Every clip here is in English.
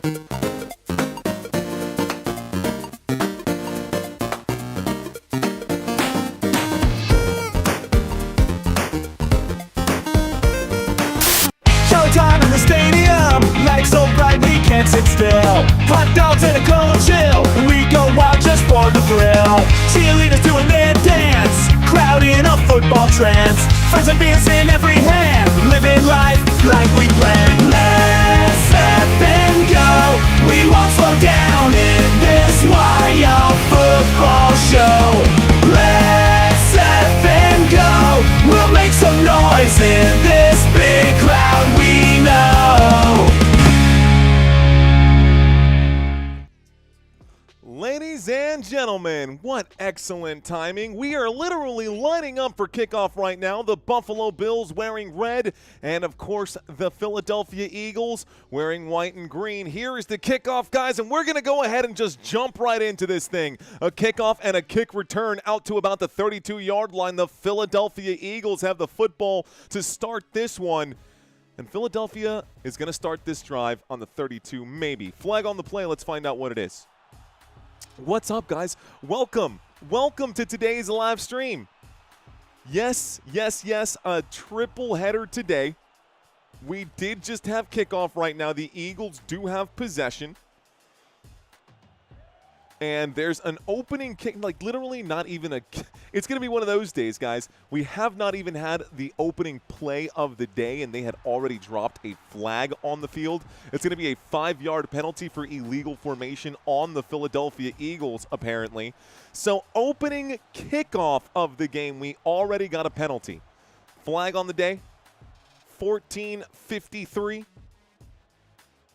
Showtime in the stadium, lights so bright we can't sit still. Hot dogs and a cold chill, we go wild just for the thrill. Cheerleaders doing their dance, crowd in a football trance. Friends and beers in every hand, living life like we planned. Let's up and go, we won't slow down in this wild football show. Let's up and go, we'll make some noise in this big crowd we know. Ladies and gentlemen, what excellent timing. We are literally lining up for kickoff right now. The Buffalo Bills wearing red, and of course, the Philadelphia Eagles wearing white and green. Here is the kickoff, guys, and we're going to go ahead and just jump right into this thing. A kickoff and a kick return out to about the 32-yard line. The Philadelphia Eagles have the football to start this one. And Philadelphia is going to start this drive on the 32, maybe. Flag on the play. Let's find out what it is. What's up, guys? Welcome to today's live stream. Yes, a triple header today. We did just have kickoff right now. The Eagles do have possession. And there's an opening kick, like literally not even a – it's going to be one of those days, guys. We have not even had the opening play of the day, and they had already dropped a flag on the field. It's going to be a 5-yard penalty for illegal formation on the Philadelphia Eagles, apparently. So opening kickoff of the game, we already got a penalty. Flag on the day, 14:53.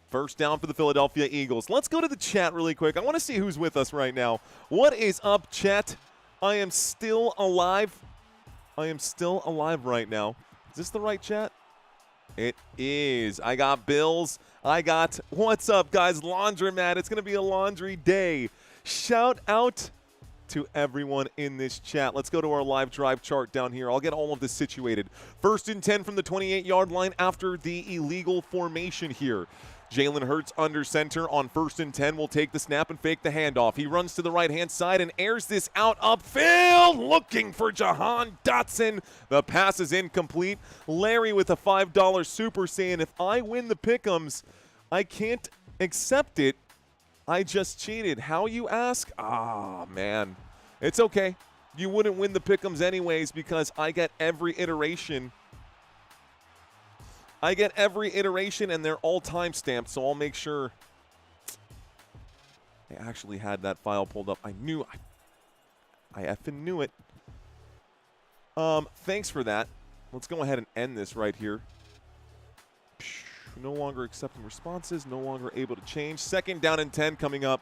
First down for the Philadelphia Eagles. Let's go to the chat really quick. I want to see who's with us right now. What is up, chat? I am still alive. I am still alive right now. Is this the right chat? It is. I got Bills. I got, what's up, guys? Laundromat. It's going to be a laundry day. Shout out to everyone in this chat. Let's go to our live drive chart down here. I'll get all of this situated. 1st and 10 from the 28-yard line after the illegal formation here. Jalen Hurts under center on 1st and 10 will take the snap and fake the handoff. He runs to the right-hand side and airs this out upfield, looking for Jahan Dotson. The pass is incomplete. Larry with a $5 super saying, if I win the pick'ems, I can't accept it. I just cheated. How, you ask? Ah, man. It's okay. You wouldn't win the pick'ems anyways because I get every iteration. And they're all time-stamped, so I'll make sure I actually had that file pulled up. I effing knew it. Thanks for that. Let's go ahead and end this right here. No longer accepting responses, no longer able to change. 2nd down and 10 coming up.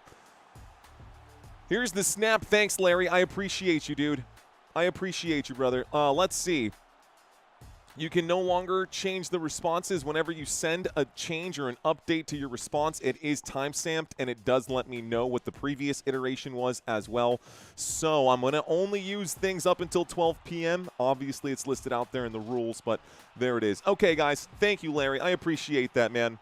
Here's the snap. Thanks, Larry. I appreciate you, dude. I appreciate you, brother. Let's see. You can no longer change the responses. Whenever you send a change or an update to your response, it is timestamped, and it does let me know what the previous iteration was as well. So I'm going to only use things up until 12 p.m. Obviously, it's listed out there in the rules, but there it is. Okay, guys. Thank you, Larry. I appreciate that, man.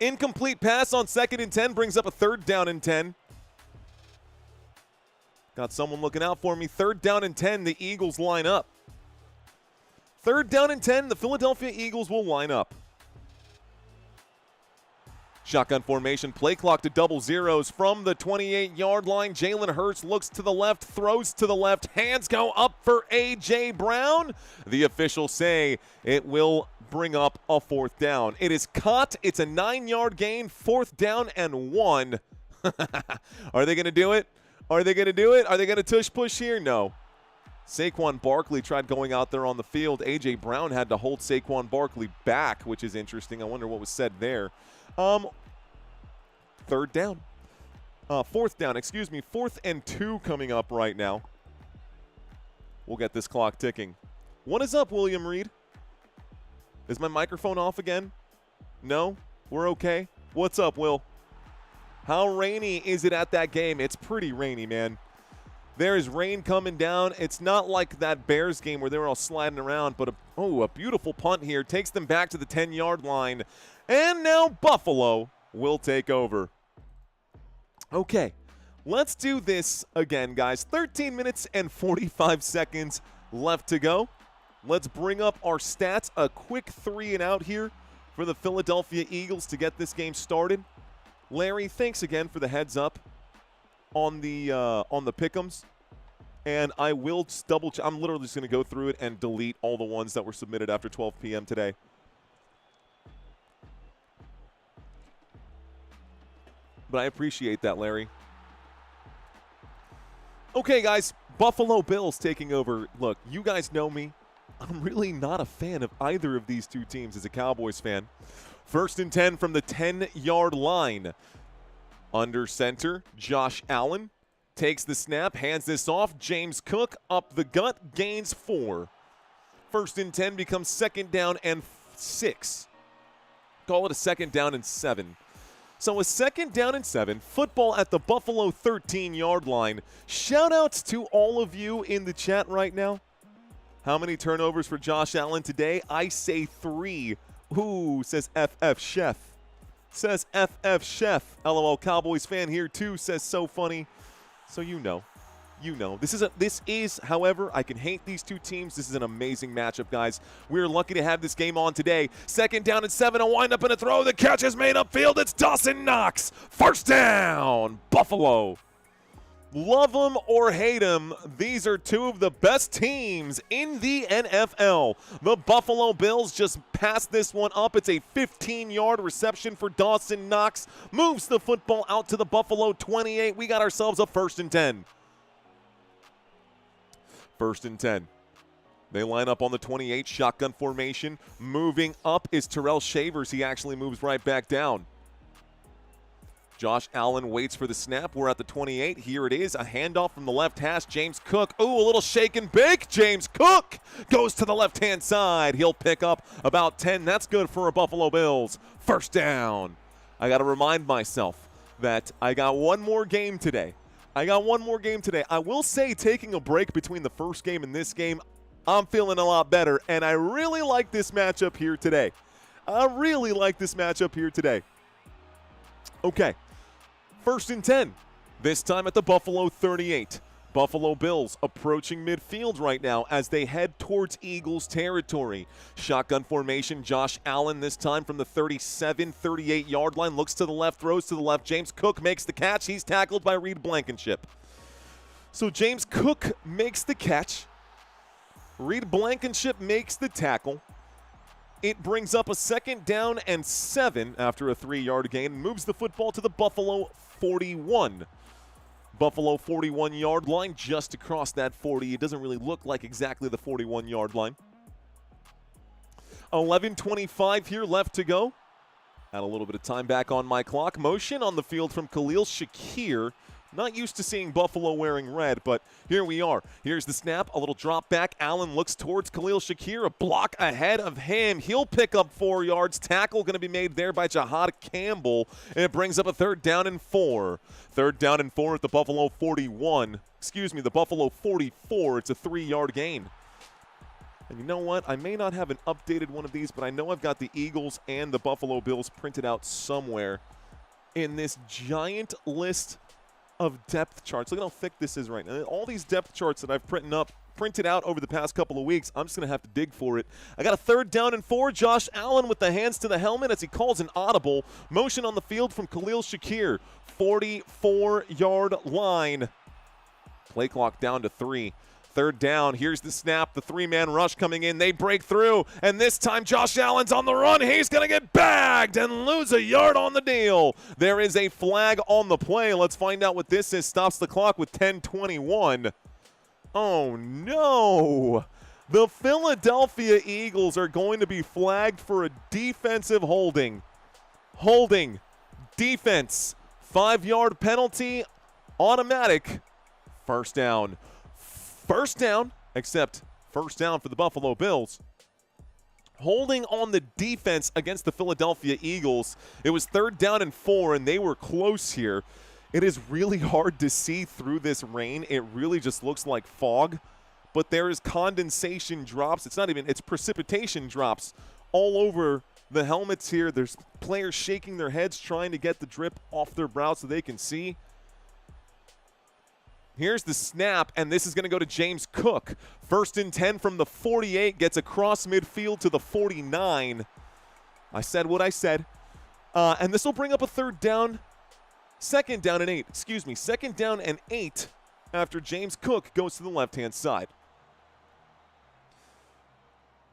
Incomplete pass on 2nd and 10 brings up a 3rd down and 10. Got someone looking out for me. 3rd down and 10, the Eagles line up. 3rd down and 10, the Philadelphia Eagles will line up. Shotgun formation, play clock to double zeros from the 28-yard line. Jalen Hurts looks to the left, throws to the left. Hands go up for A.J. Brown. The officials say it will bring up a 4th down. It is caught. It's a 9-yard gain, 4th down and 1. Are they going to do it? Are they going to do it? Are they going to tush push here? No. Saquon Barkley tried going out there on the field. A.J. Brown had to hold Saquon Barkley back, which is interesting. I wonder what was said there. 3rd down. 4th down, excuse me. 4th and 2 coming up right now. We'll get this clock ticking. What is up, William Reed? Is my microphone off again? No? We're okay? What's up, Will? How rainy is it at that game? It's pretty rainy, man. There is rain coming down. It's not like that Bears game where they were all sliding around, but a beautiful punt here. Takes them back to the 10-yard line. And now Buffalo will take over. Okay, let's do this again, guys. 13 minutes and 45 seconds left to go. Let's bring up our stats. A quick 3 and out here for the Philadelphia Eagles to get this game started. Larry, thanks again for the heads up on the pick'ems. And I will double check. I'm literally just going to go through it and delete all the ones that were submitted after 12 p.m. today. But I appreciate that, Larry. Okay, guys, Buffalo Bills taking over. Look, you guys know me. I'm really not a fan of either of these two teams as a Cowboys fan. 1st and 10 from the 10-yard line. Under center, Josh Allen takes the snap, hands this off. James Cook up the gut, gains 4. 1st and 10 becomes 2nd down and 6. Call it a 2nd down and 7. So a 2nd down and 7, football at the Buffalo 13-yard line. Shout-outs to all of you in the chat right now. How many turnovers for Josh Allen today? I say 3. Ooh, says FF Chef. Says FF Chef. LOL Cowboys fan here too, says so funny. So you know. This is, however, I can hate these two teams. This is an amazing matchup, guys. We're lucky to have this game on today. 2nd down and 7, a wind up and a throw. The catch is made upfield. It's Dawson Knox. 1st down, Buffalo. Love them or hate them, these are two of the best teams in the NFL. The Buffalo Bills just passed this one up. It's a 15-yard reception for Dawson Knox. Moves the football out to the Buffalo 28. We got ourselves a 1st and 10. 1st and 10. They line up on the 28, shotgun formation. Moving up is Terrell Shavers. He actually moves right back down. Josh Allen waits for the snap. We're at the 28. Here it is. A handoff from the left hash. James Cook. Ooh, a little shake and bake. James Cook goes to the left-hand side. He'll pick up about 10. That's good for a Buffalo Bills. 1st down. I got to remind myself that I got one more game today. I will say, taking a break between the first game and this game, I'm feeling a lot better, and I really like this matchup here today. Okay, 1st and 10, this time at the Buffalo 38. Buffalo Bills approaching midfield right now as they head towards Eagles territory. Shotgun formation, Josh Allen this time from the 37, 38-yard line. Looks to the left, throws to the left. James Cook makes the catch. He's tackled by Reed Blankenship. So James Cook makes the catch. Reed Blankenship makes the tackle. It brings up a 2nd down and 7 after a 3-yard gain. Moves the football to the Buffalo 41. Buffalo 41-yard line, just across that 40. It doesn't really look like exactly the 41-yard line. 11:25 here left to go. Had a little bit of time back on my clock. Motion on the field from Khalil Shakir. Not used to seeing Buffalo wearing red, but here we are. Here's the snap, a little drop back. Allen looks towards Khalil Shakir, a block ahead of him. He'll pick up 4 yards. Tackle going to be made there by Jahad Campbell, and it brings up a 3rd down and 4. 3rd down and 4 at the Buffalo 41. Excuse me, the Buffalo 44. It's a 3-yard gain. And you know what? I may not have an updated one of these, but I know I've got the Eagles and the Buffalo Bills printed out somewhere in this giant list of depth charts. Look at how thick this is right now. All these depth charts that I've printed out over the past couple of weeks, I'm just going to have to dig for it. I got a 3rd down and 4. Josh Allen with the hands to the helmet as he calls an audible. Motion on the field from Khalil Shakir. 44-yard line. Play clock down to 3. 3rd down. Here's the snap. The 3-man rush coming in. They break through. And this time Josh Allen's on the run. He's going to get bagged and lose a yard on the deal. There is a flag on the play. Let's find out what this is. Stops the clock with 10:21. Oh, no. The Philadelphia Eagles are going to be flagged for a defensive holding. Defense. 5-yard penalty. Automatic. 1st down. 1st down, except 1st down for the Buffalo Bills. Holding on the defense against the Philadelphia Eagles. It was 3rd down and 4, and they were close here. It is really hard to see through this rain. It really just looks like fog, but there is condensation drops. It's precipitation drops all over the helmets here. There's players shaking their heads trying to get the drip off their brow so they can see. Here's the snap, and this is going to go to James Cook. 1st and 10 from the 48, gets across midfield to the 49. I said what I said. And this will bring up a 3rd down. 2nd down and 8. Excuse me, 2nd down and 8 after James Cook goes to the left-hand side.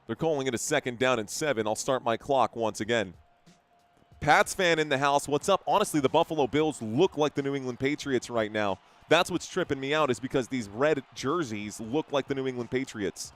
They're calling it a 2nd down and 7. I'll start my clock once again. Pats fan in the house, what's up? Honestly, the Buffalo Bills look like the New England Patriots right now. That's what's tripping me out, is because these red jerseys look like the New England Patriots.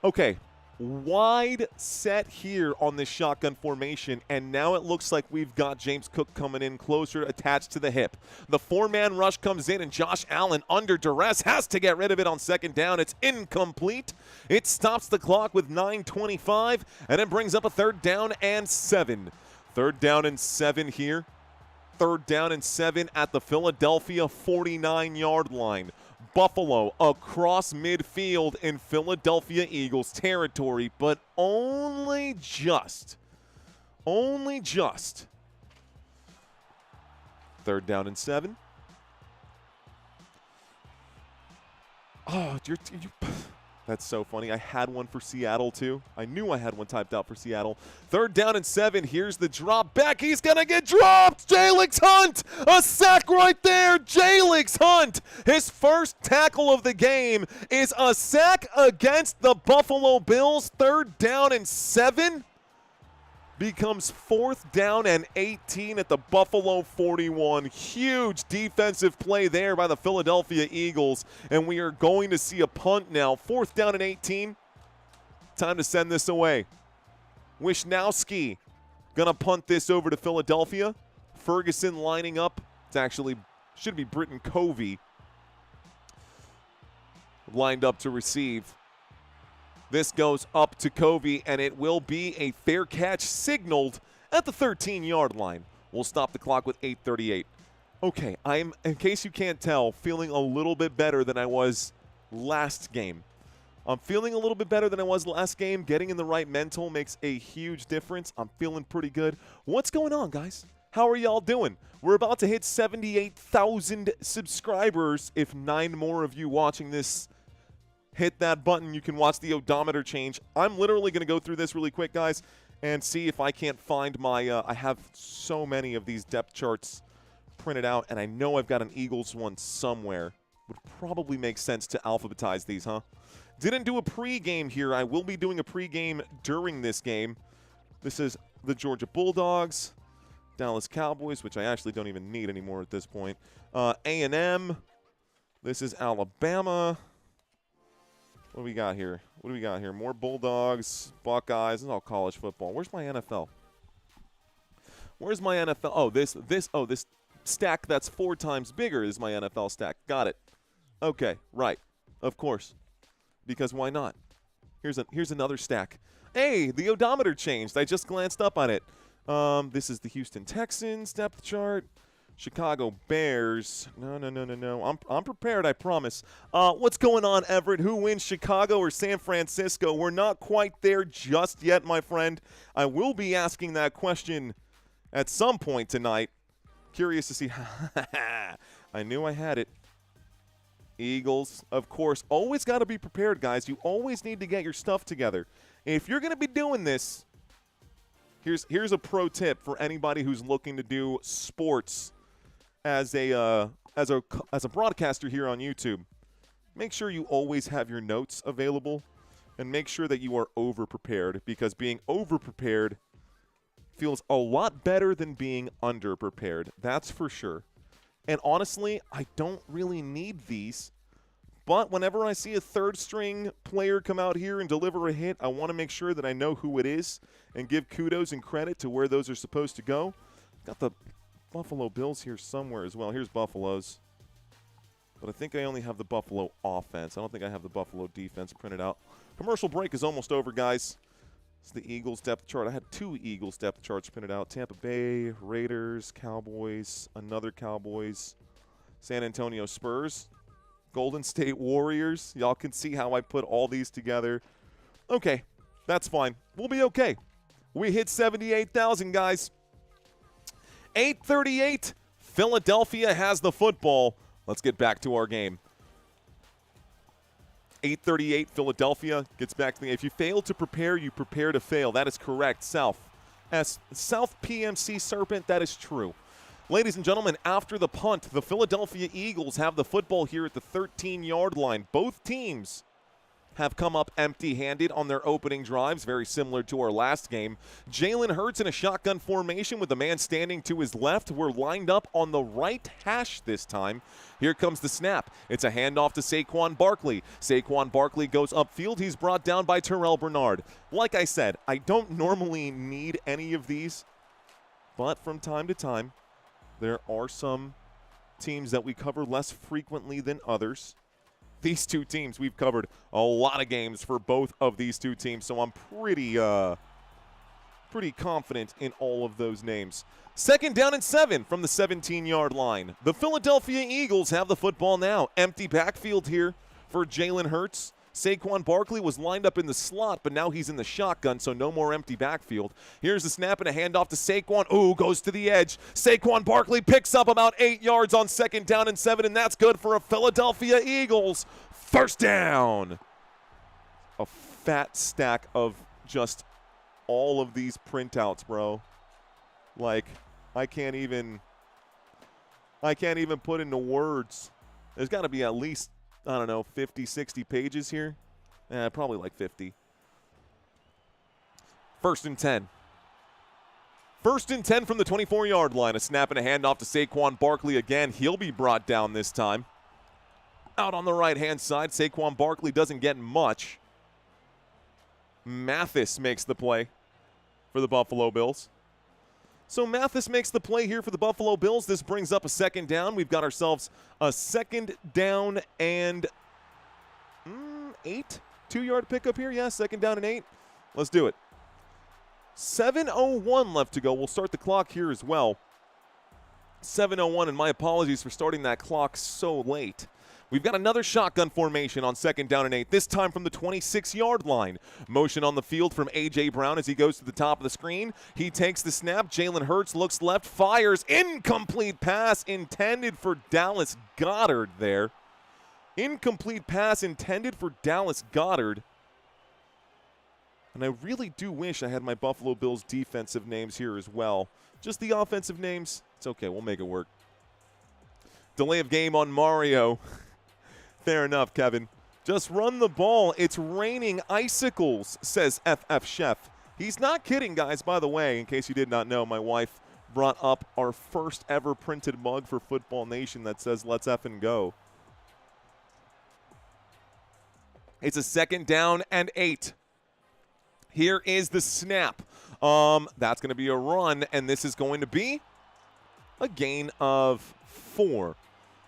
Okay, wide set here on this shotgun formation, and now it looks like we've got James Cook coming in closer, attached to the hip. The 4-man rush comes in, and Josh Allen, under duress, has to get rid of it on 2nd down. It's incomplete. It stops the clock with 9:25, and it brings up a 3rd down and 7. 3rd down and 7 here. 3rd down and 7 at the Philadelphia 49-yard line. Buffalo across midfield in Philadelphia Eagles territory, but only just. 3rd down and 7. Oh, that's so funny. I had one for Seattle, too. I knew I had one typed out for Seattle. 3rd down and 7. Here's the drop back. He's going to get dropped. Jalix Hunt. A sack right there. Jalix Hunt. His first tackle of the game is a sack against the Buffalo Bills. 3rd down and 7. Becomes 4th down and 18 at the Buffalo 41. Huge defensive play there by the Philadelphia Eagles, and we are going to see a punt now. 4th down and 18. Time to send this away. Wishnowski going to punt this over to Philadelphia. Ferguson lining up. It's actually, should be Britton Covey lined up to receive. This goes up to Covey, and it will be a fair catch signaled at the 13-yard line. We'll stop the clock with 8:38. Okay, I'm, in case you can't tell, feeling a little bit better than I was last game. I'm feeling a little bit better than I was last game. Getting in the right mental makes a huge difference. I'm feeling pretty good. What's going on, guys? How are y'all doing? We're about to hit 78,000 subscribers. If 9 more of you watching this hit that button, you can watch the odometer change. I'm literally going to go through this really quick, guys, and see if I can't find my I have so many of these depth charts printed out, and I know I've got an Eagles one somewhere. Would probably make sense to alphabetize these, huh? Didn't do a pregame here. I will be doing a pregame during this game. This is the Georgia Bulldogs, Dallas Cowboys, which I actually don't even need anymore at this point. A&M. This is Alabama. What do we got here? More Bulldogs, Buckeyes. This is all college football. Where's my NFL? Where's my NFL? Oh, this stack that's 4 times bigger is my NFL stack. Got it. Okay, right. Of course. Because why not? Here's another stack. Hey, the odometer changed. I just glanced up on it. This is the Houston Texans depth chart. Chicago Bears. No. I'm prepared, I promise. What's going on, Everett? Who wins, Chicago or San Francisco? We're not quite there just yet, my friend. I will be asking that question at some point tonight. Curious to see. I knew I had it. Eagles, of course. Always got to be prepared, guys. You always need to get your stuff together. If you're going to be doing this, here's a pro tip for anybody who's looking to do sports as a broadcaster here on YouTube. Make sure you always have your notes available, and make sure that you are over-prepared, because being over-prepared feels a lot better than being under-prepared. That's for sure. And honestly, I don't really need these, but whenever I see a third-string player come out here and deliver a hit, I want to make sure that I know who it is and give kudos and credit to where those are supposed to go. Got the Buffalo Bills here somewhere as well. Here's Buffalo's. But I think I only have the Buffalo offense. I don't think I have the Buffalo defense printed out. Commercial break is almost over, guys. It's the Eagles depth chart. I had 2 Eagles depth charts printed out. Tampa Bay, Raiders, Cowboys, another Cowboys, San Antonio Spurs, Golden State Warriors. Y'all can see how I put all these together. Okay, that's fine. We'll be okay. We hit 78,000, guys. 8:38. Philadelphia has the football. Let's get back to our game. 8:38. Philadelphia gets back to the game. If you fail to prepare, you prepare to fail. That is correct. South PMC Serpent, that is true. Ladies and gentlemen, after the punt, the Philadelphia Eagles have the football here at the 13-yard line. Both teams have come up empty-handed on their opening drives, very similar to our last game. Jalen Hurts in a shotgun formation with the man standing to his left. We're lined up on the right hash this time. Here comes the snap. It's a handoff to Saquon Barkley. Saquon Barkley goes upfield. He's brought down by Terrell Bernard. Like I said, I don't normally need any of these, but from time to time, there are some teams that we cover less frequently than others. These two teams, we've covered a lot of games for both of these two teams, so I'm pretty confident in all of those names. 2nd down and 7 from the 17-yard line. The Philadelphia Eagles have the football now. Empty backfield here for Jalen Hurts. Saquon Barkley was lined up in the slot, but now he's in the shotgun, so no more empty backfield. Here's the snap and a handoff to Saquon. Ooh, goes to the edge. Saquon Barkley picks up about 8 yards on 2nd down and 7, and that's good for a Philadelphia Eagles 1st down. A fat stack of just all of these printouts, bro. Like, I can't even put into words. There's got to be at least, I don't know, 50, 60 pages here. Probably like 50. 1st and 10. 1st and 10 from the 24-yard line. A snap and a handoff to Saquon Barkley again. He'll be brought down this time. Out on the right-hand side, Saquon Barkley doesn't get much. Mathis makes the play for the Buffalo Bills. So Mathis makes the play here for the Buffalo Bills. This brings up a 2nd down. We've got ourselves a 2nd down and 8. 2-yard pickup here. Yeah, 2nd down and 8. Let's do it. 7:01 left to go. We'll start the clock here as well. 7:01, and my apologies for starting that clock so late. We've got another shotgun formation on 2nd down and 8, this time from the 26-yard line. Motion on the field from A.J. Brown as he goes to the top of the screen. He takes the snap. Jalen Hurts looks left, fires. Incomplete pass intended for Dallas Goedert there. Incomplete pass intended for Dallas Goedert. And I really do wish I had my Buffalo Bills defensive names here as well. Just the offensive names, it's okay. We'll make it work. Delay of game on Mario. Fair enough, Kevin. Just run the ball. It's raining icicles, says FF Chef. He's not kidding, guys, by the way. In case you did not know, my wife brought up our first ever printed mug for Football Nation that says, "Let's effing go." It's a 2nd down and 8. Here is the snap. That's going to be a run, and this is going to be a gain of 4.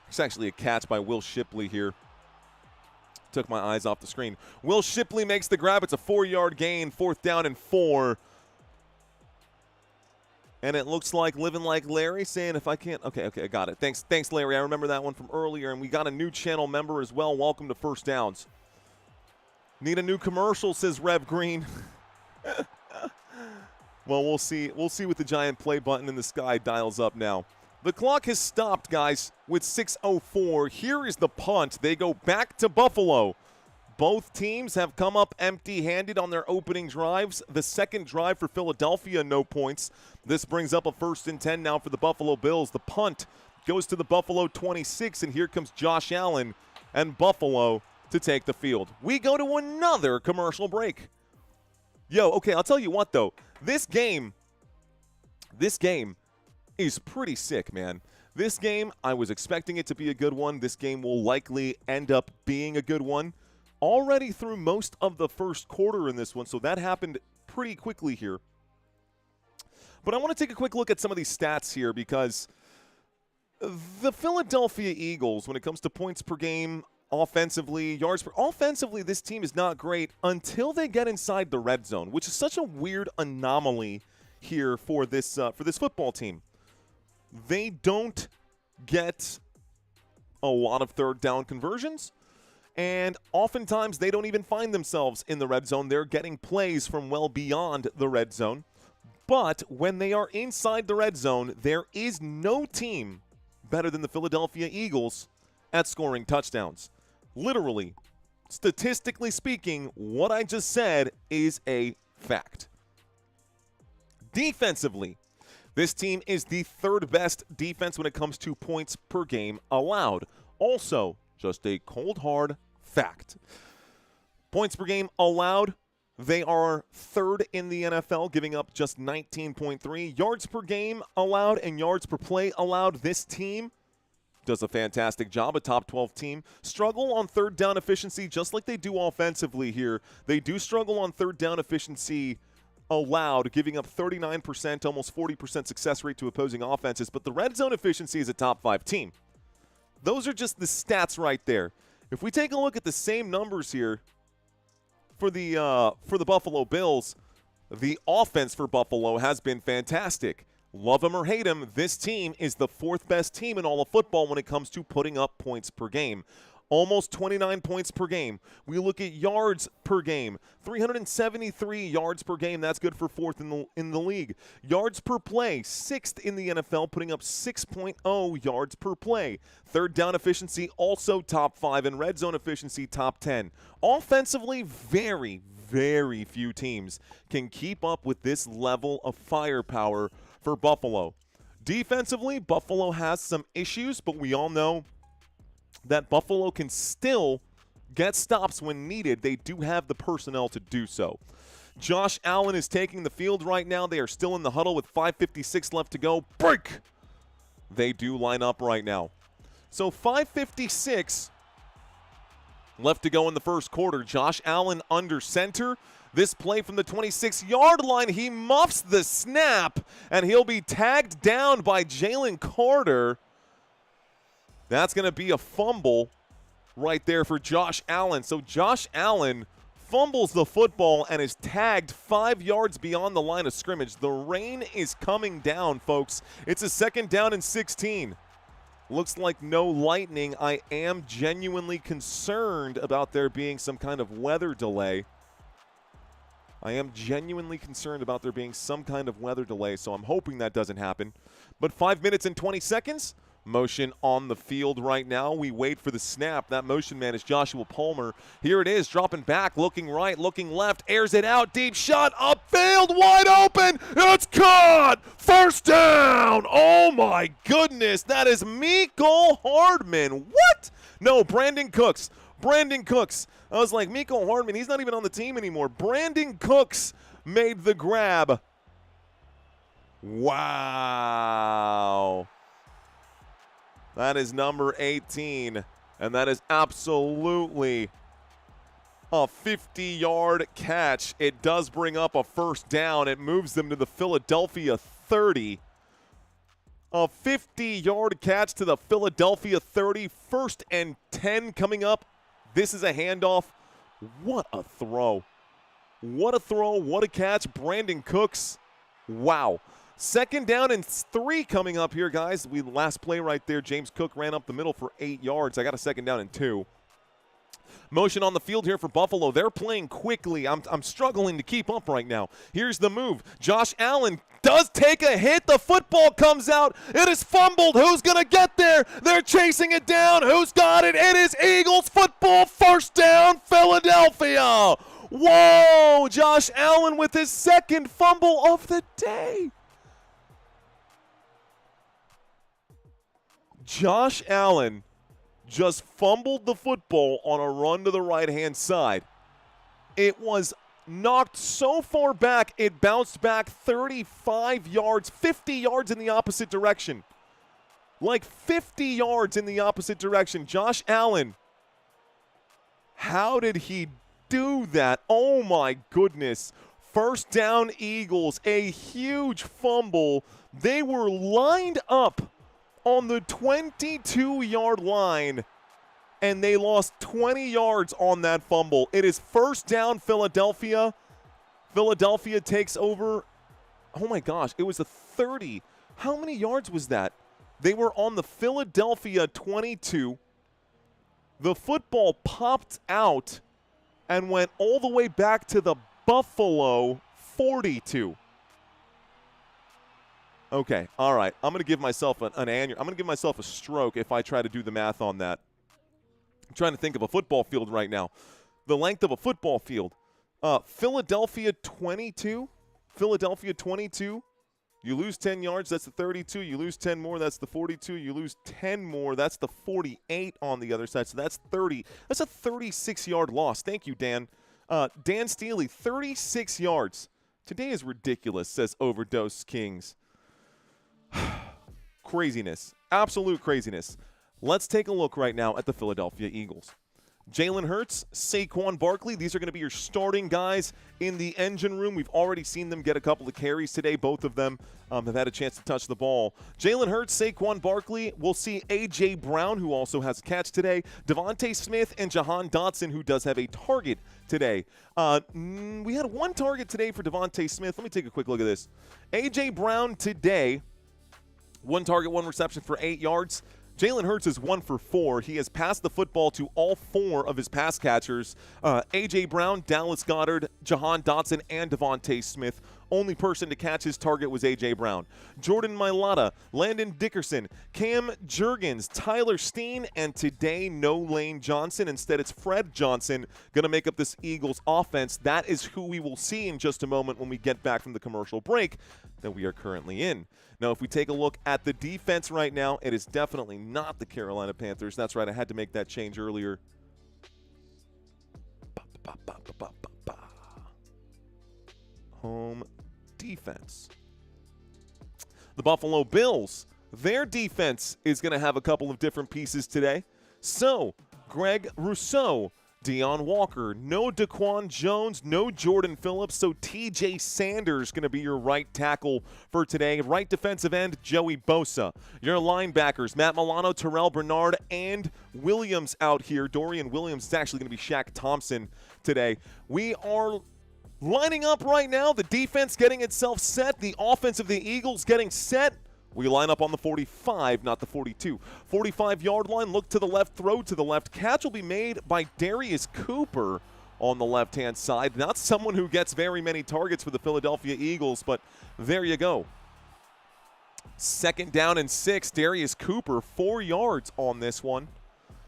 It's actually a catch by Will Shipley here. Took my eyes off the screen. Will Shipley makes the grab. It's a 4-yard gain, 4th down and 4. And it looks like Living Like Larry saying, if I can't. Okay, I got it. Thanks, Larry. I remember that one from earlier. And we got a new channel member as well. Welcome to First Downs. Need a new commercial, says Rev Green. Well, we'll see. We'll see what the giant play button in the sky dials up now. The clock has stopped, guys, with 6:04. Here is the punt. They go back to Buffalo. Both teams have come up empty-handed on their opening drives. The second drive for Philadelphia, no points. This brings up a 1st and 10 now for the Buffalo Bills. The punt goes to the Buffalo 26, and here comes Josh Allen and Buffalo to take the field. We go to another commercial break. Yo, okay, I'll tell you what, though. This game is pretty sick, man. This game, I was expecting it to be a good one. This game will likely end up being a good one. Already through most of the first quarter in this one, so that happened pretty quickly here. But I want to take a quick look at some of these stats here because the Philadelphia Eagles, when it comes to points per game, offensively, yards per offensively, this team is not great until they get inside the red zone, which is such a weird anomaly here for this football team. They don't get a lot of 3rd down conversions, and oftentimes they don't even find themselves in the red zone. They're getting plays from well beyond the red zone. But when they are inside the red zone, there is no team better than the Philadelphia Eagles at scoring touchdowns. Literally, statistically speaking, what I just said is a fact. Defensively, this team is the third best defense when it comes to points per game allowed. Also, just a cold, hard fact. Points per game allowed, they are third in the NFL, giving up just 19.3. Yards per game allowed and yards per play allowed. This team does a fantastic job, a top 12 team. Struggle on third down efficiency, just like they do offensively here. They do struggle on third down efficiency allowed, giving up 39%, almost 40% success rate to opposing offenses. But the red zone efficiency is a top 5 team. Those are just the stats right there. If we take a look at the same numbers here for the Buffalo Bills, the offense for Buffalo has been fantastic. Love him or hate him, this team is the fourth best team in all of football when it comes to putting up points per game. Almost 29 points per game. We look at yards per game, 373 yards per game. That's good for fourth in the league. Yards per play, sixth in the NFL, putting up 6.0 yards per play. Third down efficiency, also top 5, and red zone efficiency, top 10. Offensively, very, very few teams can keep up with this level of firepower for Buffalo. Defensively, Buffalo has some issues, but we all know that Buffalo can still get stops when needed. They do have the personnel to do so. Josh Allen is taking the field right now. They are still in the huddle with 5:56 left to go. Break! They do line up right now. So 5:56 left to go in the first quarter. Josh Allen under center. This play from the 26-yard line, he muffs the snap, and he'll be tagged down by Jalen Carter. That's going to be a fumble right there for Josh Allen. So Josh Allen fumbles the football and is tagged 5 yards beyond the line of scrimmage. The rain is coming down, folks. It's a 2nd down and 16. Looks like no lightning. I am genuinely concerned about there being some kind of weather delay. So I'm hoping that doesn't happen. But 5 minutes and 20 seconds. Motion on the field right now. We wait for the snap. That motion man is Joshua Palmer. Here it is, dropping back, looking right, looking left, airs it out, deep shot, upfield, wide open. It's caught! First down! Oh my goodness, that is Mecole Hardman. What? No, Brandon Cooks. Brandon Cooks. I was like, Mecole Hardman, he's not even on the team anymore. Brandon Cooks made the grab. Wow. That is number 18, and that is absolutely a 50-yard catch. It does bring up a first down. It moves them to the Philadelphia 30. A 50-yard catch to the Philadelphia 30. 1st and 10 coming up. This is a handoff. What a throw. What a throw. What a catch. Brandon Cooks. Wow. 2nd down and 3 coming up here, guys. Last play right there, James Cook ran up the middle for 8 yards. I got a 2nd down and 2. Motion on the field here for Buffalo. They're playing quickly. I'm struggling to keep up right now. Here's the move. Josh Allen does take a hit. The football comes out. It is fumbled. Who's going to get there? They're chasing it down. Who's got it? It is Eagles football. 1st down, Philadelphia. Whoa! Josh Allen with his 2nd fumble of the day. Josh Allen just fumbled the football on a run to the right-hand side. It was knocked so far back, it bounced back 35 yards, 50 yards in the opposite direction. Like 50 yards in the opposite direction. Josh Allen, how did he do that? Oh, my goodness. 1st down, Eagles, a huge fumble. They were lined up on the 22-yard line, and they lost 20 yards on that fumble. It is 1st down, Philadelphia. Philadelphia takes over. Oh, my gosh. It was a 30. How many yards was that? They were on the Philadelphia 22. The football popped out and went all the way back to the Buffalo 42. Okay, all right. I'm going to give myself I'm going to give myself a stroke if I try to do the math on that. I'm trying to think of a football field right now. The length of a football field. Philadelphia 22. Philadelphia 22. You lose 10 yards, that's the 32. You lose 10 more, that's the 42. You lose 10 more, that's the 48 on the other side. So that's 30. That's a 36-yard loss. Thank you, Dan. Dan Steely, 36 yards. Today is ridiculous, says Overdose Kings. Craziness. Absolute craziness. Let's take a look right now at the Philadelphia Eagles. Jalen Hurts, Saquon Barkley, these are going to be your starting guys in the engine room. We've already seen them get a couple of carries today. Both of them have had a chance to touch the ball. Jalen Hurts, Saquon Barkley. We'll see A.J. Brown, who also has a catch today. Devontae Smith and Jahan Dotson, who does have a target today. We had one target today for Devontae Smith. Let me take a quick look at this. A.J. Brown today, one target, one reception for 8 yards. Jalen Hurts is 1 for 4. He has passed the football to all 4 of his pass catchers. A.J. Brown, Dallas Goedert, Jahan Dotson, and Devontae Smith. Only person to catch his target was A.J. Brown. Jordan Mailata, Landon Dickerson, Cam Jurgens, Tyler Steen, and today no Lane Johnson. Instead, it's Fred Johnson going to make up this Eagles offense. That is who we will see in just a moment when we get back from the commercial break that we are currently in. Now, if we take a look at the defense right now, it is definitely not the Carolina Panthers. That's right, I had to make that change earlier. Home defense. The Buffalo Bills, their defense is going to have a couple of different pieces today. So, Greg Rousseau, Deion Walker, no Daquan Jones, no Jordan Phillips, so TJ Sanders going to be your right tackle for today. Right defensive end, Joey Bosa. Your linebackers, Matt Milano, Terrell Bernard, and Williams out here. Dorian Williams is actually going to be Shaq Thompson today. We are lining up right now, the defense getting itself set, the offense of the Eagles getting set. We line up on the 45, not the 42. 45-yard line, look to the left, throw to the left. Catch will be made by Darius Cooper on the left-hand side. Not someone who gets very many targets for the Philadelphia Eagles, but there you go. 2nd down and 6, Darius Cooper, 4 yards on this one.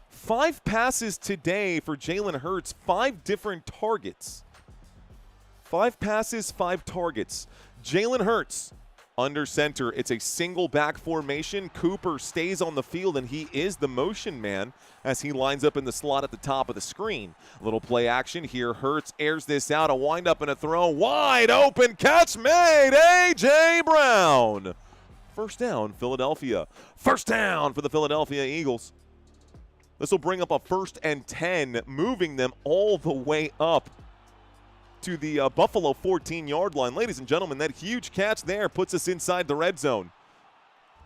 5 passes today for Jalen Hurts, 5 different targets. 5 passes, 5 targets. Jalen Hurts. Under center, it's a single back formation. Cooper stays on the field, and he is the motion man as he lines up in the slot at the top of the screen. A little play action here. Hurts airs this out. A windup and a throw. Wide open catch made. A.J. Brown. 1st down, Philadelphia. 1st down for the Philadelphia Eagles. This will bring up a 1st and 10, moving them all the way up to the Buffalo 14-yard line. Ladies and gentlemen, that huge catch there puts us inside the red zone.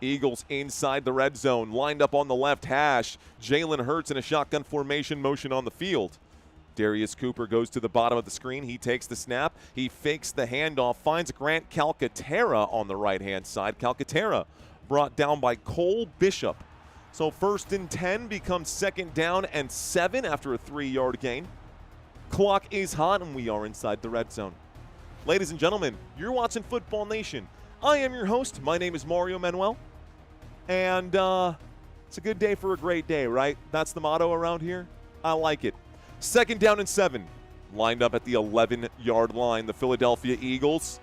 Eagles inside the red zone, lined up on the left hash. Jalen Hurts in a shotgun formation motion on the field. Darius Cooper goes to the bottom of the screen. He takes the snap. He fakes the handoff, finds Grant Calcaterra on the right-hand side. Calcaterra brought down by Cole Bishop. So 1st and 10 becomes 2nd down and 7 after a 3-yard gain. Clock is hot, and we are inside the red zone. Ladies and gentlemen, you're watching Football Nation. I am your host. My name is Mario Manuel. And it's a good day for a great day, right? That's the motto around here. I like it. 2nd down and 7. Lined up at the 11-yard line. The Philadelphia Eagles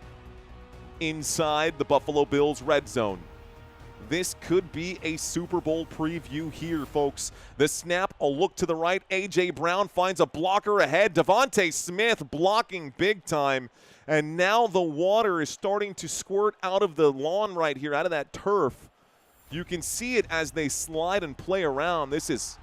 inside the Buffalo Bills red zone. This could be a Super Bowl preview here, folks. The snap, a look to the right. A.J. Brown finds a blocker ahead. Devontae Smith blocking big time. And now the water is starting to squirt out of the lawn right here, out of that turf. You can see it as they slide and play around. This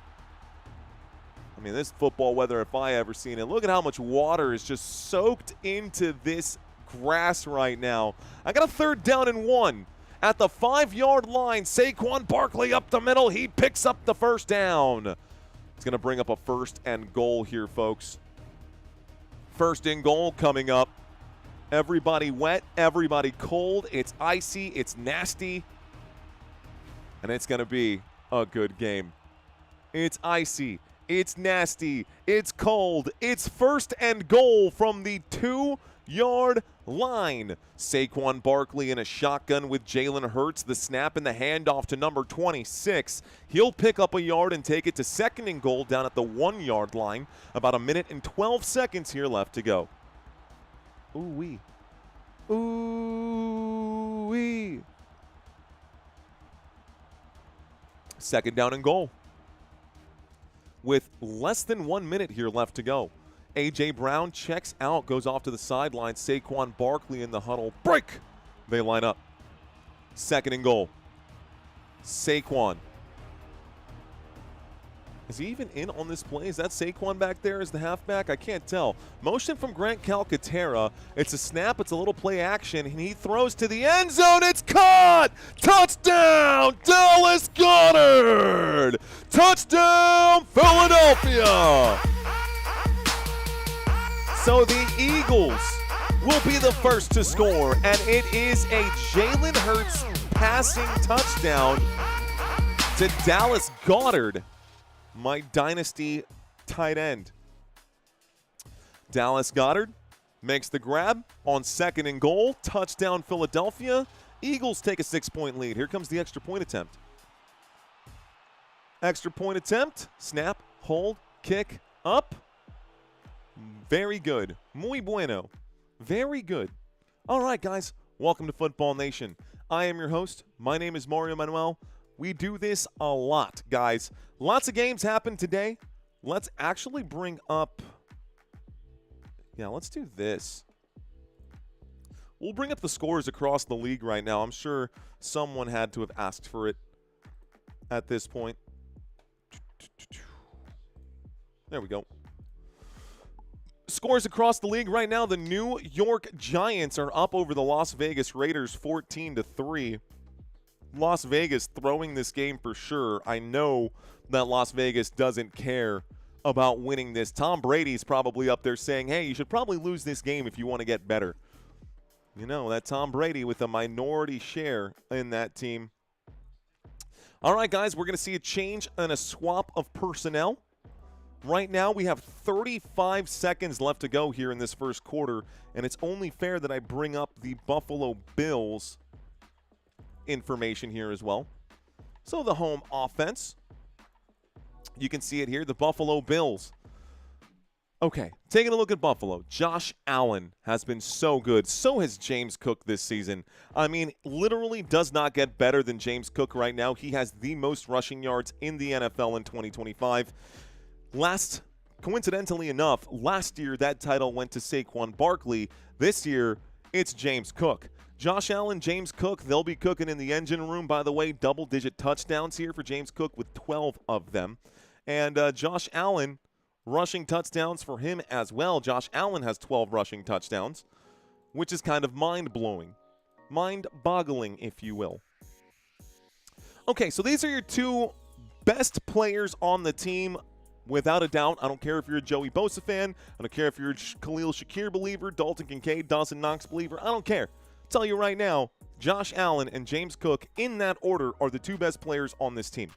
football weather, if I ever seen it. Look at how much water is just soaked into this grass right now. I got a 3rd down and 1. At the 5-yard line, Saquon Barkley up the middle. He picks up the 1st down. It's going to bring up a 1st and goal here, folks. 1st and goal coming up. Everybody wet, everybody cold. It's icy, it's nasty, and it's going to be a good game. It's icy, It's nasty. It's cold. It's 1st and goal from the 2-yard line. Saquon Barkley in a shotgun with Jalen Hurts. The snap and the handoff to number 26. He'll pick up a yard and take it to 2nd and goal down at the 1-yard line. About a minute and 12 seconds here left to go. Ooh-wee. Ooh-wee. 2nd down and goal. With less than 1 minute here left to go. A.J. Brown checks out, goes off to the sideline. Saquon Barkley in the huddle. Break! They line up. 2nd and goal. Saquon. Is he even in on this play? Is that Saquon back there as the halfback? I can't tell. Motion from Grant Calcaterra. It's a snap. It's a little play action, and he throws to the end zone. It's caught! Touchdown, Dallas Goedert! Touchdown, Philadelphia! So the Eagles will be the first to score, and it is a Jalen Hurts passing touchdown to Dallas Goedert, my dynasty tight end. Dallas Goedert makes the grab on 2nd and goal. Touchdown, Philadelphia. Eagles take a 6-point lead. Here comes the extra point attempt. Extra point attempt. Snap, hold, kick, up. Very good. Muy bueno. Very good. All right, guys. Welcome to Football Nation. I am your host. My name is Mario Manuel. We do this a lot, guys. Lots of games happen today. Let's actually bring up... Yeah, let's do this. We'll bring up the scores across the league right now. I'm sure someone had to have asked for it at this point. There we go. Scores across the league right now. The New York Giants are up over the Las Vegas Raiders 14-3. Las Vegas throwing this game for sure. I know that Las Vegas doesn't care about winning this. Tom Brady's probably up there saying, hey, you should probably lose this game if you want to get better. You know, that Tom Brady with a minority share in that team. All right, guys, we're going to see a change and a swap of personnel. Right now, we have 35 seconds left to go here in this first quarter, and it's only fair that I bring up the Buffalo Bills information here as well. So the home offense, you can see it here, the Buffalo Bills. Okay, taking a look at Buffalo. Josh Allen has been so good. So has James Cook this season. I mean, literally does not get better than James Cook right now. He has the most rushing yards in the NFL in 2025. Coincidentally enough, last year that title went to Saquon Barkley. This year, it's James Cook. Josh Allen, James Cook, they'll be cooking in the engine room. By the way, double-digit touchdowns here for James Cook with 12 of them. And Josh Allen, rushing touchdowns for him as well. Josh Allen has 12 rushing touchdowns, which is kind of mind-blowing. Mind-boggling, if you will. Okay, so these are your two best players on the team. Without a doubt, I don't care if you're a Joey Bosa fan. I don't care if you're a Khalil Shakir believer, Dalton Kincaid, Dawson Knox believer. I don't care. I'll tell you right now, Josh Allen and James Cook, in that order, are the two best players on this team.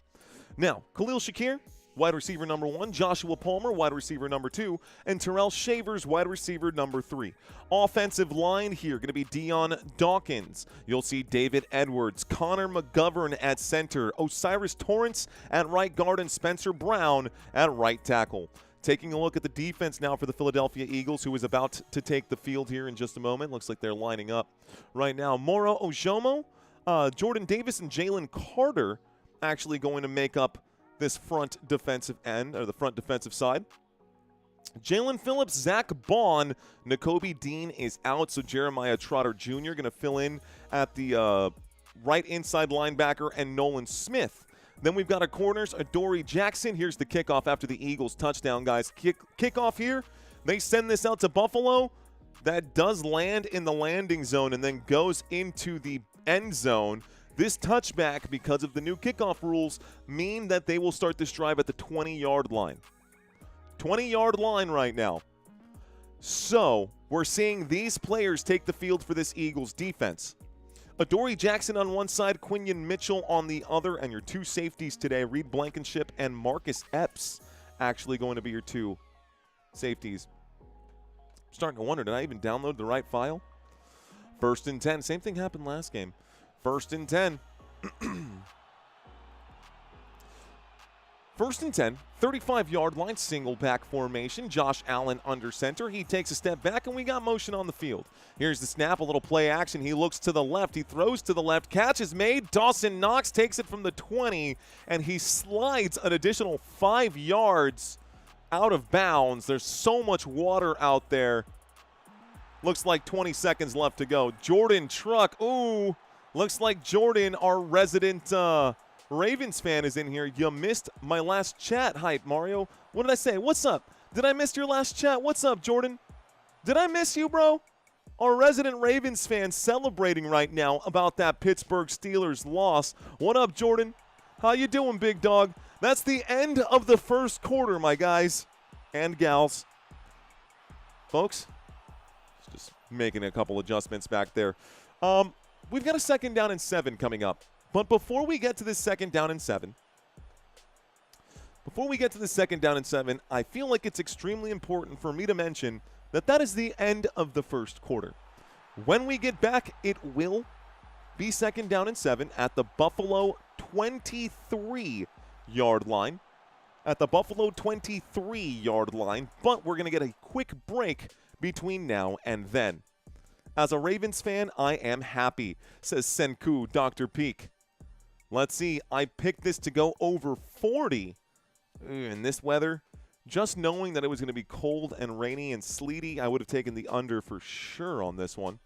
Now, Khalil Shakir, wide receiver number 1, Joshua Palmer, wide receiver number 2, and Terrell Shavers, wide receiver number 3. Offensive line here going to be Dion Dawkins. You'll see David Edwards, Connor McGovern at center, Osiris Torrance at right guard, and Spencer Brown at right tackle. Taking a look at the defense now for the Philadelphia Eagles, who is about to take the field here in just a moment. Looks like they're lining up right now. Moro Ojomo, Jordan Davis, and Jalen Carter actually going to make up this front defensive end, or the front defensive side. Jalen Phillips, Zach Bond, Nakobe Dean is out, so Jeremiah Trotter Jr. going to fill in at the right inside linebacker, and Nolan Smith. Then we've got our corners, Adoree Jackson. Here's the kickoff after the Eagles touchdown, guys. Kickoff here. They send this out to Buffalo. That does land in the landing zone and then goes into the end zone. This touchback, because of the new kickoff rules, mean that they will start this drive at the 20-yard line. 20-yard line right now. So we're seeing these players take the field for this Eagles defense. Adoree Jackson on one side, Quinion Mitchell on the other, and your two safeties today, Reed Blankenship and Marcus Epps actually going to be your 2 safeties. I'm starting to wonder, did I even download the right file? 1st and 10. Same thing happened last game. 1st and 10. 1st and 10, 35-yard line, single back formation. Josh Allen under center. He takes a step back, and we got motion on the field. Here's the snap, a little play action. He looks to the left. He throws to the left. Catch is made. Dawson Knox takes it from the 20, and he slides an additional 5 yards out of bounds. There's so much water out there. Looks like 20 seconds left to go. Jordan Truck. Ooh, looks like Jordan, our resident Ravens fan, is in here. You missed my last chat, Hype Mario. What did I say? What's up? Did I miss your last chat? What's up, Jordan? Did I miss you, bro? Our resident Ravens fan celebrating right now about that Pittsburgh Steelers loss. What up, Jordan? How you doing, big dog? That's the end of the first quarter, my guys and gals. Folks, just making a couple adjustments back there. We've got a 2nd down and 7 coming up. But before we get to this 2nd down and 7, I feel like it's extremely important for me to mention that that is the end of the first quarter. When we get back, it will be 2nd down and 7 at the Buffalo 23-yard line. At the Buffalo 23-yard line, but we're going to get a quick break between now and then. As a Ravens fan, I am happy, says Senku Dr. Peak. Let's see, I picked this to go over 40 in this weather. Just knowing that it was going to be cold and rainy and sleety, I would have taken the under for sure on this one.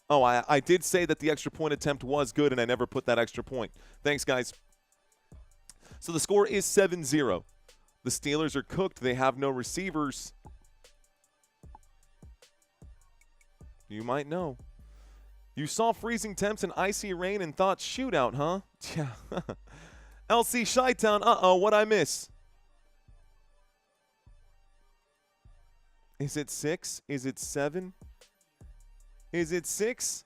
Oh, I did say that the extra point attempt was good, and I never put that extra point. Thanks, guys. So the score is 7-0. The Steelers are cooked. They have no receivers. You might know. You saw freezing temps and icy rain and thought shootout, huh? Yeah. LC Chi-Town, what'd I miss? Is it 6? Is it 7? Is it 6?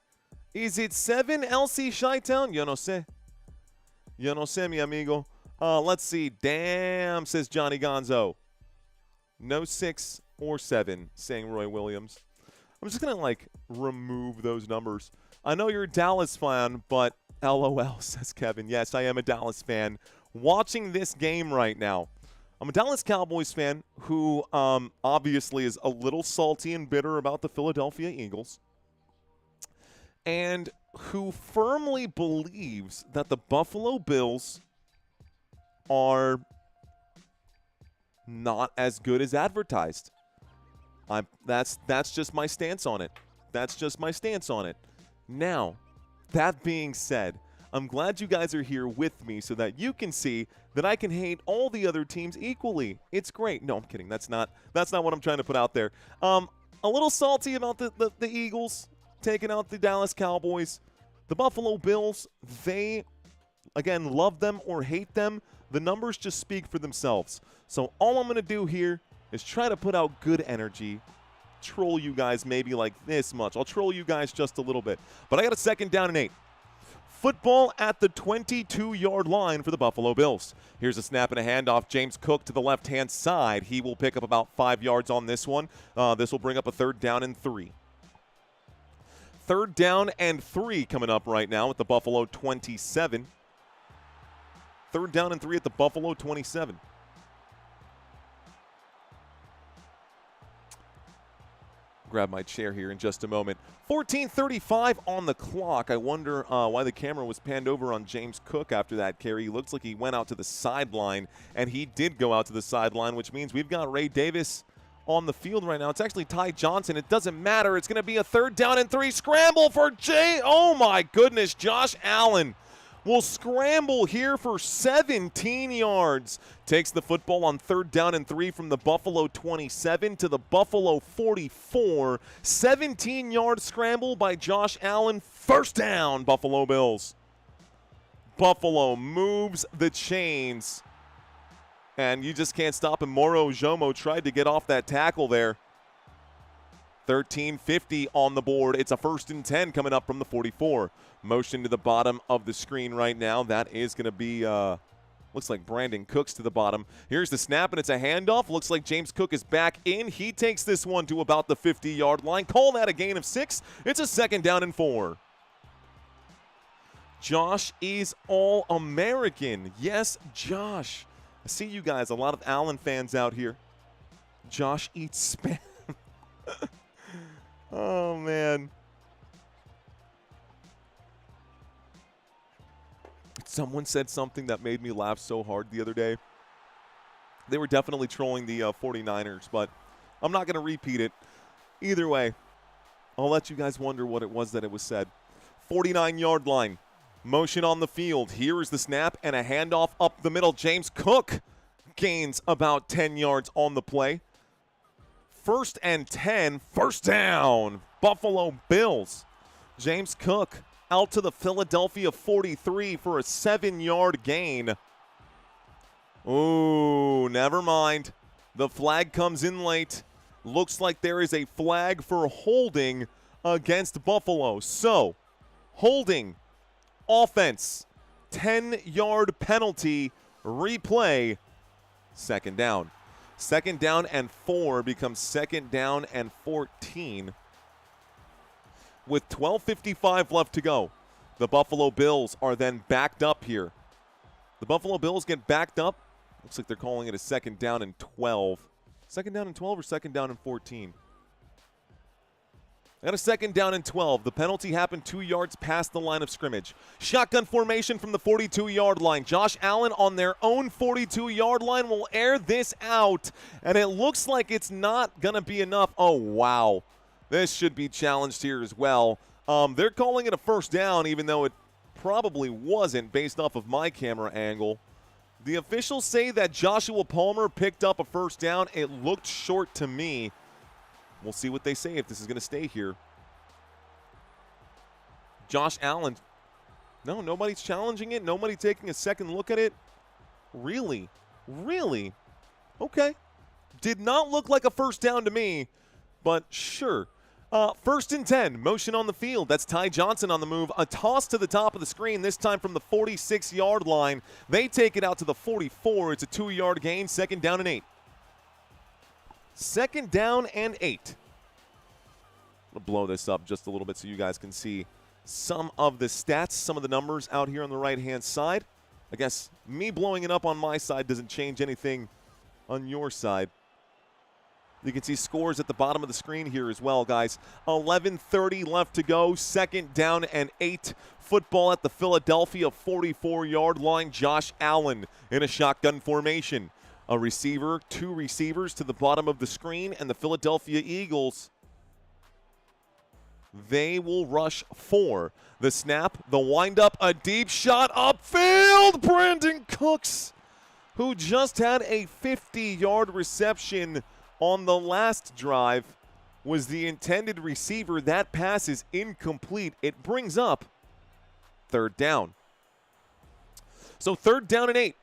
Is it 7, LC Chi-Town? Yo no sé. Yo no sé, mi amigo. Let's see. Damn, says Johnny Gonzo. No 6 or 7, saying Roy Williams. I'm just going to, remove those numbers. I know you're a Dallas fan, but LOL, says Kevin. Yes, I am a Dallas fan watching this game right now. I'm a Dallas Cowboys fan who obviously is a little salty and bitter about the Philadelphia Eagles, and who firmly believes that the Buffalo Bills are not as good as advertised. That's just my stance on it. That's just my stance on it. Now, that being said, I'm glad you guys are here with me so that you can see that I can hate all the other teams equally. It's great. No, I'm kidding. That's not what I'm trying to put out there. A little salty about the Eagles taking out the Dallas Cowboys. The Buffalo Bills, they, again, love them or hate them. The numbers just speak for themselves. So all I'm going to do here is try to put out good energy, troll you guys maybe like this much. I'll troll you guys just a little bit. But I got a 2nd down and 8. Football at the 22-yard line for the Buffalo Bills. Here's a snap and a handoff. James Cook to the left-hand side. He will pick up about 5 yards on this one. This will bring up a 3rd down and 3. 3rd down and 3 coming up right now at the Buffalo 27. 3rd down and 3 at the Buffalo 27. Grab my chair here in just a moment. 14:35 on the clock. I wonder why the camera was panned over on James Cook after that carry. Looks like he went out to the sideline, and he did go out to the sideline, which means we've got Ray Davis on the field right now. It's actually Ty Johnson. It doesn't matter. It's going to be a 3rd down and 3 scramble for Oh, my goodness. Josh Allen will scramble here for 17 yards. Takes the football on 3rd down and 3 from the Buffalo 27 to the Buffalo 44. 17-yard scramble by Josh Allen. 1st down, Buffalo Bills. Buffalo moves the chains. And you just can't stop him. Moro Jomo tried to get off that tackle there. 13:50 on the board. It's a 1st and 10 coming up from the 44. Motion to the bottom of the screen right now. That is going to be Looks like Brandon Cooks to the bottom. Here's the snap, and it's a handoff. Looks like James Cook is back in. He takes this one to about the 50-yard line. Call that a gain of 6. It's a 2nd down and 4. Josh is All-American. Yes, Josh. I see you guys, a lot of Allen fans out here. Josh eats spam. Oh, man. Someone said something that made me laugh so hard the other day. They were definitely trolling the 49ers, but I'm not going to repeat it. Either way, I'll let you guys wonder what it was that it was said. 49-yard line. Motion on the field. Here is the snap and a handoff up the middle. James Cook gains about 10 yards on the play. 1st and 10. First down. Buffalo Bills. James Cook out to the Philadelphia 43 for a 7-yard gain. Ooh, never mind. The flag comes in late. Looks like there is a flag for holding against Buffalo. So, holding, offense, 10-yard penalty, replay, 2nd down. 2nd down and 4 becomes 2nd down and 14. With 12:55 left to go, the Buffalo Bills are then backed up here. The Buffalo Bills get backed up. Looks like they're calling it a 2nd down and 12. 2nd down and 12 or 2nd down and 14? At a 2nd down and 12. The penalty happened 2 yards past the line of scrimmage. Shotgun formation from the 42-yard line. Josh Allen on their own 42-yard line will air this out, and it looks like it's not going to be enough. Oh, wow. This should be challenged here as well. They're calling it a 1st down, even though it probably wasn't based off of my camera angle. The officials say that Joshua Palmer picked up a 1st down. It looked short to me. We'll see what they say if this is going to stay here. Josh Allen. No, nobody's challenging it. Nobody taking a second look at it. Really? Really? Okay. Did not look like a 1st down to me, but sure. 1st and 10, motion on the field. That's Ty Johnson on the move. A toss to the top of the screen, this time from the 46-yard line. They take it out to the 44. It's a 2-yard gain, 2nd down and 8. 2nd down and 8. I'm going to blow this up just a little bit so you guys can see some of the stats, some of the numbers out here on the right-hand side. I guess me blowing it up on my side doesn't change anything on your side. You can see scores at the bottom of the screen here as well, guys. 11:30 left to go. 2nd down and 8. Football at the Philadelphia 44-yard line. Josh Allen in a shotgun formation. A receiver, 2 receivers to the bottom of the screen, and the Philadelphia Eagles, they will rush 4. The snap, the windup, a deep shot upfield. Brandon Cooks, who just had a 50-yard reception on the last drive, was the intended receiver. That pass is incomplete. It brings up 3rd down. So 3rd down and 8.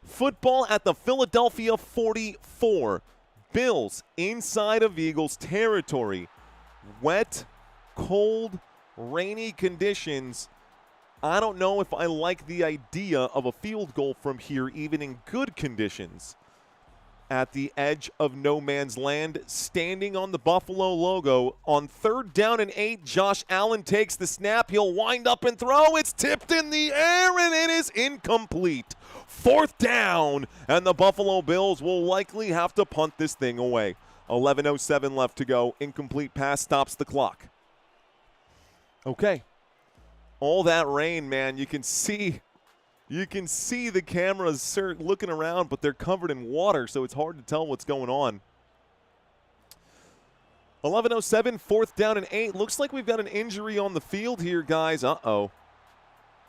Football at the Philadelphia 44. Bills inside of Eagles territory. Wet, cold, rainy conditions. I don't know if I like the idea of a field goal from here, even in good conditions. At the edge of no man's land, standing on the Buffalo logo. On 3rd down and 8, Josh Allen takes the snap. He'll wind up and throw. It's tipped in the air, and it is incomplete. 4th down, and the Buffalo Bills will likely have to punt this thing away. 11:07 left to go. Incomplete pass stops the clock. Okay. All that rain, man, you can see the cameras looking around, but they're covered in water, so it's hard to tell what's going on. 11:07, 4th down and 8. Looks like we've got an injury on the field here, guys. Uh-oh.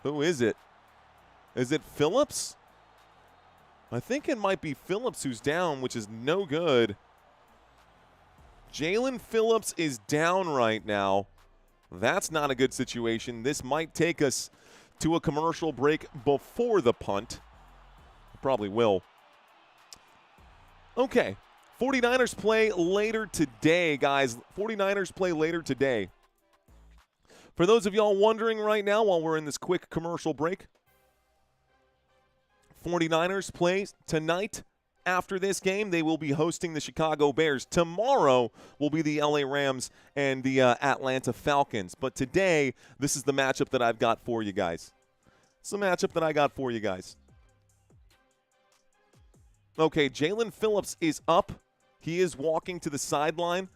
Who is it? Is it Phillips? I think it might be Phillips who's down, which is no good. Jalen Phillips is down right now. That's not a good situation. This might take us to a commercial break before the punt. Probably will. Okay. 49ers play later today, guys. 49ers play later today. For those of y'all wondering right now while we're in this quick commercial break, 49ers play tonight. After this game, they will be hosting the Chicago Bears. Tomorrow will be the LA Rams and the Atlanta Falcons. But today, this is the matchup that I've got for you guys. It's the matchup that I got for you guys. Okay, Jalen Phillips is up. He is walking to the sideline.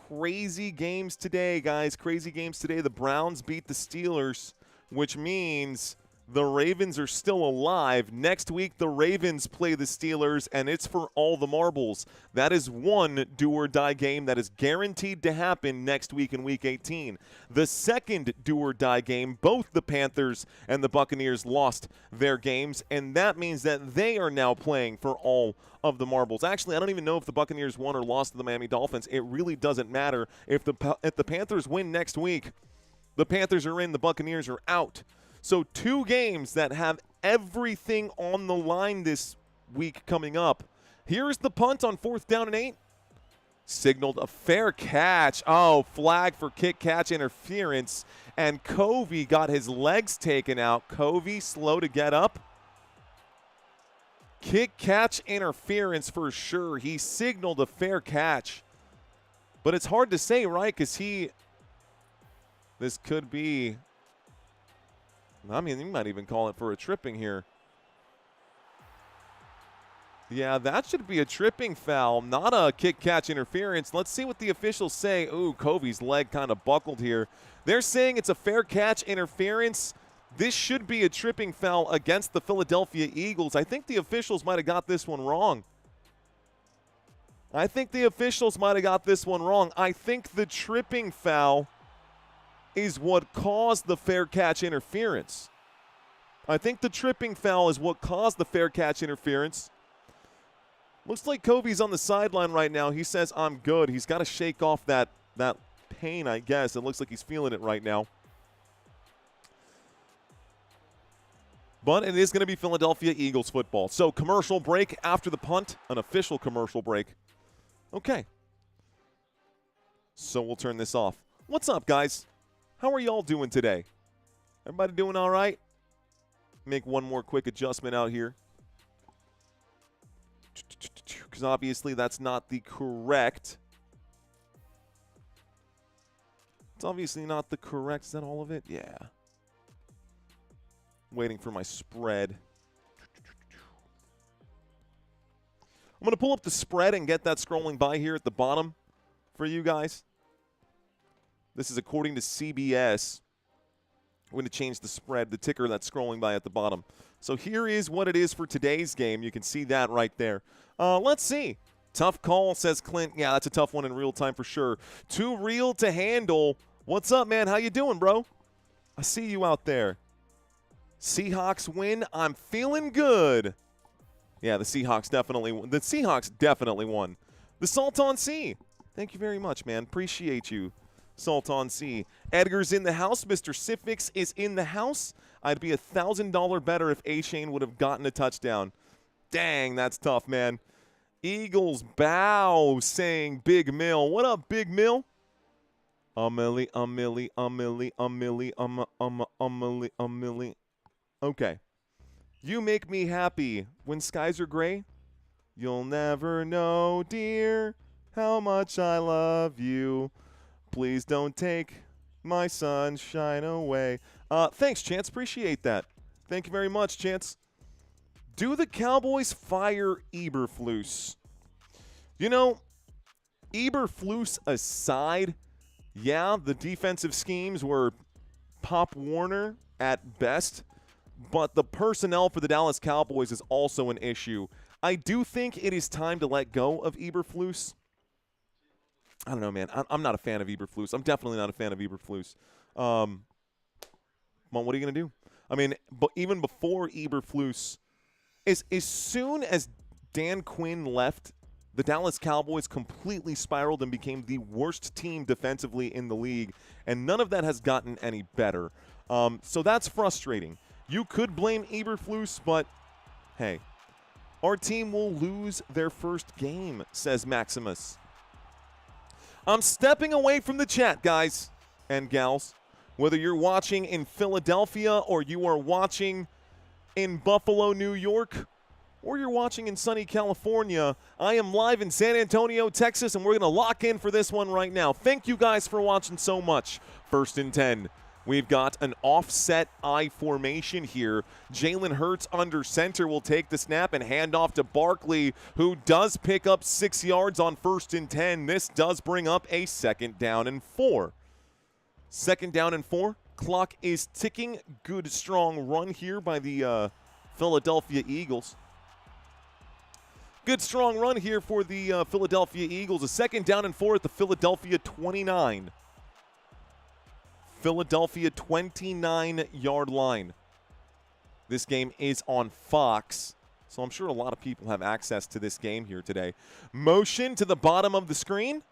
Crazy games today, guys. Crazy games today. The Browns beat the Steelers, which means the Ravens are still alive. Next week, the Ravens play the Steelers, and it's for all the marbles. That is one do-or-die game that is guaranteed to happen next week in Week 18. The second do-or-die game, both the Panthers and the Buccaneers lost their games, and that means that they are now playing for all of the marbles. Actually, I don't even know if the Buccaneers won or lost to the Miami Dolphins. It really doesn't matter. If the Panthers win next week, the Panthers are in, the Buccaneers are out. So 2 games that have everything on the line this week coming up. Here's the punt on 4th down and 8. Signaled a fair catch. Oh, flag for kick catch interference. And Covey got his legs taken out. Covey slow to get up. Kick catch interference for sure. He signaled a fair catch. But it's hard to say, right? Because this could be, I mean, you might even call it for a tripping here. Yeah, that should be a tripping foul, not a kick-catch interference. Let's see what the officials say. Ooh, Covey's leg kind of buckled here. They're saying it's a fair catch interference. This should be a tripping foul against the Philadelphia Eagles. I think the officials might have got this one wrong. I think the tripping foul is what caused the fair catch interference. Looks like Covey's on the sideline right now. He says, I'm good. He's got to shake off that pain, I guess. It looks like he's feeling it right now. But it is going to be Philadelphia Eagles football. So commercial break after the punt, an official commercial break. Okay. So we'll turn this off. What's up, guys? How are y'all doing today? Everybody doing all right? Make one more quick adjustment out here. Because obviously that's not the correct. It's obviously not the correct. Is that all of it? Yeah. Waiting for my spread. I'm going to pull up the spread and get that scrolling by here at the bottom for you guys. This is according to CBS. We're going to change the spread, the ticker that's scrolling by at the bottom. So here is what it is for today's game. You can see that right there. Let's see. Tough call, says Clint. Yeah, that's a tough one in real time for sure. Too real to handle. What's up, man? How you doing, bro? I see you out there. Seahawks win. I'm feeling good. Yeah, the Seahawks definitely won. The Salt on Sea. Thank you very much, man. Appreciate you. Salt on Sea. Edgar's in the house. Mr. Sifix is in the house. I'd be $1,000 better if A-Chain would have gotten a touchdown. Dang, that's tough, man. Eagles bow, saying Big Mill. What up, Big Mill? A milli. Okay. You make me happy when skies are gray. You'll never know, dear, how much I love you. Please don't take my sunshine away. Thanks, Chance. Appreciate that. Thank you very much, Chance. Do the Cowboys fire Eberflus? You know, Eberflus aside, yeah, the defensive schemes were Pop Warner at best, but the personnel for the Dallas Cowboys is also an issue. I do think it is time to let go of Eberflus. I don't know, man. I'm not a fan of Eberflus. I'm definitely not a fan of Eberflus. Well, what are you going to do? I mean, but even before Eberflus, as soon as Dan Quinn left, the Dallas Cowboys completely spiraled and became the worst team defensively in the league, and none of that has gotten any better. So that's frustrating. You could blame Eberflus, but hey, our team will lose their first game, says Maximus. I'm stepping away from the chat, guys and gals. Whether you're watching in Philadelphia or you are watching in Buffalo, New York, or you're watching in sunny California, I am live in San Antonio, Texas, and we're going to lock in for this one right now. Thank you guys for watching so much. 1st and 10. We've got an offset I formation here. Jalen Hurts under center will take the snap and hand off to Barkley, who does pick up 6 yards on 1st and 10. This does bring up a 2nd down and 4. 2nd down and 4. Clock is ticking. Good, strong run here by the Philadelphia Eagles. Good, strong run here for the Philadelphia Eagles. A 2nd down and 4 at the Philadelphia 29. Philadelphia 29-yard line. This game is on Fox, so I'm sure a lot of people have access to this game here today. Motion to the bottom of the screen.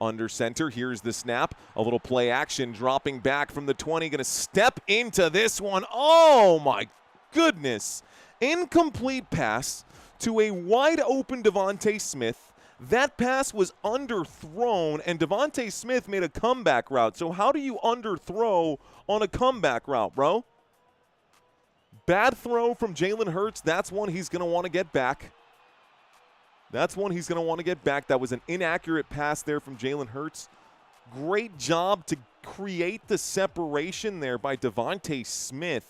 Under center, here's the snap. A little play action, dropping back from the 20. Going to step into this one. Oh, my goodness. Incomplete pass to a wide-open Devontae Smith. That pass was underthrown, and Devontae Smith made a comeback route. So how do you underthrow on a comeback route, bro? Bad throw from Jalen Hurts. That's one he's going to want to get back. That's one he's going to want to get back. That was an inaccurate pass there from Jalen Hurts. Great job to create the separation there by Devontae Smith.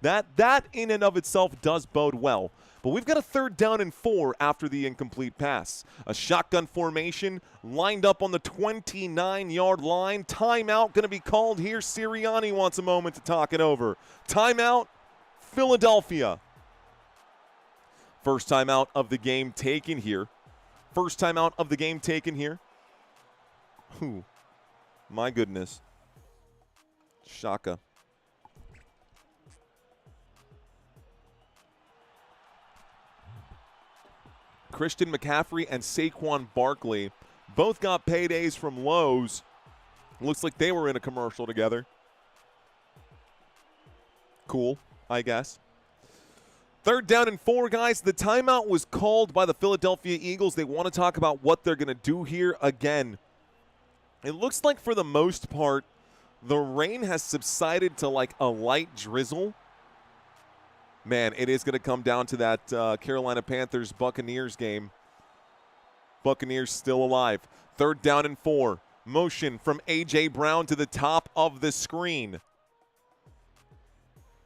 That in and of itself does bode well. But we've got a 3rd down and 4 after the incomplete pass. A shotgun formation lined up on the 29-yard line. Timeout going to be called here. Sirianni wants a moment to talk it over. Timeout, Philadelphia. First timeout of the game taken here. First timeout of the game taken here. Ooh, my goodness. Shaka. Christian McCaffrey and Saquon Barkley both got paydays from Lowe's. Looks like they were in a commercial together. Cool, I guess. 3rd down and 4, guys. The timeout was called by the Philadelphia Eagles. They want to talk about what they're going to do here again. It looks like for the most part, the rain has subsided to like a light drizzle. Man, it is going to come down to that Carolina Panthers-Buccaneers game. Buccaneers still alive. 3rd down and 4. Motion from A.J. Brown to the top of the screen.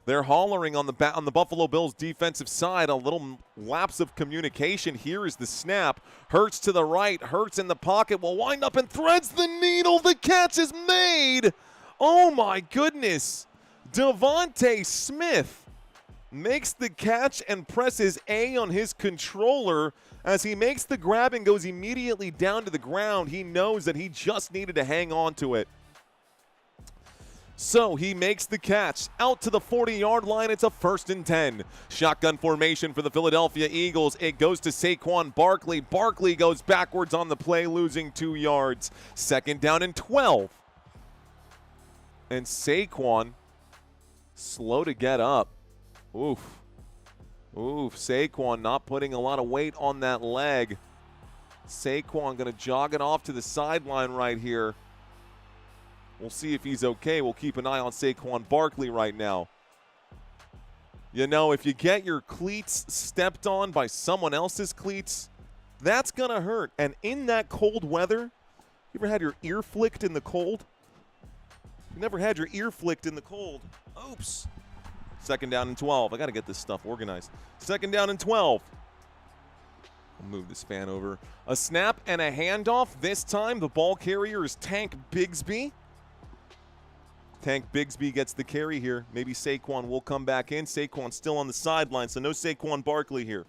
They're hollering on the Buffalo Bills defensive side. A little lapse of communication. Here is the snap. Hurts to the right. Hurts in the pocket. Will wind up and threads the needle. The catch is made. Oh, my goodness. Devontae Smith makes the catch and presses A on his controller. As he makes the grab and goes immediately down to the ground, he knows that he just needed to hang on to it. So he makes the catch out to the 40-yard line. It's a 1st and 10. Shotgun formation for the Philadelphia Eagles. It goes to Saquon Barkley. Barkley goes backwards on the play, losing 2 yards. 2nd down and 12. And Saquon slow to get up. Oof. Saquon not putting a lot of weight on that leg. Saquon going to jog it off to the sideline right here. We'll see if he's okay. We'll keep an eye on Saquon Barkley right now. You know, if you get your cleats stepped on by someone else's cleats, that's going to hurt. And in that cold weather, you ever had your ear flicked in the cold? You never had your ear flicked in the cold. Oops. 2nd down and 12. I got to get this stuff organized. 2nd down and 12. I'll move this fan over. A snap and a handoff. This time the ball carrier is Tank Bigsby. Tank Bigsby gets the carry here. Maybe Saquon will come back in. Saquon's still on the sideline, so no Saquon Barkley here.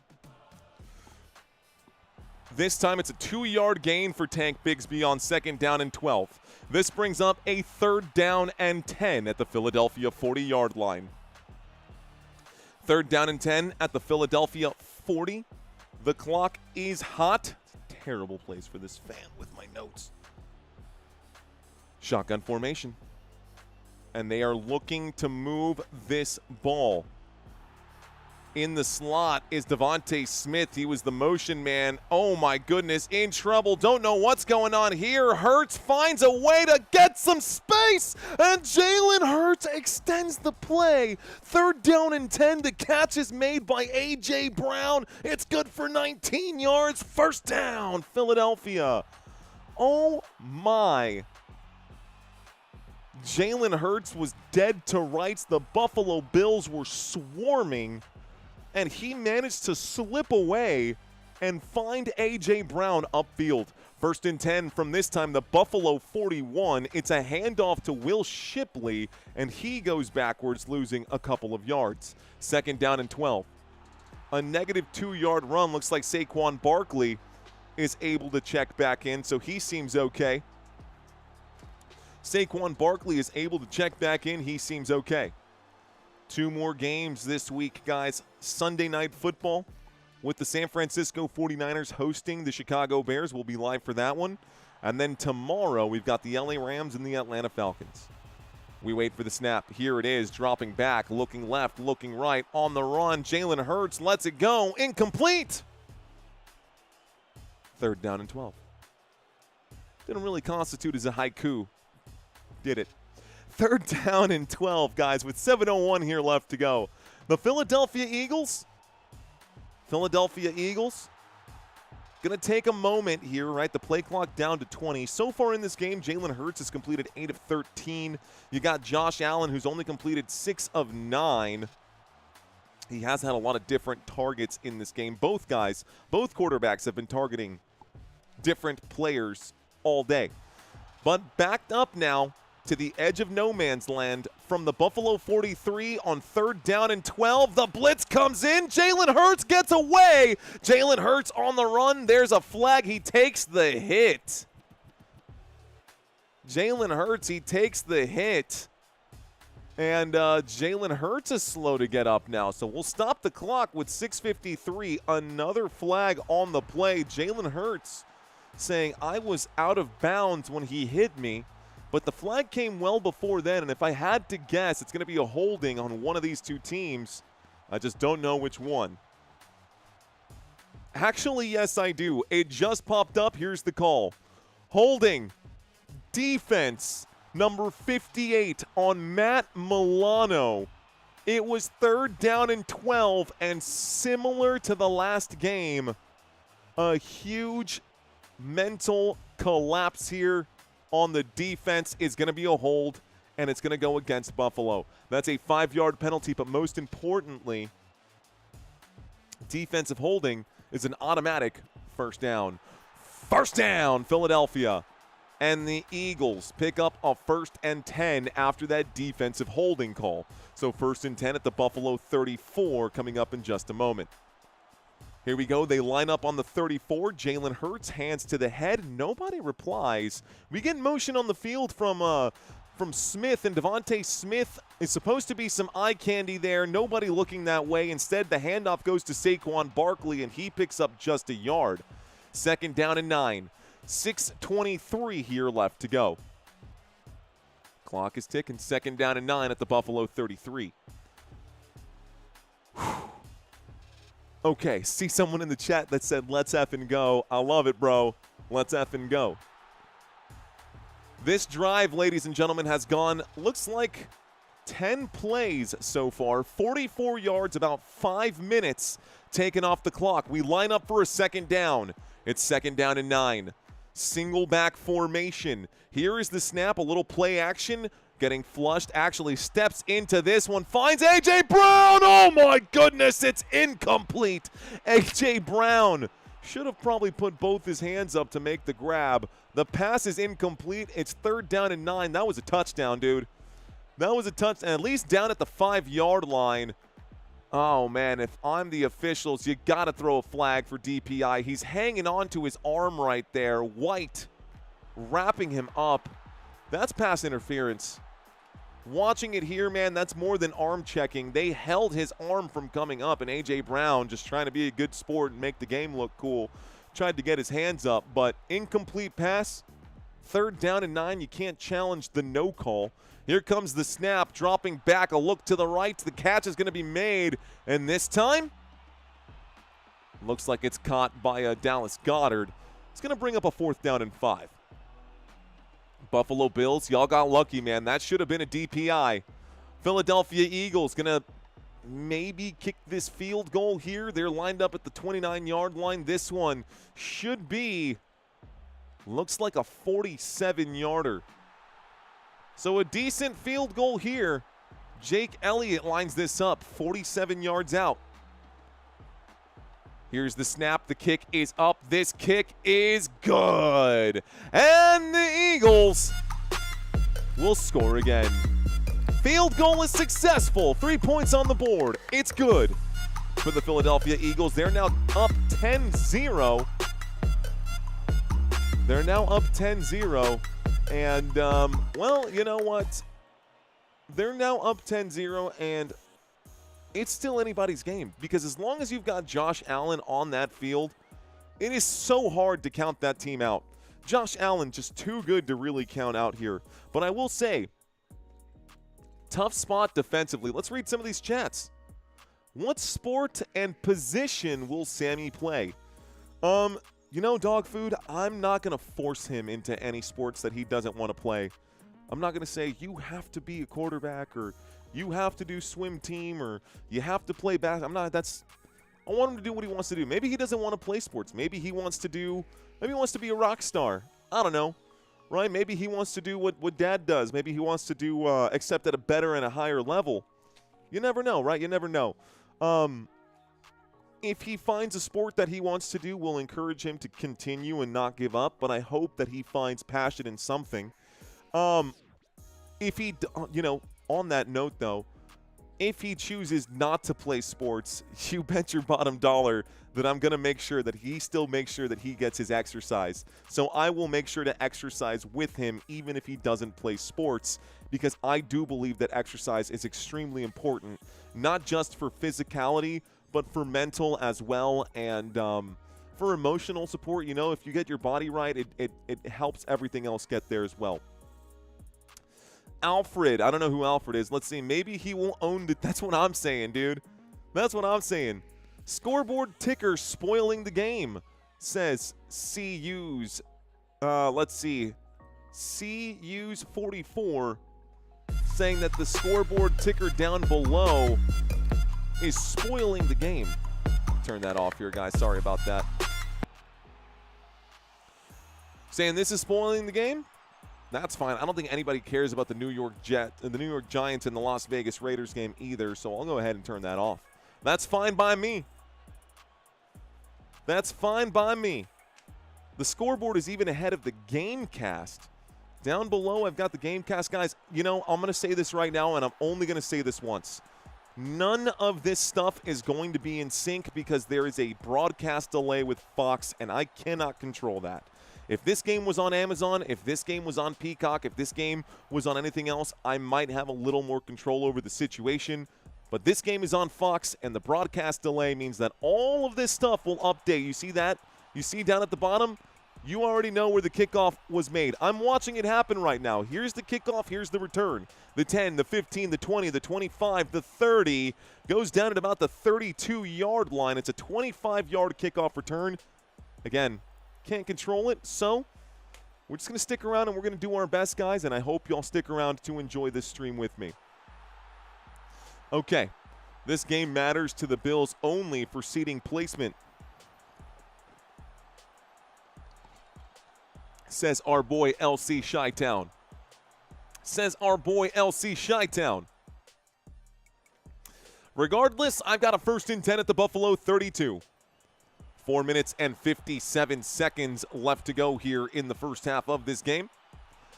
This time it's a 2-yard gain for Tank Bigsby on 2nd down and 12. This brings up a 3rd down and 10 at the Philadelphia 40-yard line. 3rd down and 10 at the Philadelphia 40. The clock is hot. It's a terrible place for this fan with my notes. Shotgun formation. And they are looking to move this ball. In the slot is Devontae Smith. He was the motion man. Oh my goodness, in trouble. Don't know what's going on here. Hurts finds a way to get some space, and Jalen Hurts extends the play. 3rd down and 10. The catch is made by A.J. Brown. It's good for 19 yards. 1st down, Philadelphia. Oh my. Jalen Hurts was dead to rights. The Buffalo Bills were swarming, and he managed to slip away and find A.J. Brown upfield. 1st and 10 from this time, the Buffalo 41. It's a handoff to Will Shipley, and he goes backwards, losing a couple of yards. 2nd down and 12. A negative 2-yard run. Looks like Saquon Barkley is able to check back in, so he seems okay. Saquon Barkley is able to check back in. He seems okay. 2 more games this week, guys. Sunday Night Football with the San Francisco 49ers hosting the Chicago Bears. We'll be live for that one. And then tomorrow, we've got the LA Rams and the Atlanta Falcons. We wait for the snap. Here it is, dropping back, looking left, looking right, on the run. Jalen Hurts lets it go. Incomplete. 3rd down and 12. Didn't really constitute as a haiku, did it? 3rd down and 12, guys, with 7:01 here left to go. The Philadelphia Eagles going to take a moment here, right? The play clock down to 20. So far in this game, Jalen Hurts has completed 8 of 13. You got Josh Allen, who's only completed 6 of 9. He has had a lot of different targets in this game. Both quarterbacks have been targeting different players all day. But backed up now to the edge of no man's land from the Buffalo 43 on 3rd down and 12. The blitz comes in. Jalen Hurts gets away. Jalen Hurts on the run. There's a flag. He takes the hit. Jalen Hurts, he takes the hit. And Jalen Hurts is slow to get up now. So we'll stop the clock with 6:53. Another flag on the play. Jalen Hurts saying, I was out of bounds when he hit me. But the flag came well before then, and if I had to guess, it's going to be a holding on one of these 2 teams. I just don't know which one. Actually, yes, I do. It just popped up. Here's the call. Holding. Defense. Number 58 on Matt Milano. It was 3rd down and 12, and similar to the last game, a huge mental collapse here on the defense. Is going to be a hold, and it's going to go against Buffalo. That's a 5-yard penalty, but most importantly, defensive holding is an automatic 1st down. 1st down, Philadelphia. And the Eagles pick up a 1st and 10 after that defensive holding call. So 1st and 10 at the Buffalo 34 coming up in just a moment. Here we go. They line up on the 34. Jalen Hurts, hands to the head. Nobody replies. We get motion on the field from Smith, and Devontae Smith is supposed to be some eye candy there. Nobody looking that way. Instead, the handoff goes to Saquon Barkley, and he picks up just a yard. 2nd down and 9. 6:23 here left to go. Clock is ticking. 2nd down and 9 at the Buffalo 33. Okay, see someone in the chat that said, let's effing go. I love it, bro. Let's effing go. This drive, ladies and gentlemen, has gone, looks like 10 plays so far. 44 yards, about 5 minutes taken off the clock. We line up for a 2nd down. It's 2nd down and 9. Single back formation. Here is the snap, a little play action. Getting flushed, actually steps into this one, finds A.J. Brown. Oh my goodness, it's incomplete. A.J. Brown should have probably put both his hands up to make the grab. The pass is incomplete. It's 3rd down and 9. That was a touchdown, dude. That was a touchdown, at least down at the 5-yard line. Oh man, if I'm the officials, you got to throw a flag for DPI. He's hanging on to his arm right there. White wrapping him up. That's pass interference. Watching it here, man, that's more than arm checking. They held his arm from coming up, and A.J. Brown, just trying to be a good sport and make the game look cool, tried to get his hands up, but incomplete pass. 3rd down and 9. You can't challenge the no call. Here comes the snap, dropping back, a look to the right. The catch is going to be made, and this time, looks like it's caught by Dallas Goedert. It's going to bring up a 4th down and 5. Buffalo Bills, y'all got lucky, man. That should have been a DPI. Philadelphia Eagles going to maybe kick this field goal here. They're lined up at the 29-yard line. This one should be, looks like a 47-yarder. So a decent field goal here. Jake Elliott lines this up, 47 yards out. Here's the snap. The kick is up. This kick is good. And the Eagles will score again. Field goal is successful. 3 points on the board. It's good for the Philadelphia Eagles. They're now up 10-0. They're now up 10-0. And, well, you know what? They're now up 10-0, and it's still anybody's game. Because as long as you've got Josh Allen on that field, it is so hard to count that team out. Josh Allen just too good to really count out here. But I will say, tough spot defensively. Let's read some of these chats. What sport and position will Sammy play? You know, dog food, I'm not going to force him into any sports that he doesn't want to play. I'm not going to say you have to be a quarterback or you have to do swim team or you have to play basketball. I want him to do what he wants to do. Maybe he doesn't want to play sports. Maybe he wants to be a rock star. I don't know. Right? Maybe he wants to do what dad does. Maybe he wants to do except at a better and a higher level. You never know, right? You never know. If he finds a sport that he wants to do, we'll encourage him to continue and not give up. But I hope that he finds passion in something. If he, on that note, though, if he chooses not to play sports, you bet your bottom dollar that I'm going to make sure that he still makes sure that he gets his exercise. So I will make sure to exercise with him even if he doesn't play sports, because I do believe that exercise is extremely important, not just for physicality, but for mental as well, and for emotional support. You know, if you get your body right, it helps everything else get there as well. Alfred, I don't know who Alfred is. Let's see. Maybe he will own it. That's what I'm saying, dude. That's what I'm saying. Scoreboard ticker spoiling the game, says CU's. Let's see. CU's 44 saying that the scoreboard ticker down below is spoiling the game. Turn that off here, guys. Sorry about that. Saying this is spoiling the game? That's fine. I don't think anybody cares about the New York Giants and the Las Vegas Raiders game either, so I'll go ahead and turn that off. That's fine by me. That's fine by me. The scoreboard is even ahead of the Gamecast. Down below, I've got the Gamecast. Guys, you know, I'm going to say this right now, and I'm only going to say this once. None of this stuff is going to be in sync because there is a broadcast delay with Fox, and I cannot control that. If this game was on Amazon, if this game was on Peacock, if this game was on anything else, I might have a little more control over the situation. But this game is on Fox, and the broadcast delay means that all of this stuff will update. You see that? You see down at the bottom? You already know where the kickoff was made. I'm watching it happen right now. Here's the kickoff. Here's the return. The 10, the 15, the 20, the 25, the 30. Goes down at about the 32-yard line. It's a 25-yard kickoff return. Again, can't control it, so we're just going to stick around and we're going to do our best, guys, and I hope y'all stick around to enjoy this stream with me. Okay, this game matters to the Bills only for seating placement, says our boy LC Chi-Town. Says our boy LC Chi-Town. Regardless, I've got a 1st and 10 at the Buffalo 32. 4 minutes and 57 seconds left to go here in the first half of this game.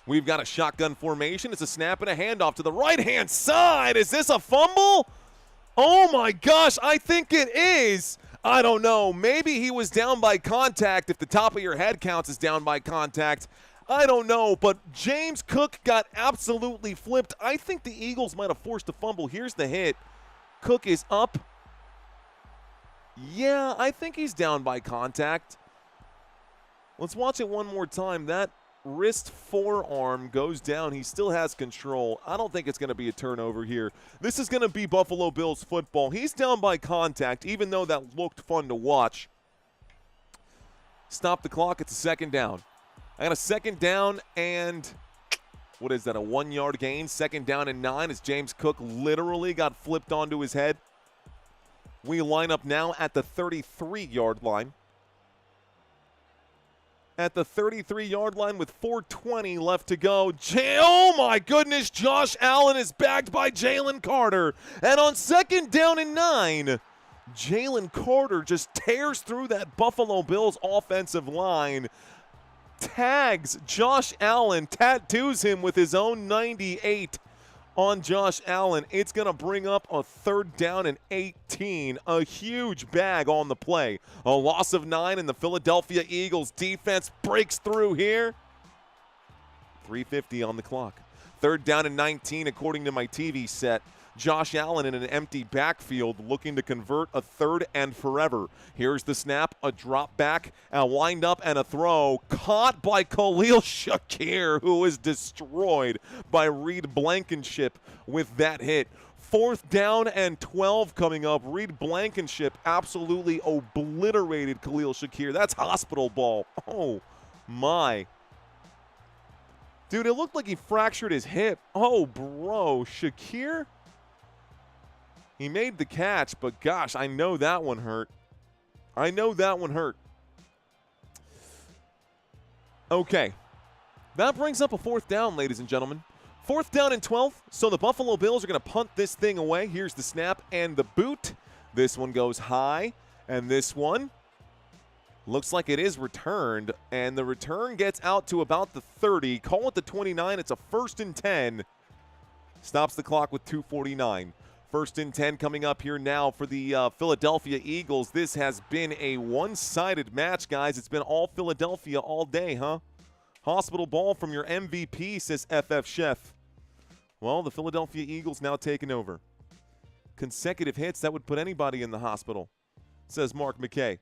We've got a shotgun formation. It's a snap and a handoff to the right-hand side. Is this a fumble? Oh, my gosh, I think it is. I don't know. Maybe he was down by contact if the top of your head counts as down by contact. I don't know, but James Cook got absolutely flipped. I think the Eagles might have forced a fumble. Here's the hit. Cook is up. Yeah, I think he's down by contact. Let's watch it one more time. That wrist forearm goes down. He still has control. I don't think it's going to be a turnover here. This is going to be Buffalo Bills football. He's down by contact, even though that looked fun to watch. Stop the clock. It's a second down. I got a second down and what is that, a 1-yard gain? Second down and 9 as James Cook literally got flipped onto his head. We line up now at the 33-yard line. At the 33-yard line with 4:20 left to go. Oh, my goodness, Josh Allen is backed by Jalen Carter. And on second down and 9, Jalen Carter just tears through that Buffalo Bills offensive line, tags Josh Allen, tattoos him with his own 98 on Josh Allen. It's going to bring up a third down and 18. A huge bag on the play. A loss of 9, and the Philadelphia Eagles defense breaks through here. 3:50 on the clock. Third down and 19 according to my TV set. Josh Allen in an empty backfield looking to convert a third and forever. Here's the snap, a drop back, a wind up, and a throw. Caught by Khalil Shakir, who is destroyed by Reed Blankenship with that hit. Fourth down and 12 coming up. Reed Blankenship absolutely obliterated Khalil Shakir. That's hospital ball. Oh, my. Dude, it looked like he fractured his hip. Oh, bro, Shakir? He made the catch, but gosh, I know that one hurt. I know that one hurt. Okay. That brings up a fourth down, ladies and gentlemen. Fourth down and 12. So the Buffalo Bills are going to punt this thing away. Here's the snap and the boot. This one goes high, and this one looks like it is returned, and the return gets out to about the 30. Call it the 29. It's a 1st and 10. Stops the clock with 2:49. 1st and 10 coming up here now for the Philadelphia Eagles. This has been a one-sided match, guys. It's been all Philadelphia all day, huh? Hospital ball from your MVP, says FF Chef. Well, the Philadelphia Eagles now taking over. Consecutive hits, that would put anybody in the hospital, says Mark McKay.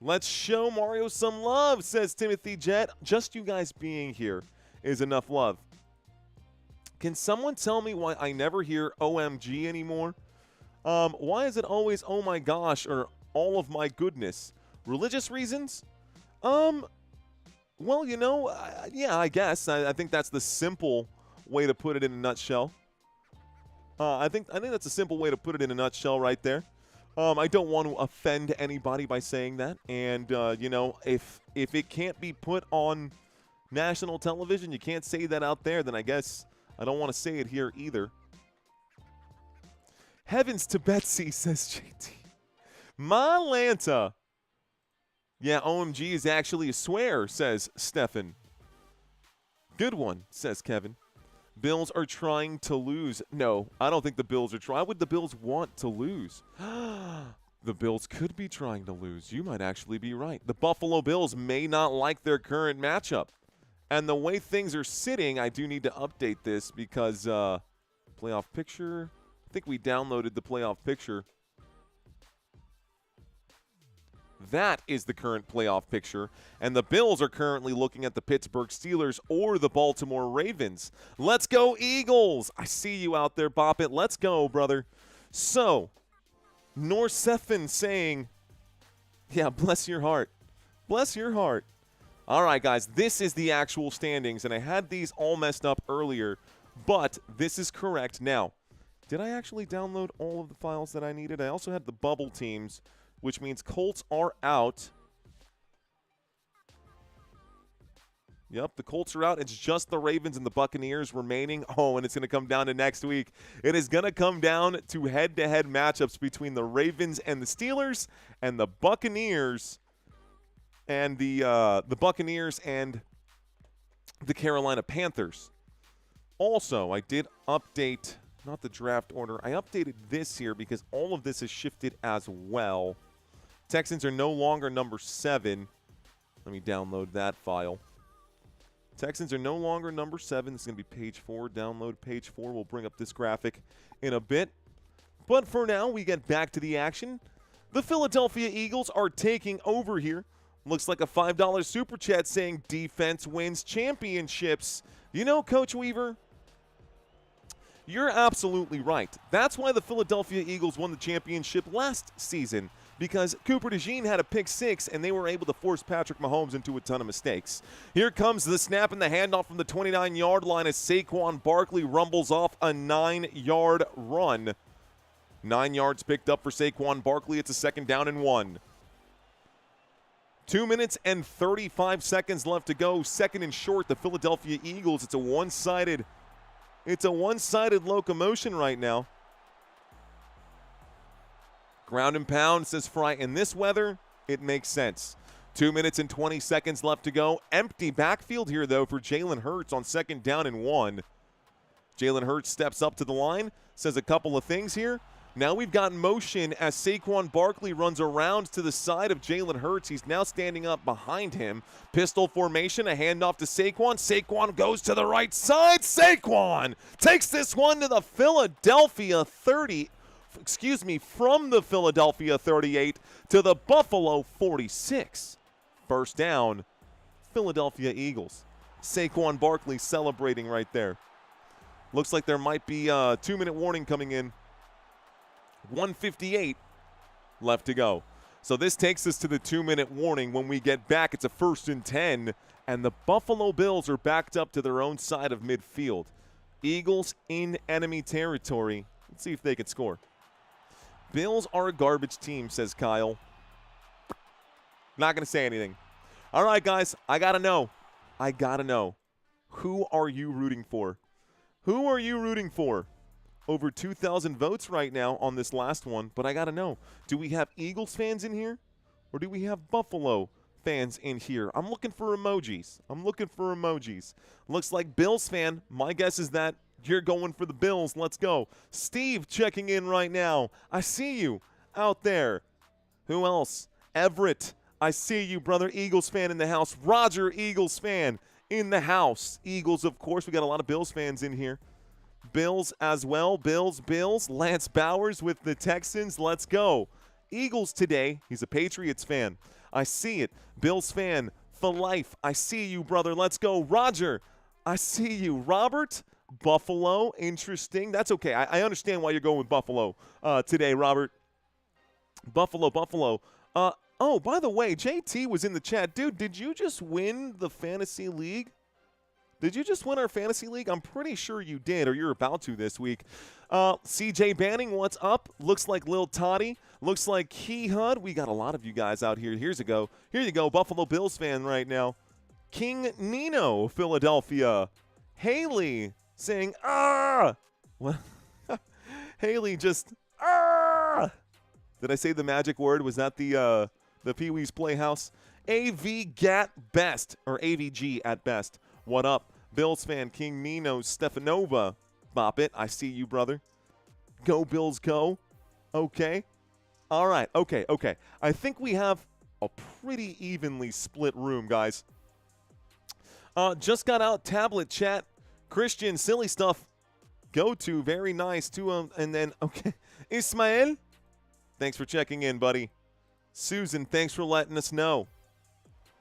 Let's show Mario some love, says Timothy Jett. Just you guys being here is enough love. Can someone tell me why I never hear OMG anymore? Why is it always oh my gosh or all of my goodness? Religious reasons? Well, you know, yeah, I guess. I think that's the simple way to put it in a nutshell. I think that's a simple way to put it in a nutshell right there. I don't want to offend anybody by saying that. And, you know, if it can't be put on national television, you can't say that out there, then I guess I don't want to say it here either. Heavens to Betsy, says JT. Malanta. Yeah, OMG is actually a swear, says Stefan. Good one, says Kevin. Bills are trying to lose. No, I don't think the Bills are trying. Why would the Bills want to lose? The Bills could be trying to lose. You might actually be right. The Buffalo Bills may not like their current matchup. And the way things are sitting, I do need to update this because playoff picture. I think we downloaded the playoff picture. That is the current playoff picture. And the Bills are currently looking at the Pittsburgh Steelers or the Baltimore Ravens. Let's go, Eagles. I see you out there, Bop It. Let's go, brother. So, Norsefin saying, yeah, bless your heart. Bless your heart. All right, guys, this is the actual standings, and I had these all messed up earlier, but this is correct. Now, did I actually download all of the files that I needed? I also had the bubble teams, which means Colts are out. Yep, the Colts are out. It's just the Ravens and the Buccaneers remaining. Oh, and it's going to come down to next week. It is going to come down to head-to-head matchups between the Ravens and the Steelers and the Buccaneers and the Buccaneers and the Carolina Panthers. Also, I did update, not the draft order. I updated this here because all of this has shifted as well. Texans are no longer number 7. Let me download that file. Texans are no longer number 7. This is going to be page 4. Download page 4. We'll bring up this graphic in a bit. But for now, we get back to the action. The Philadelphia Eagles are taking over here. Looks like a $5 super chat saying defense wins championships. You know, Coach Weaver, you're absolutely right. That's why the Philadelphia Eagles won the championship last season, because Cooper DeJean had a pick six, and they were able to force Patrick Mahomes into a ton of mistakes. Here comes the snap and the handoff from the 29-yard line as Saquon Barkley rumbles off a 9-yard run. 9 yards picked up for Saquon Barkley. It's a 2nd down and 1. 2 minutes and 35 seconds left to go. 2nd and short, the Philadelphia Eagles. It's a one-sided locomotion right now. Ground and pound, says Fry. In this weather, it makes sense. 2 minutes and 20 seconds left to go. Empty backfield here, though, for Jalen Hurts on 2nd down and 1. Jalen Hurts steps up to the line, says a couple of things here. Now we've got motion as Saquon Barkley runs around to the side of Jalen Hurts. He's now standing up behind him. Pistol formation, a handoff to Saquon. Saquon goes to the right side. Saquon takes this one to the Philadelphia 30. From the Philadelphia 38 to the Buffalo 46. First down, Philadelphia Eagles. Saquon Barkley celebrating right there. Looks like there might be a 2-minute warning coming in. 1:58 left to go. So this takes us to the 2-minute warning. When we get back, it's a 1st and 10, and the Buffalo Bills are backed up to their own side of midfield. Eagles in enemy territory. Let's see if they can score. Bills are a garbage team, says Kyle. Not going to say anything. All right, guys, I got to know. Who are you rooting for? Who are you rooting for? Over 2,000 votes right now on this last one, but I got to know. Do we have Eagles fans in here, or do we have Buffalo fans in here? I'm looking for emojis. Looks like Bills fan. My guess is that you're going for the Bills. Let's go. Steve checking in right now. I see you out there. Who else? Everett. I see you, brother. Eagles fan in the house. Roger, Eagles fan in the house. Eagles, of course. We got a lot of Bills fans in here. Bills as well. Bills. Lance Bowers with the Texans. Let's go. Eagles today. He's a Patriots fan. I see it. Bills fan for life. I see you, brother. Let's go. Roger. I see you. Robert. Buffalo. Interesting. That's okay. I understand why you're going with Buffalo today, Robert. Buffalo. Oh, by the way, JT was in the chat. Dude, did you just win the fantasy league? Did you just win our fantasy league? I'm pretty sure you did, or you're about to this week. CJ Banning, what's up? Looks like Lil Toddy. Looks like Key Hud. We got a lot of you guys out here. Here you go, Buffalo Bills fan right now. King Nino, Philadelphia. Haley saying, ah! What? Haley just, ah! Did I say the magic word? Was that the Pee-wee's Playhouse? AVG at best. What up? Bills fan, King Nino, Stefanova. Bop it. I see you, brother. Go Bills, go. Okay. All right. Okay. I think we have a pretty evenly split room, guys. Just got out tablet chat. Christian, silly stuff. Go to. Very nice. And then, okay. Ismael, thanks for checking in, buddy. Susan, thanks for letting us know.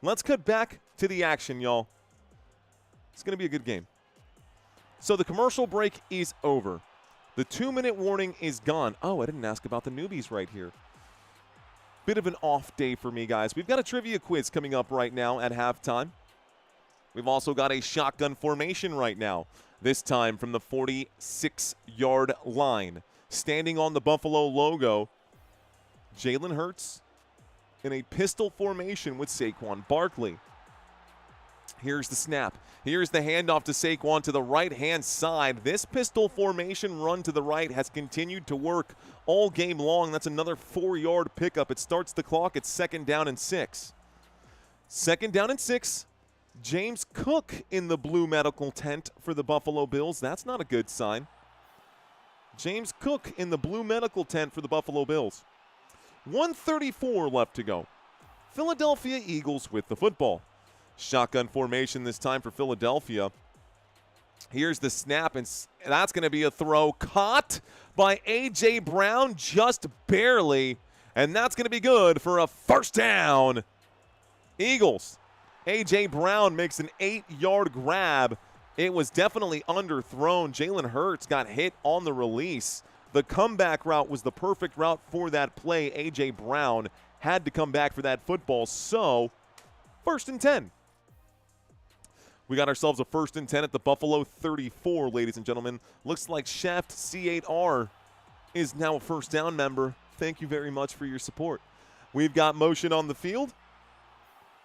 Let's cut back to the action, y'all. It's going to be a good game. So the commercial break is over. The 2-minute warning is gone. Oh, I didn't ask about the newbies right here. Bit of an off day for me, guys. We've got a trivia quiz coming up right now at halftime. We've also got a shotgun formation right now, this time from the 46-yard line. Standing on the Buffalo logo, Jalen Hurts in a pistol formation with Saquon Barkley. Here's the snap. Here's the handoff to Saquon to the right-hand side. This pistol formation run to the right has continued to work all game long. That's another 4-yard pickup. It starts the clock at 2nd down and 6. 2nd down and 6. James Cook in the blue medical tent for the Buffalo Bills. That's not a good sign. James Cook in the blue medical tent for the Buffalo Bills. 1:34 left to go. Philadelphia Eagles with the football. Shotgun formation this time for Philadelphia. Here's the snap, and that's going to be a throw caught by A.J. Brown just barely, and that's going to be good for a 1st down Eagles. A.J. Brown makes an 8-yard grab. It was definitely underthrown. Jalen Hurts got hit on the release. The comeback route was the perfect route for that play. A.J. Brown had to come back for that football. So, 1st and 10. We got ourselves a 1st and 10 at the Buffalo 34, ladies and gentlemen. Looks like Shaft C8R is now a first down member. Thank you very much for your support. We've got motion on the field.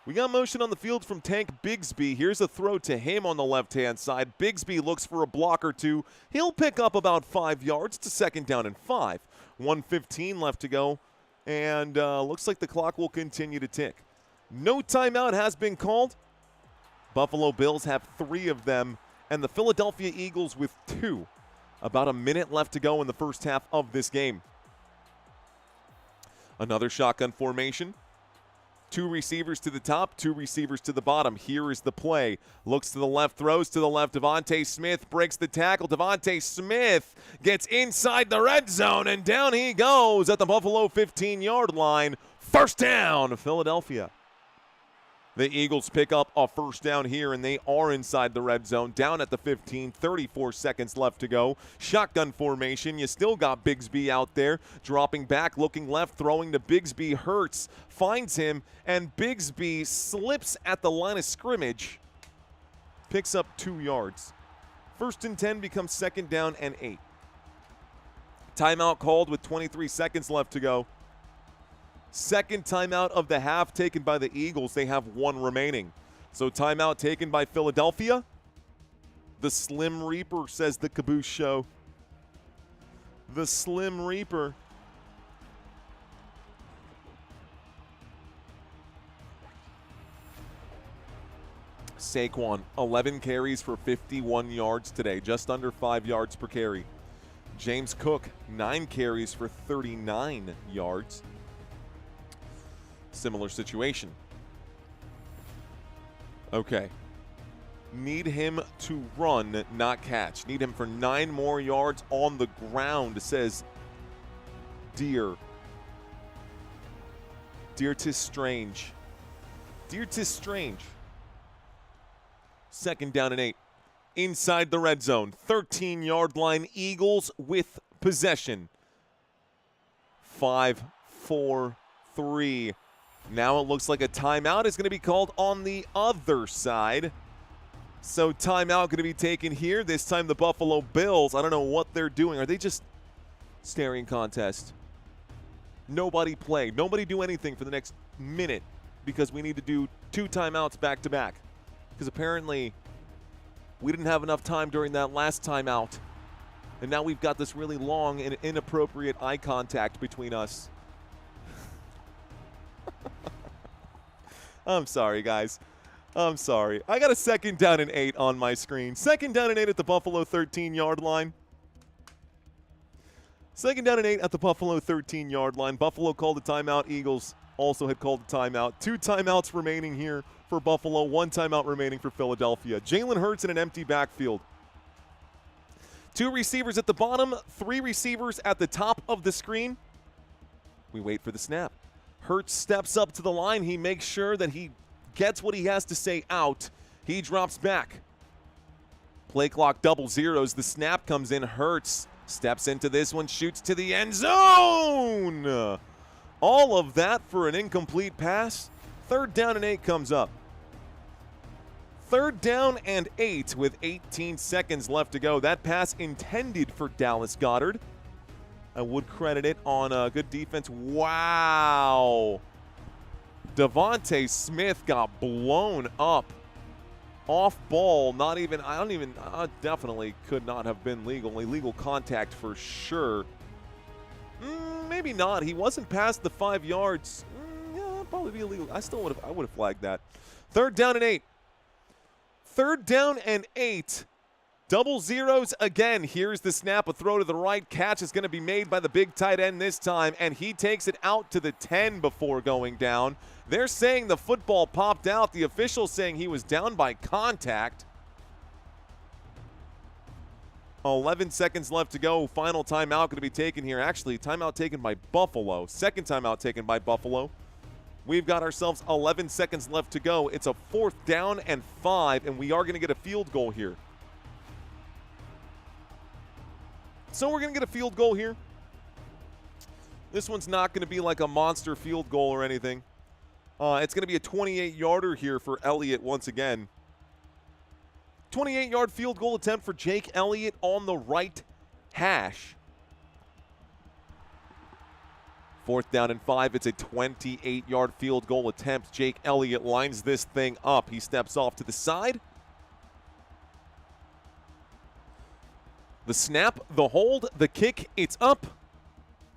We got motion on the field from Tank Bigsby. Here's a throw to him on the left-hand side. Bigsby looks for a block or two. He'll pick up about 5 yards. It's a 2nd down and 5. 1:15 left to go, and looks like the clock will continue to tick. No timeout has been called. Buffalo Bills have 3 of them, and the Philadelphia Eagles with 2. About a minute left to go in the first half of this game. Another shotgun formation. 2 receivers to the top, 2 receivers to the bottom. Here is the play. Looks to the left, throws to the left. Devontae Smith breaks the tackle. Devontae Smith gets inside the red zone, and down he goes at the Buffalo 15-yard line. First down, Philadelphia. The Eagles pick up a first down here, and they are inside the red zone, down at the 15, 34 seconds left to go. Shotgun formation. You still got Bigsby out there, dropping back, looking left, throwing to Bigsby. Hurts finds him, and Bigsby slips at the line of scrimmage, picks up 2 yards. 1st and 10 becomes 2nd down and 8. Timeout called with 23 seconds left to go. 2nd timeout of the half taken by the Eagles. They have 1 remaining. So timeout taken by Philadelphia. The Slim Reaper, says the Caboose Show. The Slim Reaper. Saquon, 11 carries for 51 yards today, just under 5 yards per carry. James Cook, 9 carries for 39 yards. Similar situation. Okay. Need him to run, not catch. Need him for 9 more yards on the ground, says Dear. Dear 'tis strange. Dear 'tis strange. 2nd down and 8. Inside the red zone. 13-yard line. Eagles with possession. 5, 4, 3. Now it looks like a timeout is going to be called on the other side. So timeout going to be taken here. This time the Buffalo Bills. I don't know what they're doing. Are they just staring contest? Nobody play. Nobody do anything for the next minute because we need to do 2 timeouts back to back. Because apparently we didn't have enough time during that last timeout. And now we've got this really long and inappropriate eye contact between us. I'm sorry, guys. I'm sorry. I got a 2nd down and 8 on my screen. 2nd down and 8 at the Buffalo 13-yard line. 2nd down and 8 at the Buffalo 13-yard line. Buffalo called a timeout. Eagles also had called a timeout. 2 timeouts remaining here for Buffalo. 1 timeout remaining for Philadelphia. Jalen Hurts in an empty backfield. 2 receivers at the bottom. 3 receivers at the top of the screen. We wait for the snap. Hurts steps up to the line. He makes sure that he gets what he has to say out. He drops back. Play clock double zeros. The snap comes in. Hurts steps into this one, shoots to the end zone. All of that for an incomplete pass. 3rd down and 8 comes up. 3rd down and 8 with 18 seconds left to go. That pass intended for Dallas Goedert. I would credit it on a good defense. Wow. Devontae Smith got blown up. Off ball, not even, definitely could not have been legal. Illegal contact for sure. Maybe not. He wasn't past the 5 yards. Yeah, probably be illegal. I would have flagged that. 3rd down and 8. 3rd down and 8. Double zeros again. Here's the snap. A throw to the right. Catch is going to be made by the big tight end this time, and he takes it out to the 10 before going down. They're saying the football popped out. The official saying he was down by contact. 11 seconds left to go. Final timeout going to be taken here. Actually, timeout taken by Buffalo. 2nd timeout taken by Buffalo. We've got ourselves 11 seconds left to go. It's a 4th down and 5, and we are going to get a field goal here. So we're going to get a field goal here. This one's not going to be like a monster field goal or anything. It's going to be a 28-yarder here for Elliott once again. 28-yard field goal attempt for Jake Elliott on the right hash. 4th down and 5. It's a 28-yard field goal attempt. Jake Elliott lines this thing up. He steps off to the side. The snap, the hold, the kick, it's up.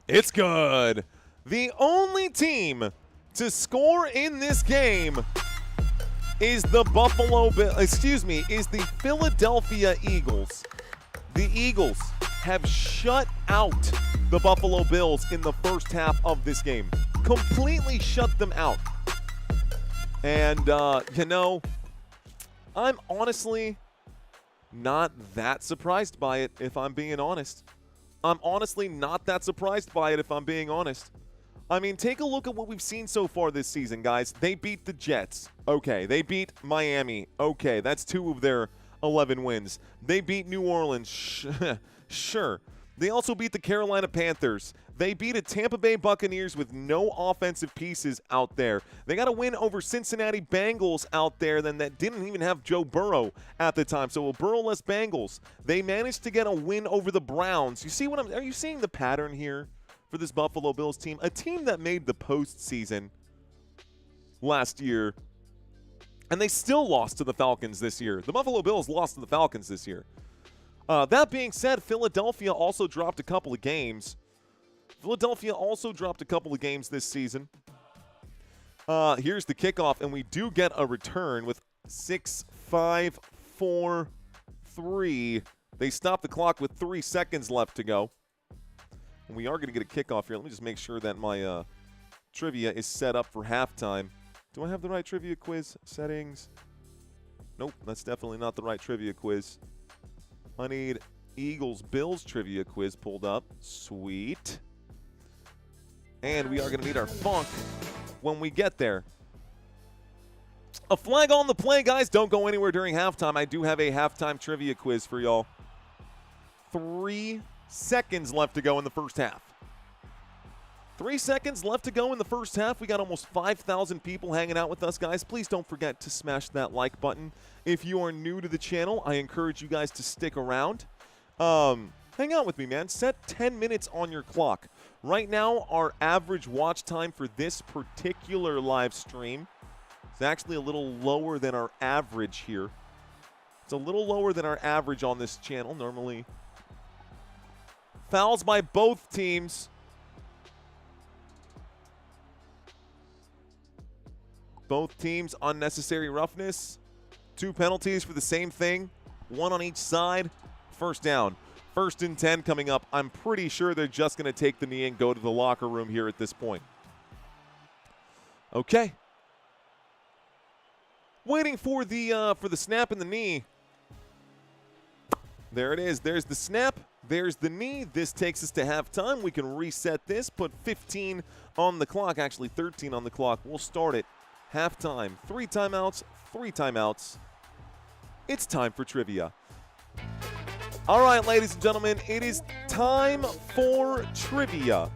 It's good. The only team to score in this game is the is the Philadelphia Eagles. The Eagles have shut out the Buffalo Bills in the first half of this game. Completely shut them out. And, you know, I'm honestly not that surprised by it, if I'm being honest. I'm honestly not that surprised by it, if I'm being honest. I mean, take a look at what we've seen so far this season, guys. They beat the Jets. Okay. They beat Miami. Okay. That's 2 of their 11 wins. They beat New Orleans. Sure. They also beat the Carolina Panthers. They beat a Tampa Bay Buccaneers with no offensive pieces out there. They got a win over Cincinnati Bengals out there that didn't even have Joe Burrow at the time. So a Burrow-less Bengals. They managed to get a win over the Browns. You see are you seeing the pattern here for this Buffalo Bills team? A team that made the postseason last year, and they still lost to the Falcons this year. The Buffalo Bills lost to the Falcons this year. That being said, Philadelphia also dropped a couple of games. Philadelphia also dropped a couple of games this season. Here's the kickoff, and we do get a return with 6, 5, 4, 3. They stop the clock with 3 seconds left to go. And we are going to get a kickoff here. Let me just make sure that my trivia is set up for halftime. Do I have the right trivia quiz settings? Nope, that's definitely not the right trivia quiz. I need Eagles-Bills trivia quiz pulled up. Sweet. And we are going to need our funk when we get there. A flag on the play, guys. Don't go anywhere during halftime. I do have a halftime trivia quiz for y'all. 3 seconds left to go in the first half. 3 seconds left to go in the first half. We got almost 5,000 people hanging out with us, guys. Please don't forget to smash that like button. If you are new to the channel, I encourage you guys to stick around. Hang out with me, man. Set 10 minutes on your clock. Right now, our average watch time for this particular live stream is actually a little lower than our average here. It's a little lower than our average on this channel. Normally, fouls by both teams. Both teams, unnecessary roughness. 2 penalties for the same thing. 1 on each side. First down. 1st and 10 coming up. I'm pretty sure they're just going to take the knee and go to the locker room here at this point. Okay. Waiting for the snap and the knee. There it is. There's the snap. There's the knee. This takes us to halftime. We can reset this. Put 15 on the clock. Actually, 13 on the clock. We'll start it. Halftime. 3 timeouts. 3 timeouts. It's time for trivia. All right, ladies and gentlemen, it is time for trivia.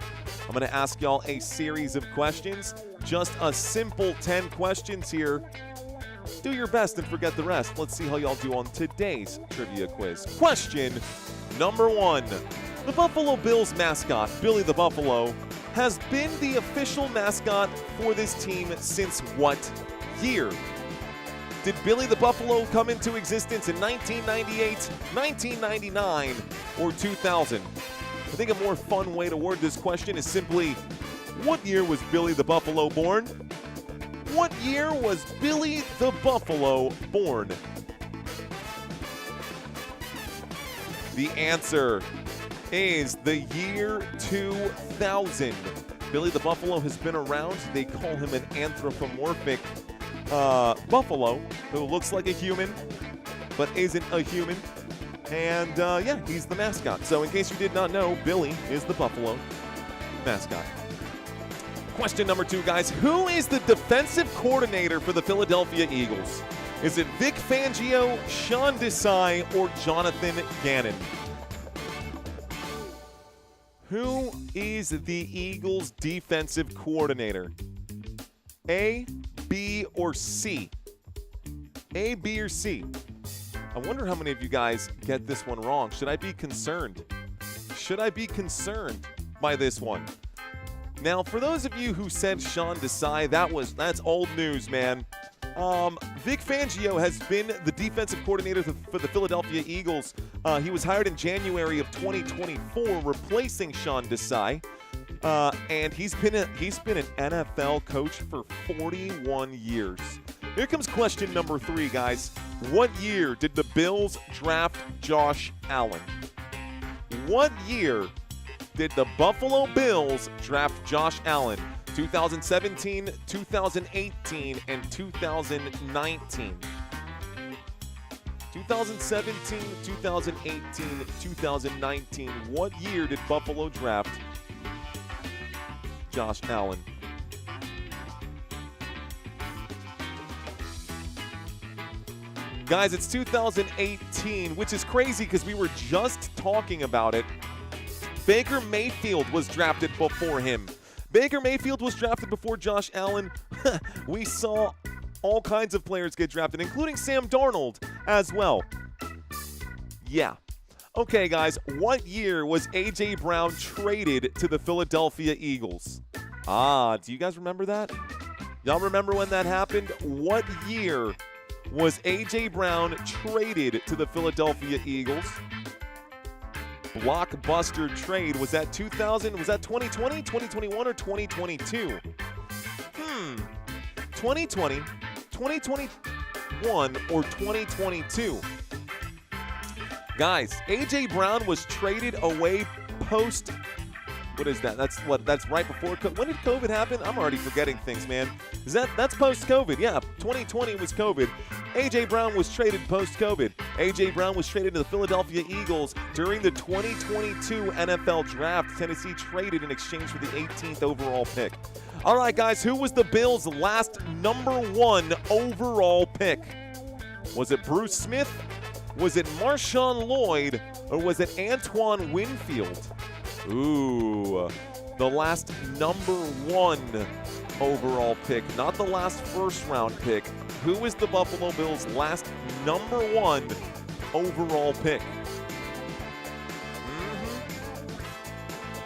I'm going to ask y'all a series of questions. Just a simple 10 questions here. Do your best and forget the rest. Let's see how y'all do on today's trivia quiz. Question number 1. The Buffalo Bills mascot, Billy the Buffalo, has been the official mascot for this team since what year? Did Billy the Buffalo come into existence in 1998, 1999, or 2000? I think a more fun way to word this question is simply, what year was Billy the Buffalo born? What year was Billy the Buffalo born? The answer is the year 2000. Billy the Buffalo has been around. They call him an anthropomorphic buffalo who looks like a human but isn't a human. And yeah, he's the mascot. So in case you did not know, Billy is the Buffalo mascot. Question number 2, guys. Who is the defensive coordinator for the Philadelphia Eagles? Is it Vic Fangio, Sean Desai, or Jonathan Gannon? Who is the Eagles' defensive coordinator? A, B, or C? A, B, or C? I wonder how many of you guys get this one wrong. Should I be concerned? Should I be concerned by this one? Now, for those of you who said Sean Desai, that's old news, man. Vic Fangio has been the defensive coordinator for the Philadelphia Eagles. He was hired in January of 2024, replacing Sean Desai. And he's been an NFL coach for 41 years. Here comes question number 3, guys. What year did the Bills draft Josh Allen? What year did the Buffalo Bills draft Josh Allen? 2017, 2018, and 2019. 2017, 2018, 2019. What year did Buffalo draft Josh Allen? Guys, it's 2018, which is crazy because we were just talking about it. Baker Mayfield was drafted before him. Baker Mayfield was drafted before Josh Allen. We saw all kinds of players get drafted, including Sam Darnold as well. Yeah. Okay, guys, what year was A.J. Brown traded to the Philadelphia Eagles? Do you guys remember that? Y'all remember when that happened? What year was A.J. Brown traded to the Philadelphia Eagles? Blockbuster trade. Was that 2000? Was that 2020, 2021, or 2022? 2020, 2021, or 2022? Guys, A.J. Brown was traded away post. What is that? That's right before COVID. When did COVID happen? I'm already forgetting things, man. That's post-COVID? Yeah, 2020 was COVID. A.J. Brown was traded post-COVID. A.J. Brown was traded to the Philadelphia Eagles during the 2022 NFL Draft. Tennessee traded in exchange for the 18th overall pick. All right, guys, who was the Bills' last #1 overall pick? Was it Bruce Smith? Was it Marshawn Lloyd? Or was it Antoine Winfield? Ooh, the last #1 overall pick, not the last first-round pick. Who is the Buffalo Bills' last #1 overall pick?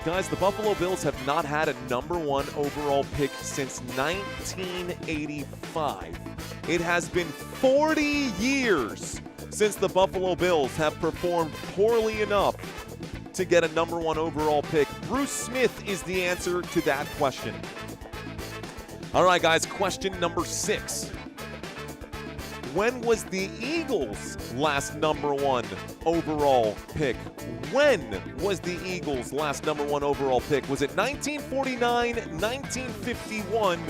Guys, the Buffalo Bills have not had a #1 overall pick since 1985. It has been 40 years since the Buffalo Bills have performed poorly enough to get a #1 overall pick. Bruce Smith is the answer to that question. All right, guys, question number 6. When was the Eagles' last #1 overall pick? When was the Eagles' last #1 overall pick? Was it 1949, 1951,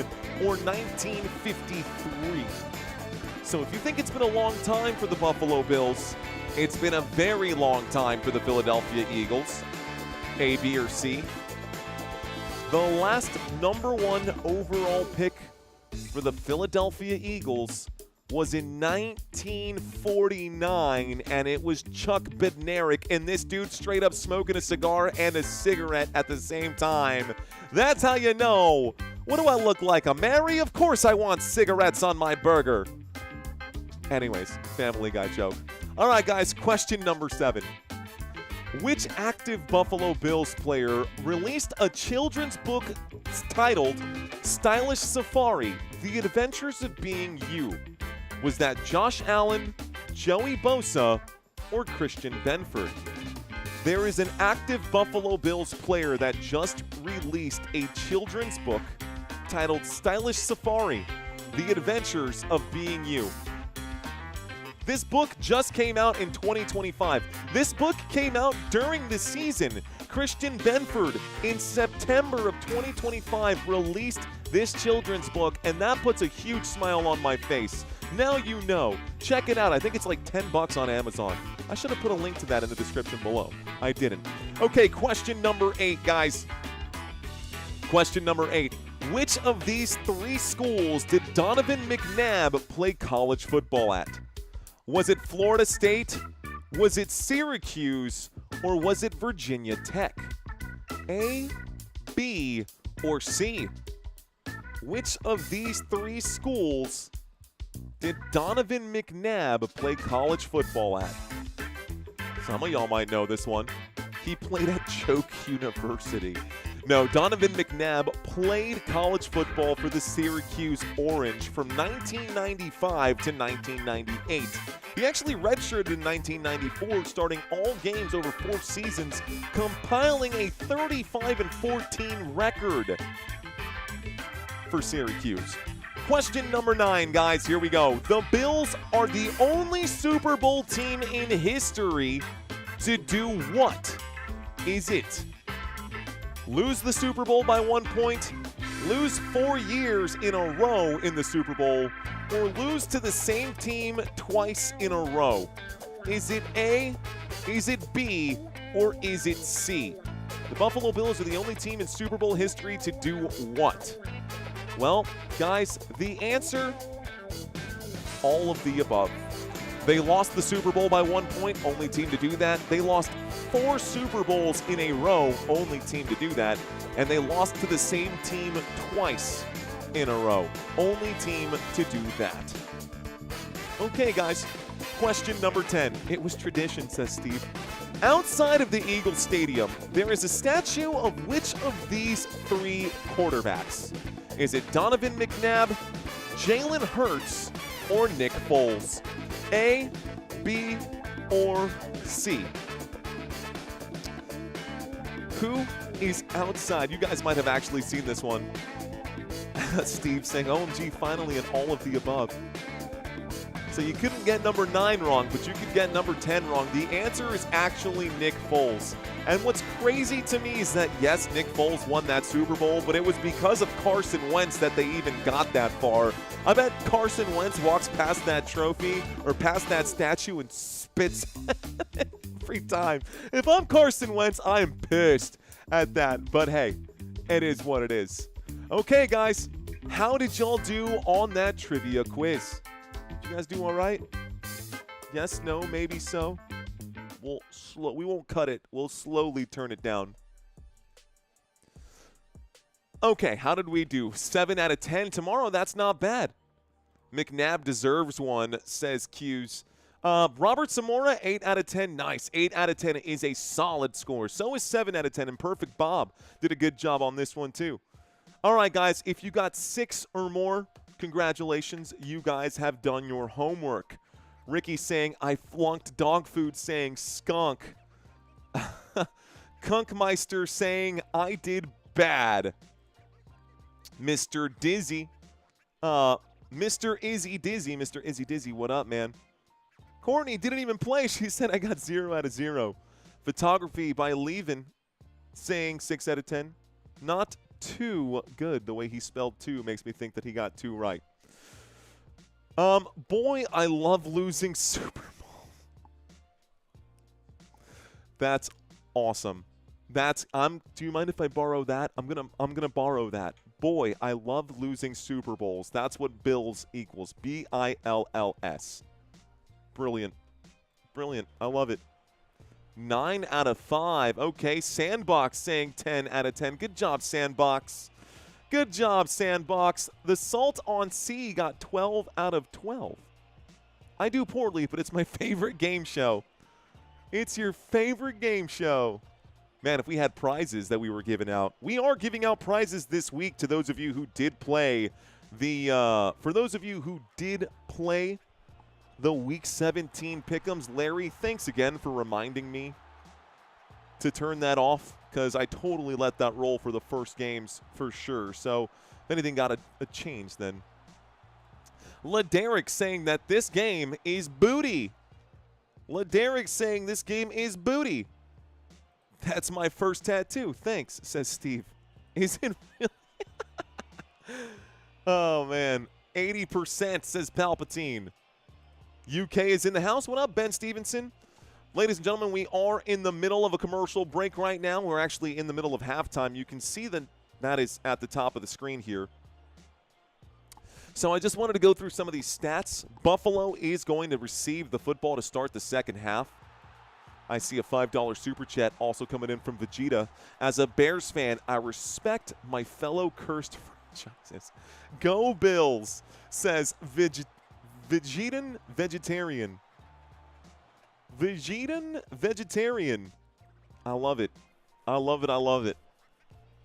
or 1953? So if you think it's been a long time for the Buffalo Bills, it's been a very long time for the Philadelphia Eagles. A, B, or C? The last #1 overall pick for the Philadelphia Eagles was in 1949, and it was Chuck Bednarik, and this dude straight up smoking a cigar and a cigarette at the same time. That's how you know. What do I look like, a Mary? Of course I want cigarettes on my burger. Anyways, Family Guy joke. All right, guys, question number 7. Which active Buffalo Bills player released a children's book titled Stylish Safari, The Adventures of Being You? Was that Josh Allen, Joey Bosa, or Christian Benford? There is an active Buffalo Bills player that just released a children's book titled Stylish Safari, The Adventures of Being You. This book just came out in 2025. This book came out during the season. Christian Benford in September of 2025 released this children's book, and that puts a huge smile on my face. Now you know. Check it out. I think it's like $10 on Amazon. I should have put a link to that in the description below. I didn't. Okay, question number 8, guys. Question number 8. Which of these 3 schools did Donovan McNabb play college football at? Was it Florida State? Was it Syracuse? Or was it Virginia Tech? A, B, or C? Which of these 3 schools did Donovan McNabb play college football at? Some of y'all might know this one. He played at Choke University. No, Donovan McNabb played college football for the Syracuse Orange from 1995 to 1998. He actually redshirted in 1994, starting all games over 4 seasons, compiling a 35-14 record for Syracuse. Question number 9, guys. Here we go. The Bills are the only Super Bowl team in history to do what? Is it lose the Super Bowl by 1 point, lose 4 years in a row in the Super Bowl, or lose to the same team twice in a row? Is it A, is it B, or is it C? The Buffalo Bills are the only team in Super Bowl history to do what? Well, guys, the answer, all of the above. They lost the Super Bowl by 1 point, only team to do that. They lost 4 Super Bowls in a row, only team to do that. And they lost to the same team twice in a row, only team to do that. Okay, guys, question number 10. It was tradition, says Steve. Outside of the Eagles Stadium, there is a statue of which of these 3 quarterbacks? Is it Donovan McNabb, Jalen Hurts, or Nick Foles? A, B, or C? Who is outside? You guys might have actually seen this one. Steve saying, OMG, finally, and all of the above. So you couldn't get number 9 wrong, but you could get number 10 wrong. The answer is actually Nick Foles. And what's crazy to me is that, yes, Nick Foles won that Super Bowl, but it was because of Carson Wentz that they even got that far. I bet Carson Wentz walks past that trophy or past that statue and spits every time. If I'm Carson Wentz, I am pissed at that. But hey, it is what it is. Okay, guys, how did y'all do on that trivia quiz? Did you guys do all right? Yes, no, maybe so. We won't cut it. We'll slowly turn it down. Okay, how did we do? 7 out of 10. Tomorrow, that's not bad. McNabb deserves one, says Q's. Robert Zamora, 8 out of 10. Nice. 8 out of 10 is a solid score. So is 7 out of 10. And Perfect Bob did a good job on this one, too. All right, guys, if you got 6 or more, congratulations. You guys have done your homework. Ricky saying, I flunked dog food, saying skunk. Kunkmeister saying, I did bad. Mr. Dizzy. Mr. Izzy Dizzy, what up, man? Courtney didn't even play. She said, I got 0 out of 0. Photography by Levin saying 6 out of 10. Not too good. The way he spelled 2 makes me think that he got 2 right. Boy, I love losing Super Bowl. That's awesome. Do you mind if I borrow that? I'm gonna borrow that. Boy, I love losing Super Bowls. That's what Bills equals. B-I-L-L-S. Brilliant. Brilliant. I love it. 9 out of 5. Okay, Sandbox saying 10 out of 10. Good job, Sandbox. Good job, Sandbox. The Salt on Sea got 12 out of 12. I do poorly, but it's my favorite game show. It's your favorite game show. Man, if we had prizes that we were giving out. We are giving out prizes this week to those of you who did play the, for those of you who did play the Week 17 Pick'ems. Larry, thanks again for reminding me to turn that off, because I totally let that roll for the first games for sure. So if anything got a change, then. LaDerrick saying that this game is booty. LaDerrick saying this game is booty. That's my first tattoo. Thanks, says Steve. Is it really? Oh, man. 80% says Palpatine. UK is in the house. What up, Ben Stevenson? Ladies and gentlemen, we are in the middle of a commercial break right now. We're actually in the middle of halftime. You can see the That is at the top of the screen here. So I just wanted to go through some of these stats. Buffalo is going to receive the football to start the second half. I see a $5 super chat also coming in from Vegeta. As a Bears fan, I respect my fellow cursed franchises. Go Bills, says Vegetan Vegetarian. Vegetan Vegetarian. I love it. I love it. I love it.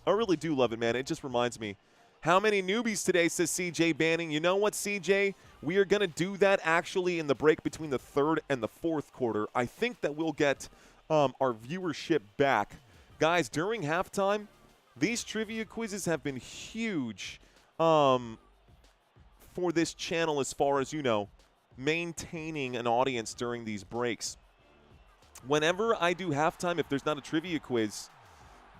I really do love it, man. It just reminds me. How many newbies today, says CJ Banning. You know what, CJ? We are going to do that actually in the break between the third and the fourth quarter. I think that we'll get our viewership back. Guys, during halftime, these trivia quizzes have been huge for this channel as far as, you know, maintaining an audience during these breaks. Whenever I do halftime, if there's not a trivia quiz,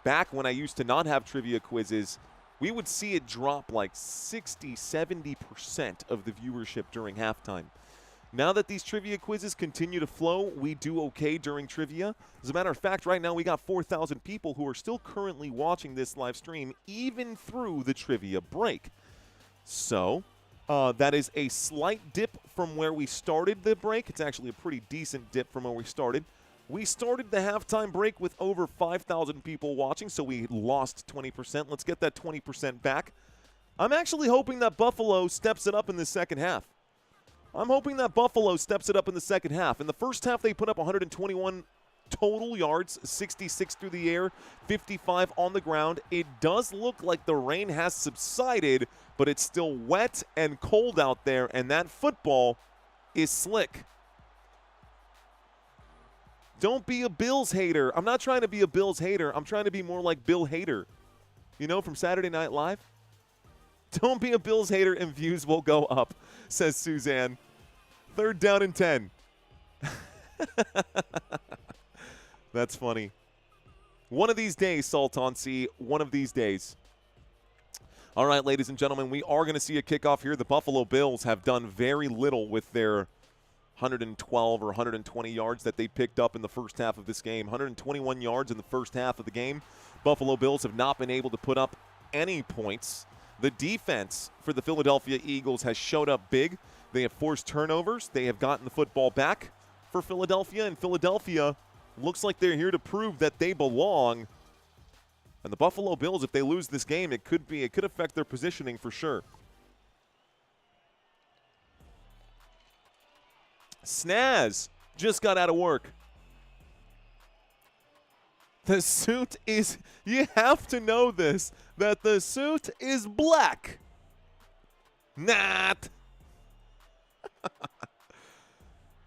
back when I used to not have trivia quizzes, we would see it drop like 60, 70% of the viewership during halftime. Now that these trivia quizzes continue to flow, we do okay during trivia. As a matter of fact, right now we got 4,000 people who are still currently watching this live stream, even through the trivia break. So that is a slight dip from where we started the break. It's actually a pretty decent dip from where we started. We started the halftime break with over 5,000 people watching, so we lost 20%. Let's get that 20% back. I'm actually hoping that Buffalo steps it up in the second half. I'm hoping that Buffalo steps it up in the second half. In the first half, they put up 121 total yards, 66 through the air, 55 on the ground. It does look like the rain has subsided, but it's still wet and cold out there, and that football is slick. Don't be a Bills hater. I'm not trying to be a Bills hater. I'm trying to be more like Bill Hader, you know, from Saturday Night Live. Don't be a Bills hater and views will go up, says Suzanne. 3rd down and 10. That's funny. One of these days, Sultan C, one of these days. All right, ladies and gentlemen, we are going to see a kickoff here. The Buffalo Bills have done very little with their 112 or 120 yards that they picked up in the first half of this game. 121 yards in the first half of the game. Buffalo Bills have not been able to put up any points. The defense for the Philadelphia Eagles has showed up big. They have forced turnovers. They have gotten the football back for Philadelphia, and Philadelphia looks like they're here to prove that they belong. And the Buffalo Bills, if they lose this game, it could affect their positioning for sure. Snaz just got out of work. The suit is, you have to know this, that the suit is black. Not.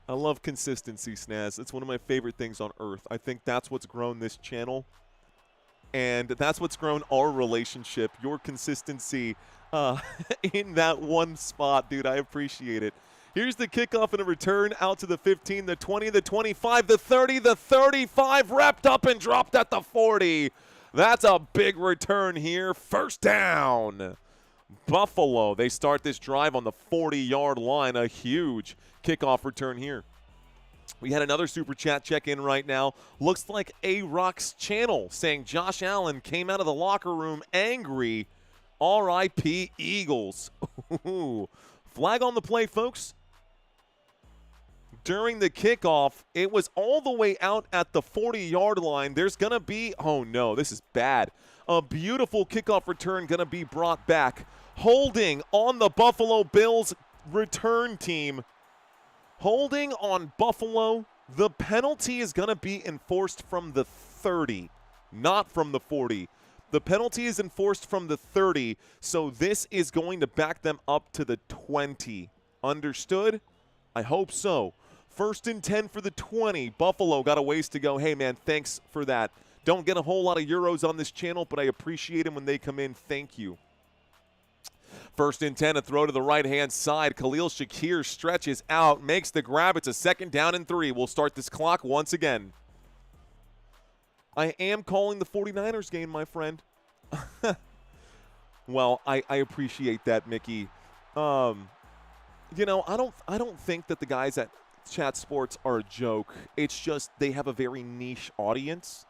I love consistency, Snaz. It's one of my favorite things on earth. I think that's what's grown this channel. And that's what's grown our relationship, your consistency in that one spot, dude. I appreciate it. Here's the kickoff and a return out to the 15, the 20, the 25, the 30, the 35, wrapped up and dropped at the 40. That's a big return here. 1st down. Buffalo, they start this drive on the 40-yard line. A huge kickoff return here. We had another super chat check in right now. Looks like A-Rock's channel saying Josh Allen came out of the locker room angry. R.I.P. Eagles. Flag on the play, folks. During the kickoff, it was all the way out at the 40-yard line. There's going to be, oh no, this is bad. A beautiful kickoff return going to be brought back. Holding on the Buffalo Bills return team. Holding on Buffalo. The penalty is going to be enforced from the 30, not from the 40. The penalty is enforced from the 30, so this is going to back them up to the 20. Understood? I hope so. 1st and 10 for the 20. Buffalo got a ways to go. Hey, man, thanks for that. Don't get a whole lot of euros on this channel, but I appreciate them when they come in. Thank you. 1st and 10, a throw to the right-hand side. Khalil Shakir stretches out, makes the grab. It's a 2nd down and 3. We'll start this clock once again. I am calling the 49ers game, my friend. Well, I appreciate that, Mickey. You know, I don't think that the guys at Chat Sports are a joke. It's just they have a very niche audience.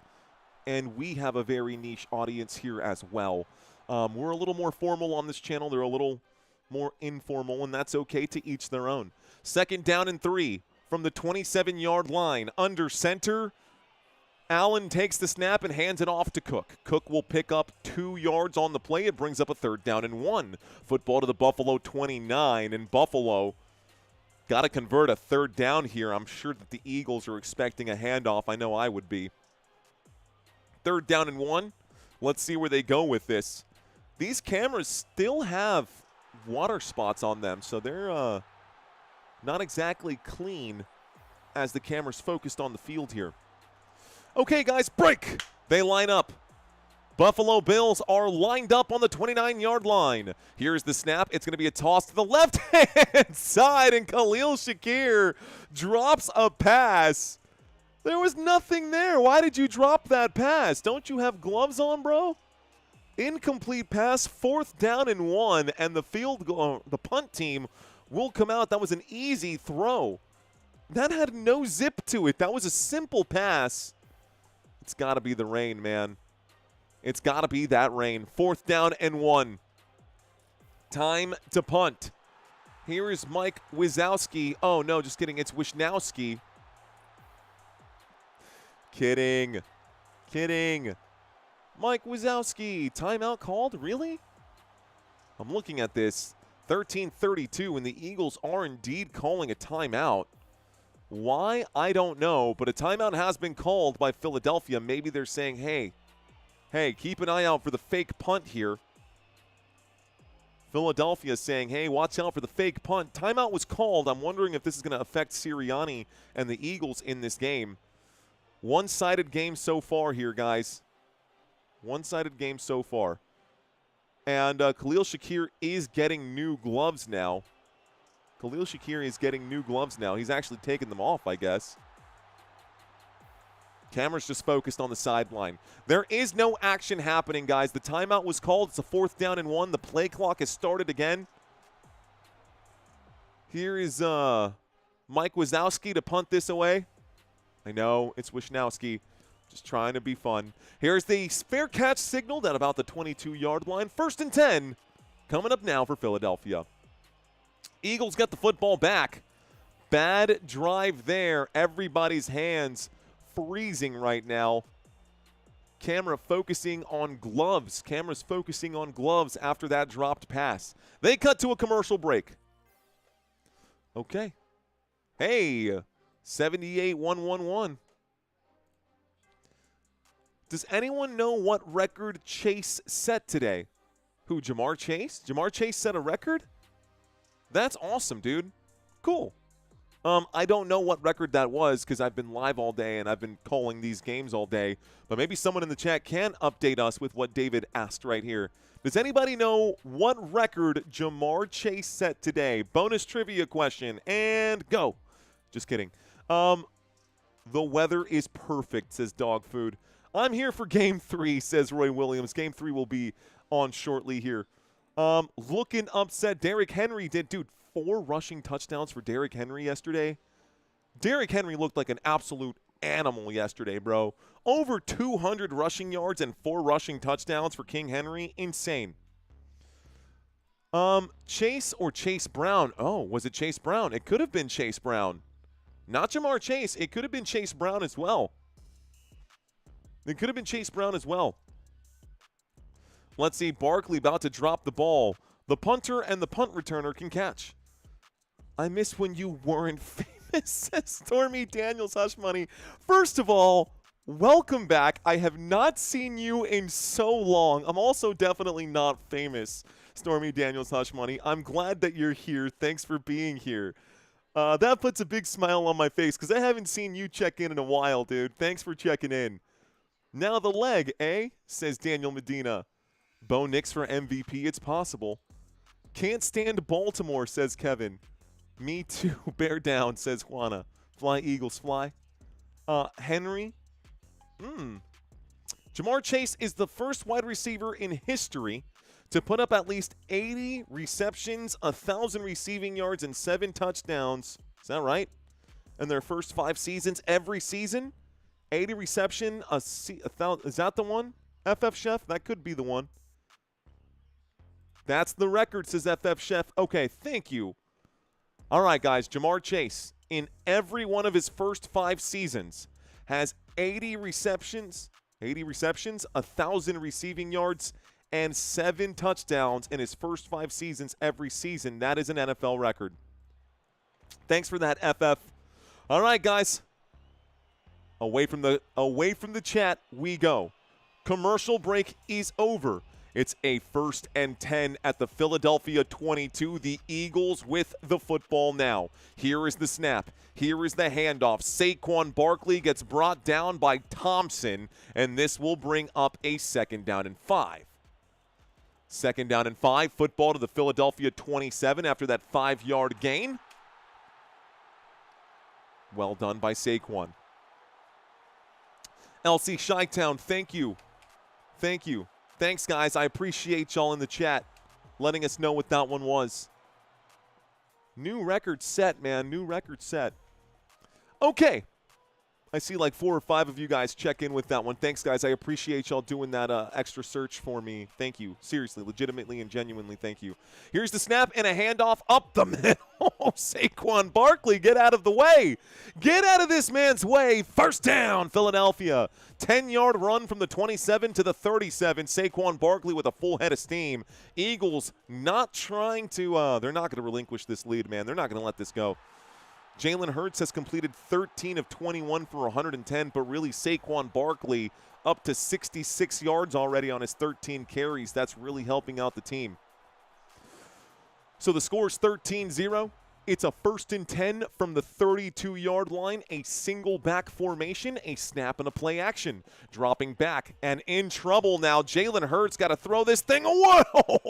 and we have a very niche audience here as well. We're a little more formal on this channel. They're a little more informal, and that's okay, to each their own. 2nd down and 3 from the 27-yard line. Under center, Allen takes the snap and hands it off to Cook. Cook will pick up 2 yards on the play. It brings up a 3rd down and 1. Football to the Buffalo 29, and Buffalo got to convert a 3rd down here. I'm sure that the Eagles are expecting a handoff. I know I would be. 3rd down and 1. Let's see where they go with this. These cameras still have water spots on them, so they're not exactly clean as the camera's focused on the field here. Okay, guys, break. They line up. Buffalo Bills are lined up on the 29-yard line. Here's the snap. It's going to be a toss to the left-hand side, and Khalil Shakir drops a pass. There was nothing there. Why did you drop that pass? Don't you have gloves on, bro? Incomplete pass, 4th down and 1, and the punt team will come out. That was an easy throw. That had no zip to it. That was a simple pass. It's got to be the rain, man. It's got to be that rain. 4th down and 1. Time to punt. Here is Mike Wazowski. Oh, no, just kidding. It's Wishnowski. Kidding. Mike Wazowski. Timeout called? Really? I'm looking at this. 13:32, and the Eagles are indeed calling a timeout. Why? I don't know, but a timeout has been called by Philadelphia. Maybe they're saying, hey, keep an eye out for the fake punt here. Philadelphia saying, hey, watch out for the fake punt. Timeout was called. I'm wondering if this is going to affect Sirianni and the Eagles in this game. One-sided game so far here, guys. One-sided game so far. And Khalil Shakir is getting new gloves now. He's actually taking them off, I guess. Camera's just focused on the sideline. There is no action happening, guys. The timeout was called. It's a 4th down and 1. The play clock has started again. Here is Mike Wazowski to punt this away. I know, it's Wishnowski. Just trying to be fun. Here's the fair catch signaled at about the 22-yard line. 1st and 10 coming up now for Philadelphia. Eagles got the football back. Bad drive there. Everybody's hands freezing right now. Camera focusing on gloves. Camera's focusing on gloves after that dropped pass. They cut to a commercial break. Okay. Hey, 78-111. Does anyone know what record Chase set today? Who, Jamar Chase? Jamar Chase set a record? That's awesome, dude. Cool. I don't know what record that was because I've been live all day and I've been calling these games all day. But maybe someone in the chat can update us with what David asked right here. Does anybody know what record Jamar Chase set today? Bonus trivia question. And go. Just kidding. The weather is perfect, says Dog Food. I'm here for Game 3, says Roy Williams. Game 3 will be on shortly here. Looking upset. Derrick Henry did. Dude, 4 rushing touchdowns for Derrick Henry yesterday. Derrick Henry looked like an absolute animal yesterday, bro. Over 200 rushing yards and 4 rushing touchdowns for King Henry. Insane. Chase or Chase Brown? Oh, was it Chase Brown? It could have been Chase Brown. Not Jamar Chase. It could have been Chase Brown as well. It could have been Chase Brown as well. Let's see. Barkley about to drop the ball. The punter and the punt returner can catch. I miss when you weren't famous, says Stormy Daniels Hush Money. First of all, welcome back. I have not seen you in so long. I'm also definitely not famous, Stormy Daniels Hush Money. I'm glad that you're here. Thanks for being here. That puts a big smile on my face because I haven't seen you check in a while, dude. Thanks for checking in. Now the leg, eh? Says Daniel Medina. Bo Nix for MVP, it's possible. Can't stand Baltimore, says Kevin. Me too. Bear down, says Juana. Fly, Eagles, fly. Henry. Jamar Chase is the first wide receiver in history to put up at least 80 receptions, 1,000 receiving yards, and 7 touchdowns. Is that right? In their first 5 seasons, every season, 80 reception, is that the one? FF Chef? That could be the one. That's the record, says FF Chef. Okay, thank you. All right, guys, Jamar Chase, in every one of his first 5 seasons, has 80 receptions, 1,000 receiving yards, and 7 touchdowns in his first 5 seasons every season. That is an NFL record. Thanks for that, FF. All right, guys. Away from the chat we go. Commercial break is over. It's a 1st and 10 at the Philadelphia 22. The Eagles with the football now. Here is the snap. Here is the handoff. Saquon Barkley gets brought down by Thompson, and this will bring up a 2nd down and 5. 2nd down and 5. Football to the Philadelphia 27 after that 5-yard gain. Well done by Saquon. LC Chi-Town, thank you. Thank you. Thanks, guys. I appreciate y'all in the chat letting us know what that one was. New record set, man. New record set. Okay. I see like 4 or 5 of you guys check in with that one. Thanks, guys. I appreciate y'all doing that extra search for me. Thank you. Seriously, legitimately and genuinely, thank you. Here's the snap and a handoff up the middle. Saquon Barkley, get out of the way. Get out of this man's way. 1st down, Philadelphia. 10-yard run from the 27 to the 37. Saquon Barkley with a full head of steam. Eagles not trying to they're not going to relinquish this lead, man. They're not going to let this go. Jalen Hurts has completed 13 of 21 for 110, but really Saquon Barkley up to 66 yards already on his 13 carries. That's really helping out the team. So the score is 13-0. It's a 1st and 10 from the 32-yard line, a single back formation, a snap and a play action. Dropping back and in trouble now. Jalen Hurts got to throw this thing away.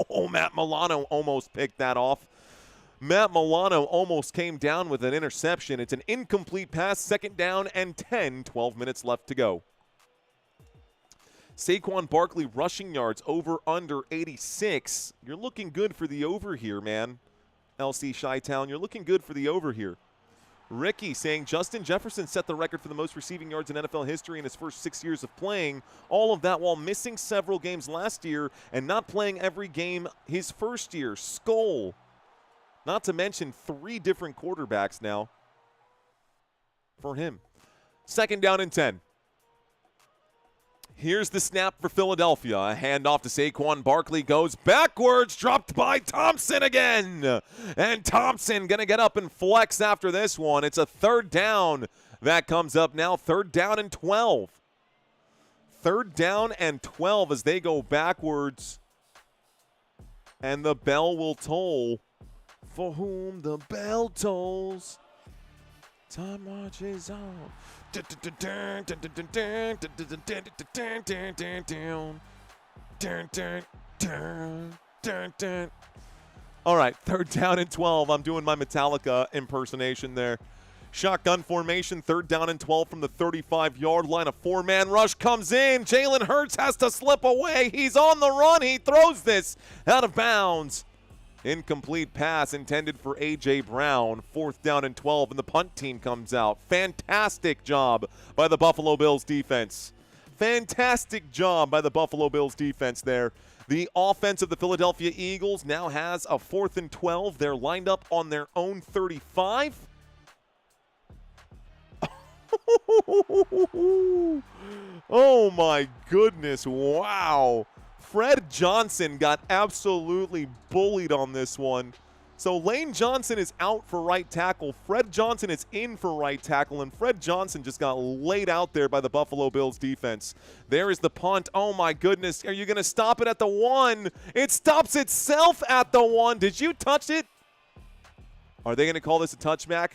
Oh, Matt Milano almost picked that off. Matt Milano almost came down with an interception. It's an incomplete pass, 2nd down and 10, 12 minutes left to go. Saquon Barkley rushing yards over under 86. You're looking good for the over here, man. LC Chi-Town, you're looking good for the over here. Ricky saying Justin Jefferson set the record for the most receiving yards in NFL history in his first 6 years of playing. All of that while missing several games last year and not playing every game his first year. Skull. Not to mention 3 different quarterbacks now for him. 2nd down and 10. Here's the snap for Philadelphia. A handoff to Saquon Barkley goes backwards, dropped by Thompson again. And Thompson going to get up and flex after this one. It's a 3rd down. That comes up now, 3rd down and 12. 3rd down and 12 as they go backwards. And the bell will toll. For whom the bell tolls, time marches on. All right, 3rd down and 12. I'm doing my Metallica impersonation there. Shotgun formation, 3rd down and 12 from the 35-yard line. A 4-man rush comes in. Jalen Hurts has to slip away. He's on the run. He throws this out of bounds. Incomplete pass intended for A.J. Brown. 4th down and 12, and the punt team comes out. Fantastic job by the Buffalo Bills defense. Fantastic job by the Buffalo Bills defense there. The offense of the Philadelphia Eagles now has a 4th and 12. They're lined up on their own 35. Oh, my goodness. Wow. Fred Johnson got absolutely bullied on this one. So Lane Johnson is out for right tackle. Fred Johnson is in for right tackle, and Fred Johnson just got laid out there by the Buffalo Bills defense. There is the punt. Oh, my goodness. Are you going to stop it at the 1? It stops itself at the 1. Did you touch it? Are they going to call this a touchback?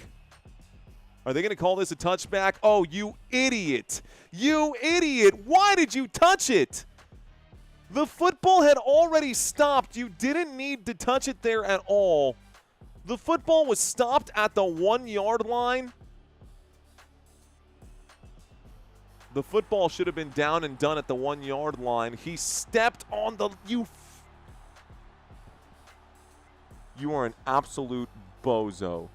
Are they going to call this a touchback? Oh, you idiot. You idiot. Why did you touch it? The football had already stopped. You didn't need to touch it there at all. The football was stopped at the 1-yard line. The football should have been down and done at the 1-yard line. He stepped on the... You are an absolute bozo.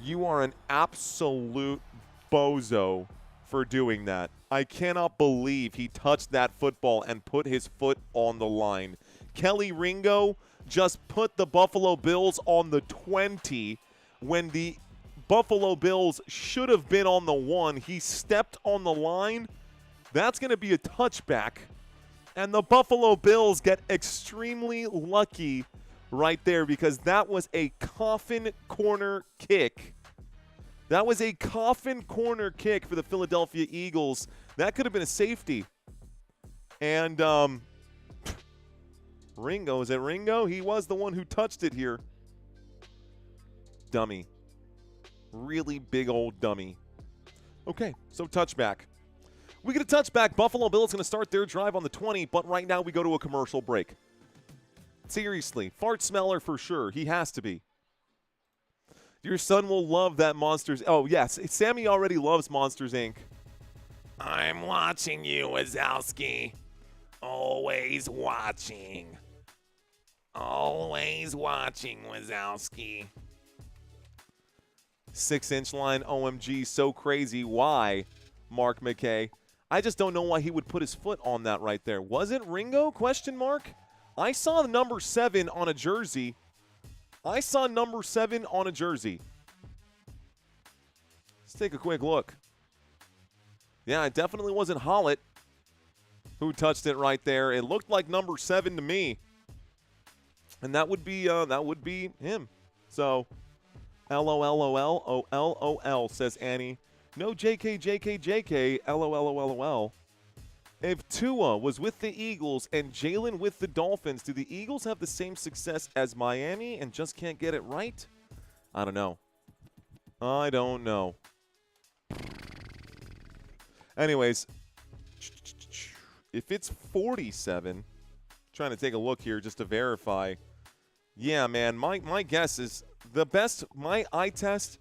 You are an absolute bozo. for doing that. I cannot believe he touched that football and put his foot on the line. Kelly Ringo just put the Buffalo Bills on the 20 when the Buffalo Bills should have been on the 1. He stepped on the line. That's going to be a touchback. And the Buffalo Bills get extremely lucky right there because that was a coffin corner kick. That was a coffin corner kick for the Philadelphia Eagles. That could have been a safety. And Ringo, is it Ringo? He was the one who touched it here. Dummy. Really big old dummy. Okay, so touchback. We get a touchback. Buffalo Bills going to start their drive on the 20, but right now we go to a commercial break. Seriously, fart smeller for sure. He has to be. Your son will love that Monsters. Oh, yes, Sammy already loves Monsters, Inc. I'm watching you, Wazowski. Always watching. Always watching, Wazowski. 6-inch line, OMG, so crazy. Why, Mark McKay? I just don't know why he would put his foot on that right there. Was it Ringo, question mark? I saw the number 7 on a jersey. I saw number 7 on a jersey. Let's take a quick look. Yeah, it definitely wasn't Hollett who touched it right there. It looked like number 7 to me. And that would be him. So, LOLOL, says Annie. No JK, LOLOL. If Tua was with the Eagles and Jalen with the Dolphins, do the Eagles have the same success as Miami and just can't get it right? I don't know. I don't know. Anyways, if it's 47, trying to take a look here just to verify. Yeah, man, my guess is the best, my eye test,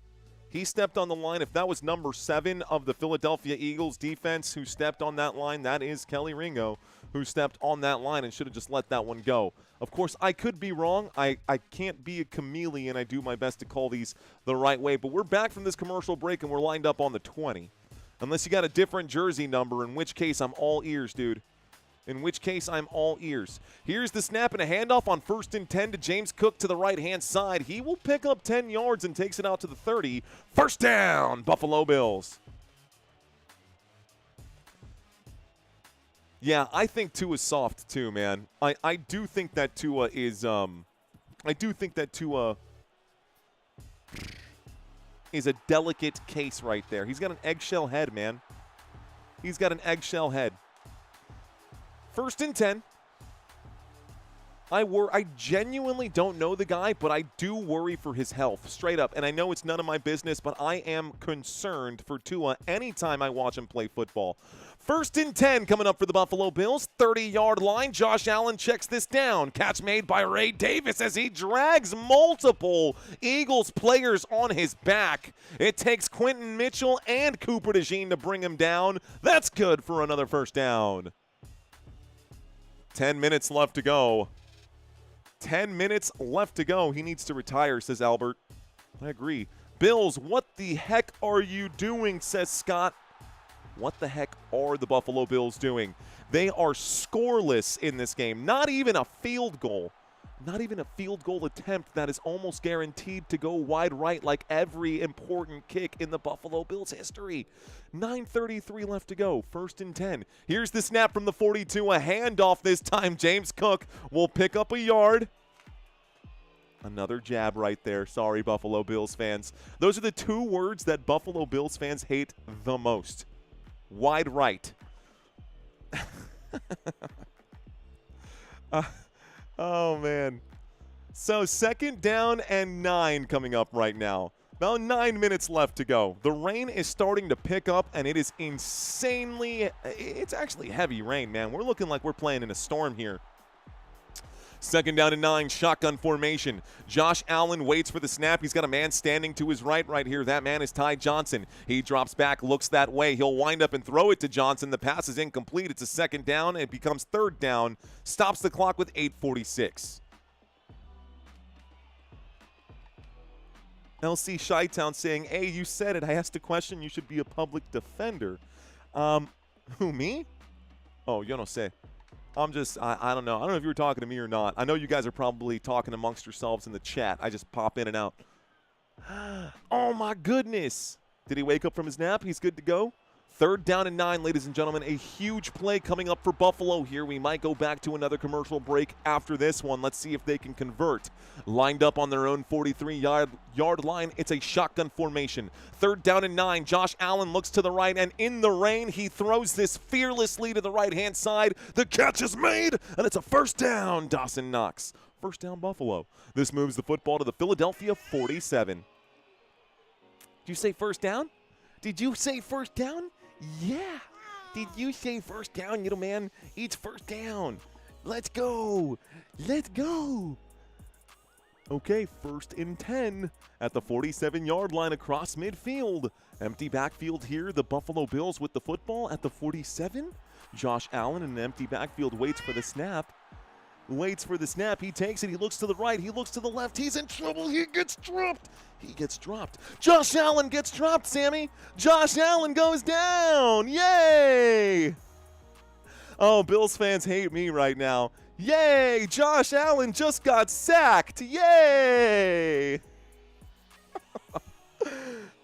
he stepped on the line. If that was number 7 of the Philadelphia Eagles defense who stepped on that line, that is Kelly Ringo who stepped on that line and should have just let that one go. Of course, I could be wrong. I can't be a chameleon. I do my best to call these the right way. But we're back from this commercial break, and we're lined up on the 20. Unless you got a different jersey number, in which case I'm all ears, dude. In which case, I'm all ears. Here's the snap and a handoff on 1st and 10 to James Cook to the right-hand side. He will pick up 10 yards and takes it out to the 30. First down, Buffalo Bills. Yeah, I think Tua's soft too, man. I do think that Tua is is a delicate case right there. He's got an eggshell head, man. He's got an eggshell head. 1st and 10. I genuinely don't know the guy, but I do worry for his health, straight up. And I know it's none of my business, but I am concerned for Tua anytime I watch him play football. 1st and 10 coming up for the Buffalo Bills. 30-yard line. Josh Allen checks this down. Catch made by Ray Davis as he drags multiple Eagles players on his back. It takes Quentin Mitchell and Cooper DeJean to bring him down. That's good for another first down. 10 minutes left to go. 10 minutes left to go. He needs to retire, says Albert. I agree. Bills, what the heck are you doing, says Scott. What the heck are the Buffalo Bills doing? They are scoreless in this game. Not even a field goal. Not even a field goal attempt that is almost guaranteed to go wide right like every important kick in the Buffalo Bills history. 9:33 left to go. 1st and 10. Here's the snap from the 42. A handoff this time. James Cook will pick up a yard. Another jab right there. Sorry, Buffalo Bills fans. Those are the 2 words that Buffalo Bills fans hate the most. Wide right. Oh, man. So 2nd down and 9 coming up right now. About 9 minutes left to go. The rain is starting to pick up, and it is insanely – it's actually heavy rain, man. We're looking like we're playing in a storm here. 2nd down and 9, shotgun formation. Josh Allen waits for the snap. He's got a man standing to his right here. That man is Ty Johnson. He drops back, looks that way. He'll wind up and throw it to Johnson. The pass is incomplete. It's a 2nd down. It becomes 3rd down. Stops the clock with 8:46. LC Chi-Town saying, hey, you said it. I asked a question. You should be a public defender. Who, me? Oh, yo no sé. I don't know. I don't know if you were talking to me or not. I know you guys are probably talking amongst yourselves in the chat. I just pop in and out. Oh, my goodness. Did he wake up from his nap? He's good to go. 3rd down and 9, ladies and gentlemen. A huge play coming up for Buffalo here. We might go back to another commercial break after this one. Let's see if they can convert. Lined up on their own 43-yard line. It's a shotgun formation. 3rd down and 9. Josh Allen looks to the right, and in the rain, he throws this fearlessly to the right-hand side. The catch is made, and it's a 1st down. Dawson Knox. 1st down, Buffalo. This moves the football to the Philadelphia 47. Did you say 1st down? Did you say 1st down? Yeah. Did you say 1st down, little man? It's 1st down. Let's go. Let's go. Okay, 1st and 10 at the 47-yard line across midfield. Empty backfield here. The Buffalo Bills with the football at the 47. Josh Allen in an empty backfield waits for the snap. Waits for the snap. He takes it. He looks to the right. He looks to the left. He's in trouble. He gets dropped. He gets dropped. Josh Allen gets dropped, Sammy. Josh Allen goes down. Yay! Oh, Bills fans hate me right now. Yay! Josh Allen just got sacked. Yay!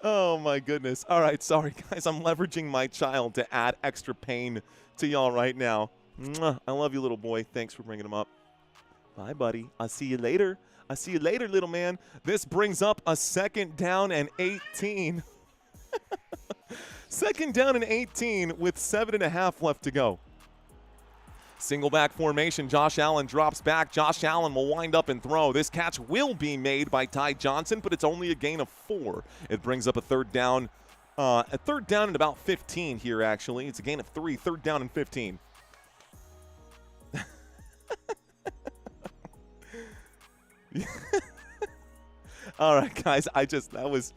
Oh, my goodness. All right, sorry, guys. I'm leveraging my child to add extra pain to y'all right now. Mwah. I love you, little boy. Thanks for bringing him up. Bye, buddy. I'll see you later. I'll see you later, little man. This brings up a 2nd down and 18. 2nd down and 18 with 7.5 left to go. Single back formation. Josh Allen drops back. Josh Allen will wind up and throw. This catch will be made by Ty Johnson, but it's only a gain of 4. It brings up a 3rd down. A 3rd down and about 15 here, actually. It's a gain of 3. 3rd down and 15. All right, guys. That was,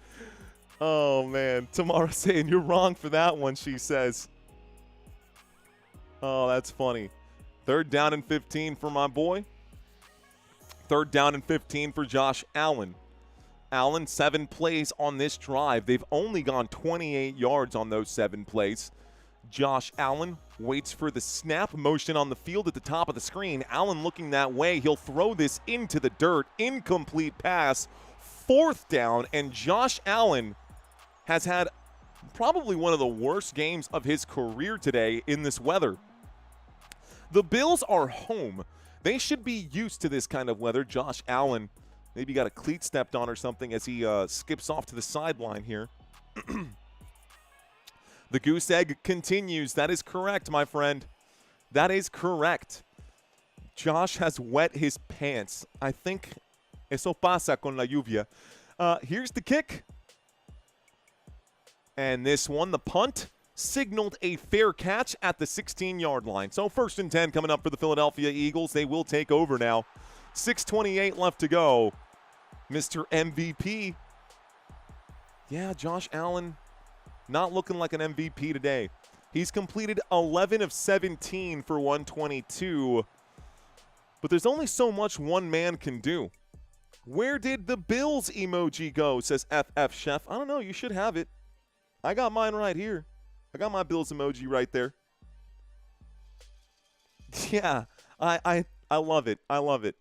oh, man. Tamara saying, you're wrong for that one, she says. Oh, that's funny. 3rd down and 15 for my boy. 3rd down and 15 for Josh Allen. Allen, 7 plays on this drive. They've only gone 28 yards on those 7 plays. Josh Allen waits for the snap motion on the field at the top of the screen. Allen looking that way. He'll throw this into the dirt. Incomplete pass. 4th down, and Josh Allen has had probably one of the worst games of his career today in this weather. The Bills are home. They should be used to this kind of weather. Josh Allen maybe got a cleat stepped on or something as he skips off to the sideline here. The goose egg continues. That is correct, my friend. That is correct. Josh has wet his pants. I think eso pasa con la lluvia. Here's the kick. And this one, the punt, signaled a fair catch at the 16-yard line. So 1st and 10 coming up for the Philadelphia Eagles. They will take over now. 6:28 left to go. Mr. MVP. Yeah, Josh Allen not looking like an MVP today. He's completed 11 of 17 for 122. But there's only so much one man can do. Where did the Bills emoji go, says FF Chef. I don't know. You should have it. I got mine right here. I got my Bills emoji right there. Yeah, I love it. I love it.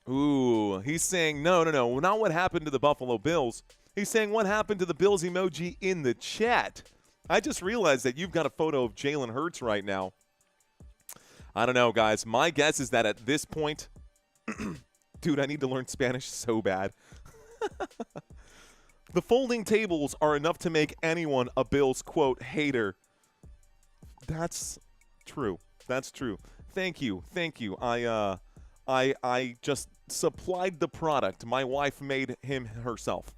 Ooh, he's saying, no, not what happened to the Buffalo Bills. He's saying what happened to the Bills emoji in the chat. I just realized that you've got a photo of Jalen Hurts right now. I don't know, guys. My guess is that at this point, dude, I need to learn Spanish so bad. The folding tables are enough to make anyone a Bills, quote, hater. That's true. That's true. Thank you. Thank you. I just supplied the product. My wife made him herself.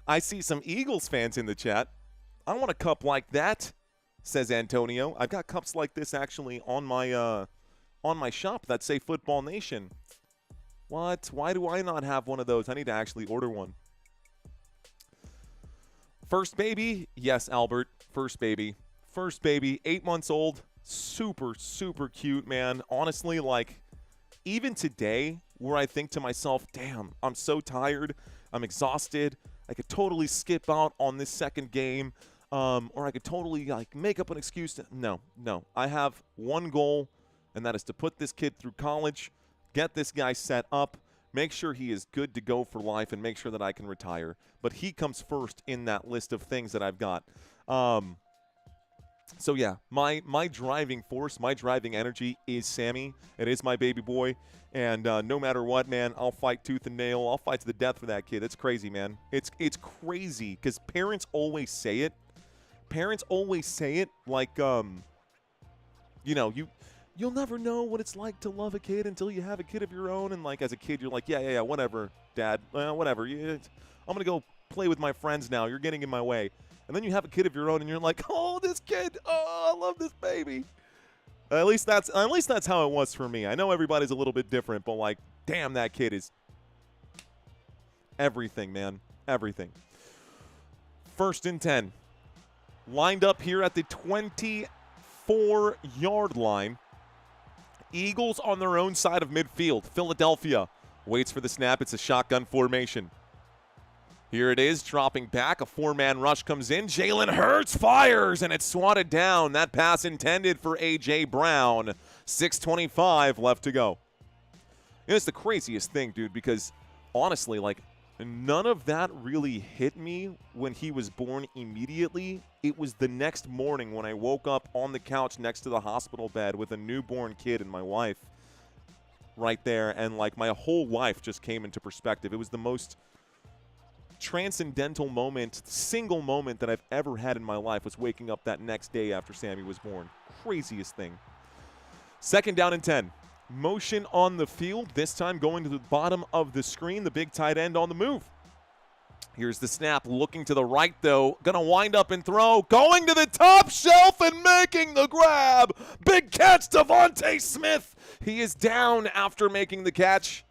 I see some Eagles fans in the chat. I want a cup like that, says Antonio. I've got cups like this actually on my shop that say Football Nation. What? Why do I not have one of those? I need to actually order one. First baby? Yes, Albert. First baby. First baby. 8 months old. Super, super cute, man. Honestly, like, even today, where I think to myself, damn, I'm so tired, I'm exhausted, I could totally skip out on this second game, or I could totally, like, make up an excuse. No. I have one goal, and that is to put this kid through college, get this guy set up, make sure he is good to go for life, and make sure that I can retire. But he comes first in that list of things that I've got. So, yeah, my driving force, my driving energy is Sammy. It is my baby boy. And no matter what, man, I'll fight tooth and nail. I'll fight to the death for that kid. It's crazy, man. It's crazy because parents always say it. Parents always say it like, you know, you'll never know what it's like to love a kid until you have a kid of your own. And, like, as a kid, you're like, yeah, whatever, Dad. Whatever. I'm going to go play with my friends now. You're getting in my way. And then you have a kid of your own, and you're like, oh, this kid. Oh, I love this baby. At least that's how it was for me. I know everybody's a little bit different, but, like, damn, that kid is everything, man. Everything. 1st and 10. Lined up here at the 24-yard line. Eagles on their own side of midfield. Philadelphia waits for the snap. It's a shotgun formation. Here it is, dropping back. A 4-man rush comes in. Jalen Hurts fires, and it's swatted down. That pass intended for A.J. Brown. 6:25 left to go. You know, it's the craziest thing, dude, because honestly, like, none of that really hit me when he was born immediately. It was the next morning when I woke up on the couch next to the hospital bed with a newborn kid and my wife right there, and, like, my whole life just came into perspective. It was the most transcendental moment, single moment that I've ever had in my life was waking up that next day after Sammy was born. Craziest thing. 2nd down and 10. Motion on the field, this time going to the bottom of the screen. The big tight end on the move. Here's the snap, looking to the right, though. Going to wind up and throw. Going to the top shelf and making the grab. Big catch, Devontae Smith. He is down after making the catch.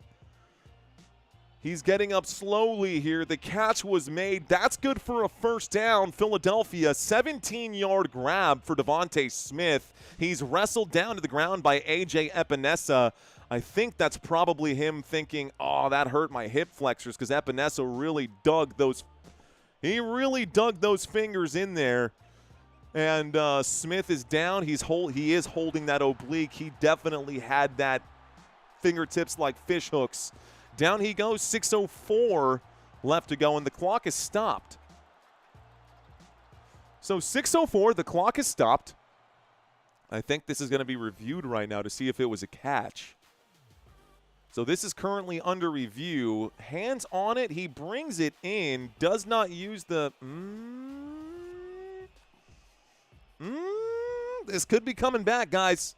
He's getting up slowly here. The catch was made. That's good for a 1st down. Philadelphia, 17-yard grab for Devontae Smith. He's wrestled down to the ground by A.J. Epinesa. I think that's probably him thinking, oh, that hurt my hip flexors, because Epinesa really dug those fingers in there. And Smith is down. He is holding that oblique. He definitely had that fingertips like fish hooks. Down he goes, 6:04 left to go, and the clock is stopped. So 6:04, the clock is stopped. I think this is going to be reviewed right now to see if it was a catch. So this is currently under review. Hands on it. He brings it in. Does not use the... This could be coming back, guys.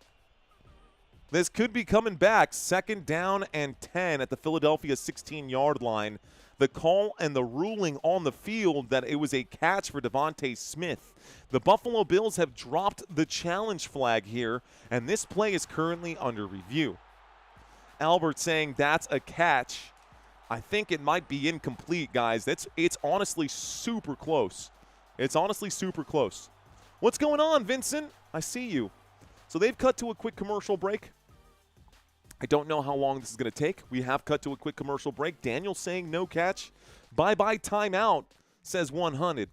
This could be coming back. 2nd down and 10 at the Philadelphia 16-yard line. The call and the ruling on the field that it was a catch for Devontae Smith. The Buffalo Bills have dropped the challenge flag here, and this play is currently under review. Albert saying that's a catch. I think it might be incomplete, guys. It's honestly super close. It's honestly super close. What's going on, Vincent? I see you. So they've cut to a quick commercial break. I don't know how long this is going to take. We have cut to a quick commercial break. Daniel saying no catch. Bye-bye timeout, says 100.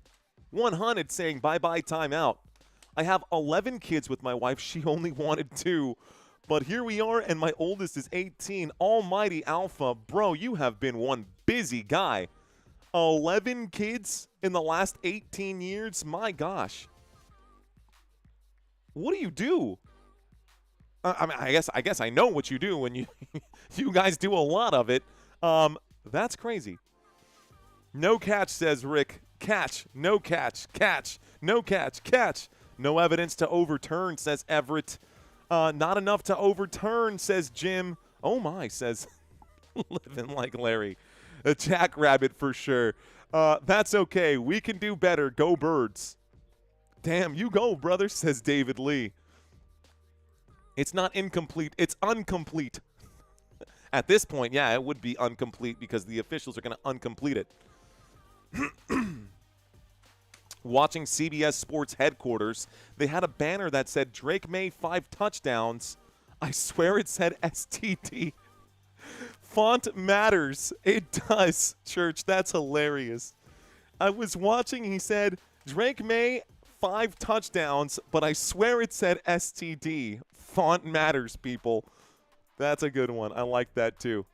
100 saying bye-bye timeout. I have 11 kids with my wife. She only wanted 2. But here we are, and my oldest is 18. Almighty Alpha. Bro, you have been one busy guy. 11 kids in the last 18 years? My gosh. What do you do? I mean, I guess I know what you do when you you guys do a lot of it. That's crazy. No catch, says Rick. Catch, no catch, catch, no catch, catch. No evidence to overturn, says Everett. Not enough to overturn, says Jim. Oh my, says living like Larry. A jackrabbit for sure. That's okay. We can do better. Go Birds. Damn, you go, brother, says David Lee. It's not incomplete. It's incomplete. At this point, yeah, it would be incomplete because the officials are going to incomplete it. watching CBS Sports headquarters, they had a banner that said Drake May 5 touchdowns. I swear it said STD. Font matters. It does, Church. That's hilarious. I was watching, he said Drake May 5 touchdowns, but I swear it said STD. Font matters, people. That's a good one. I like that too.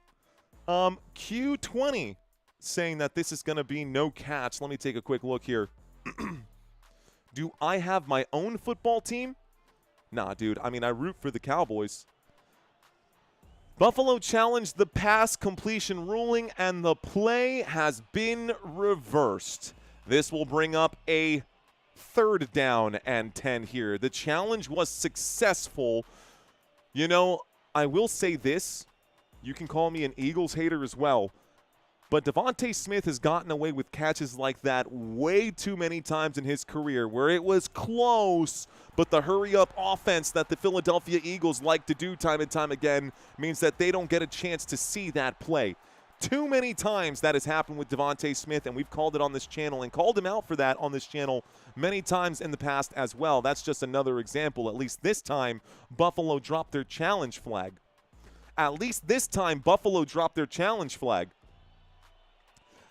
Q20 saying that this is going to be no catch. Let me take a quick look here. Do I have my own football team? Nah, dude. I mean, I root for the Cowboys. Buffalo challenged the pass completion ruling, and the play has been reversed. This will bring up a 3rd down and 10 here. The challenge was successful. You know, I will say this. You can call me an Eagles hater as well. But Devontae Smith has gotten away with catches like that way too many times in his career where it was close, but the hurry-up offense that the Philadelphia Eagles like to do time and time again means that they don't get a chance to see that play. Too many times that has happened with Devontae Smith, and we've called it on this channel and called him out for that on this channel many times in the past as well. That's just another example. At least this time, Buffalo dropped their challenge flag. At least this time, Buffalo dropped their challenge flag.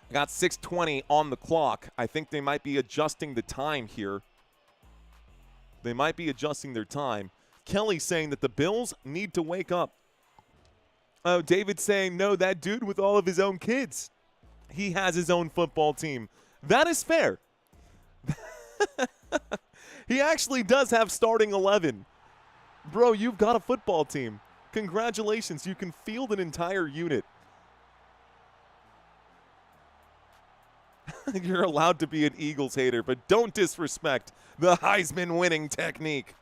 I got 6:20 on the clock. I think they might be adjusting the time here. They might be adjusting their time. Kelly saying that the Bills need to wake up. Oh, David saying, no, that dude with all of his own kids. He has his own football team. That is fair. He actually does have starting 11. Bro, you've got a football team. Congratulations. You can field an entire unit. You're allowed to be an Eagles hater, but don't disrespect the Heisman winning technique.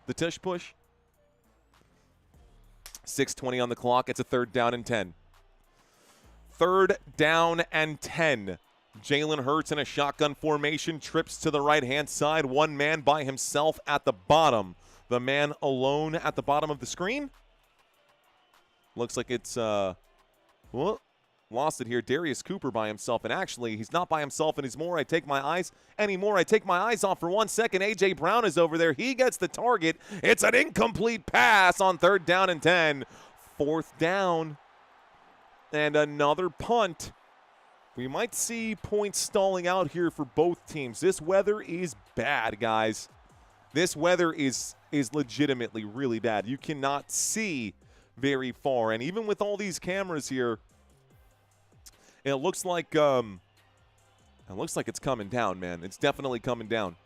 The tush push. 6:20 on the clock. It's a 3rd down and 10. 3rd down and 10. Jalen Hurts in a shotgun formation trips to the right-hand side. One man by himself at the bottom. The man alone at the bottom of the screen. Looks like it's lost it here. Darius Cooper by himself, and actually he's not by himself anymore. I take my eyes off for 1 second. A.J. Brown is over there. He gets the target. It's an incomplete pass on 3rd down and 10. 4th down and another punt. We might see points stalling out here for both teams. This weather is bad, guys. This weather is legitimately really bad. You cannot see very far, and even with all these cameras here, it looks like it's coming down, man. It's definitely coming down.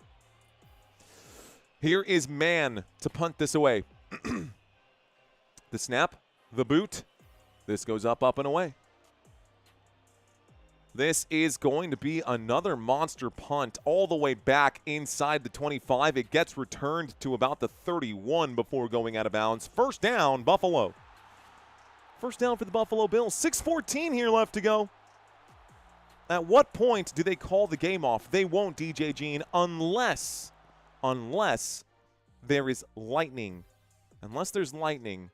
Here is man to punt this away. The snap, the boot. This goes up, and away. This is going to be another monster punt all the way back inside the 25. It gets returned to about the 31 before going out of bounds. 1st down, Buffalo. 1st down for the Buffalo Bills. 6:14 here left to go. At what point do they call the game off? They won't, DJ Gene, unless there is lightning. Unless there's lightning.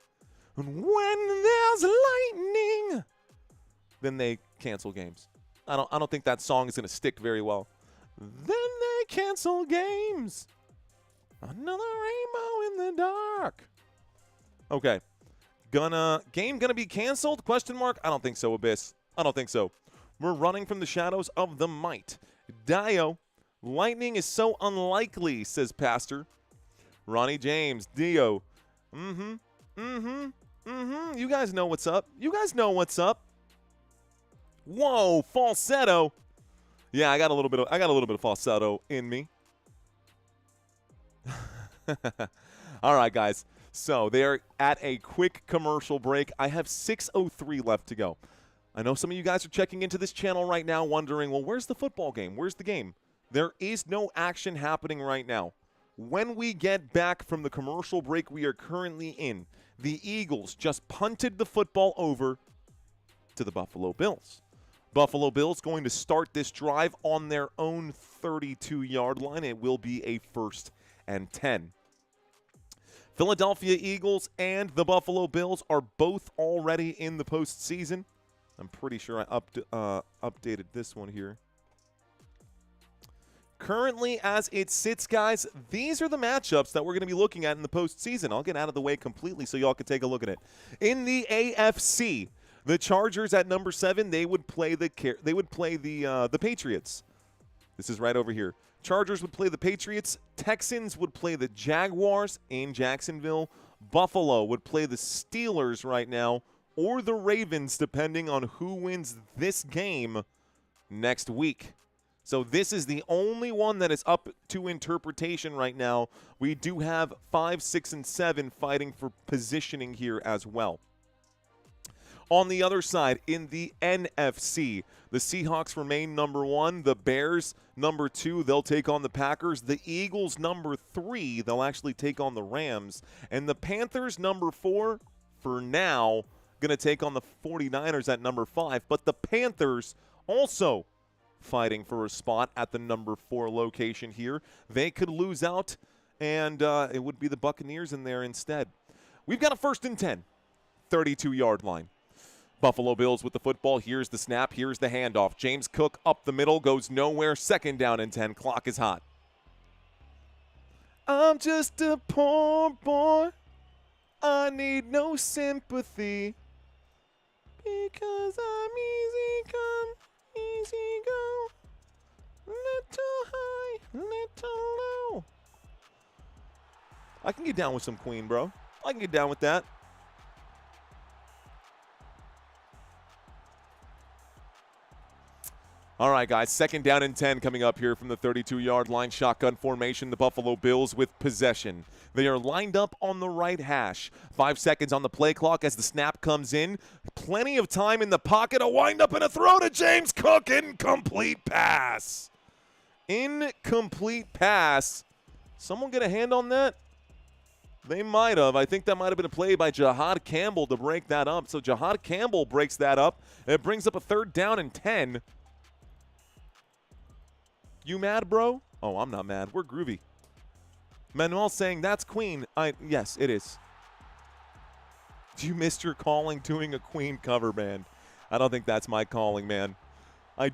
And when there's lightning, then they cancel games. I don't think that song is going to stick very well. Then they cancel games. Another rainbow in the dark. Okay. Game gonna be canceled? Question mark? I don't think so, Abyss. I don't think so. We're running from the shadows of the might. Dio, lightning is so unlikely, says Pastor. Ronnie James, Dio. You guys know what's up. You guys know what's up. Whoa, falsetto. Yeah, I got a little bit of falsetto in me. All right, guys. So they're at a quick commercial break. I have 6:03 left to go. I know some of you guys are checking into this channel right now wondering, well, where's the football game? Where's the game? There is no action happening right now. When we get back from the commercial break we are currently in, the Eagles just punted the football over to the Buffalo Bills. Buffalo Bills going to start this drive on their own 32-yard line. It will be a 1st and 10. Philadelphia Eagles and the Buffalo Bills are both already in the postseason. I'm pretty sure I updated this one here. Currently, as it sits, guys, these are the matchups that we're going to be looking at in the postseason. I'll get out of the way completely so y'all can take a look at it. In the AFC, the Chargers at number 7, they would play the Patriots. This is right over here. Chargers would play the Patriots. Texans would play the Jaguars in Jacksonville. Buffalo would play the Steelers right now, or the Ravens, depending on who wins this game next week. So this is the only one that is up to interpretation right now. We do have 5, 6, and 7 fighting for positioning here as well. On the other side, in the NFC, the Seahawks remain number 1. The Bears, number 2. They'll take on the Packers. The Eagles, number 3. They'll actually take on the Rams. And the Panthers, number 4, for now, going to take on the 49ers at number 5. But the Panthers also fighting for a spot at the number 4 location here. They could lose out, and it would be the Buccaneers in there instead. We've got a 1st and 10, 32-yard line. Buffalo Bills with the football. Here's the snap. Here's the handoff. James Cook up the middle, goes nowhere. 2nd down and 10. Clock is hot. I'm just a poor boy. I need no sympathy because I'm easy come, easy go. Little high, little low. I can get down with some Queen, bro. I can get down with that. All right, guys, 2nd down and 10 coming up here from the 32-yard line. Shotgun formation, the Buffalo Bills with possession. They are lined up on the right hash. 5 seconds on the play clock as the snap comes in. Plenty of time in the pocket. A wind-up and a throw to James Cook. Incomplete pass. Incomplete pass. Someone get a hand on that? They might have. I think that might have been a play by Jahad Campbell to break that up. So Jahad Campbell breaks that up. It brings up a 3rd down and 10. You mad, bro? Oh, I'm not mad. We're groovy. Manuel saying, that's Queen. Yes, it is. You missed your calling doing a Queen cover band. I don't think that's my calling, man. I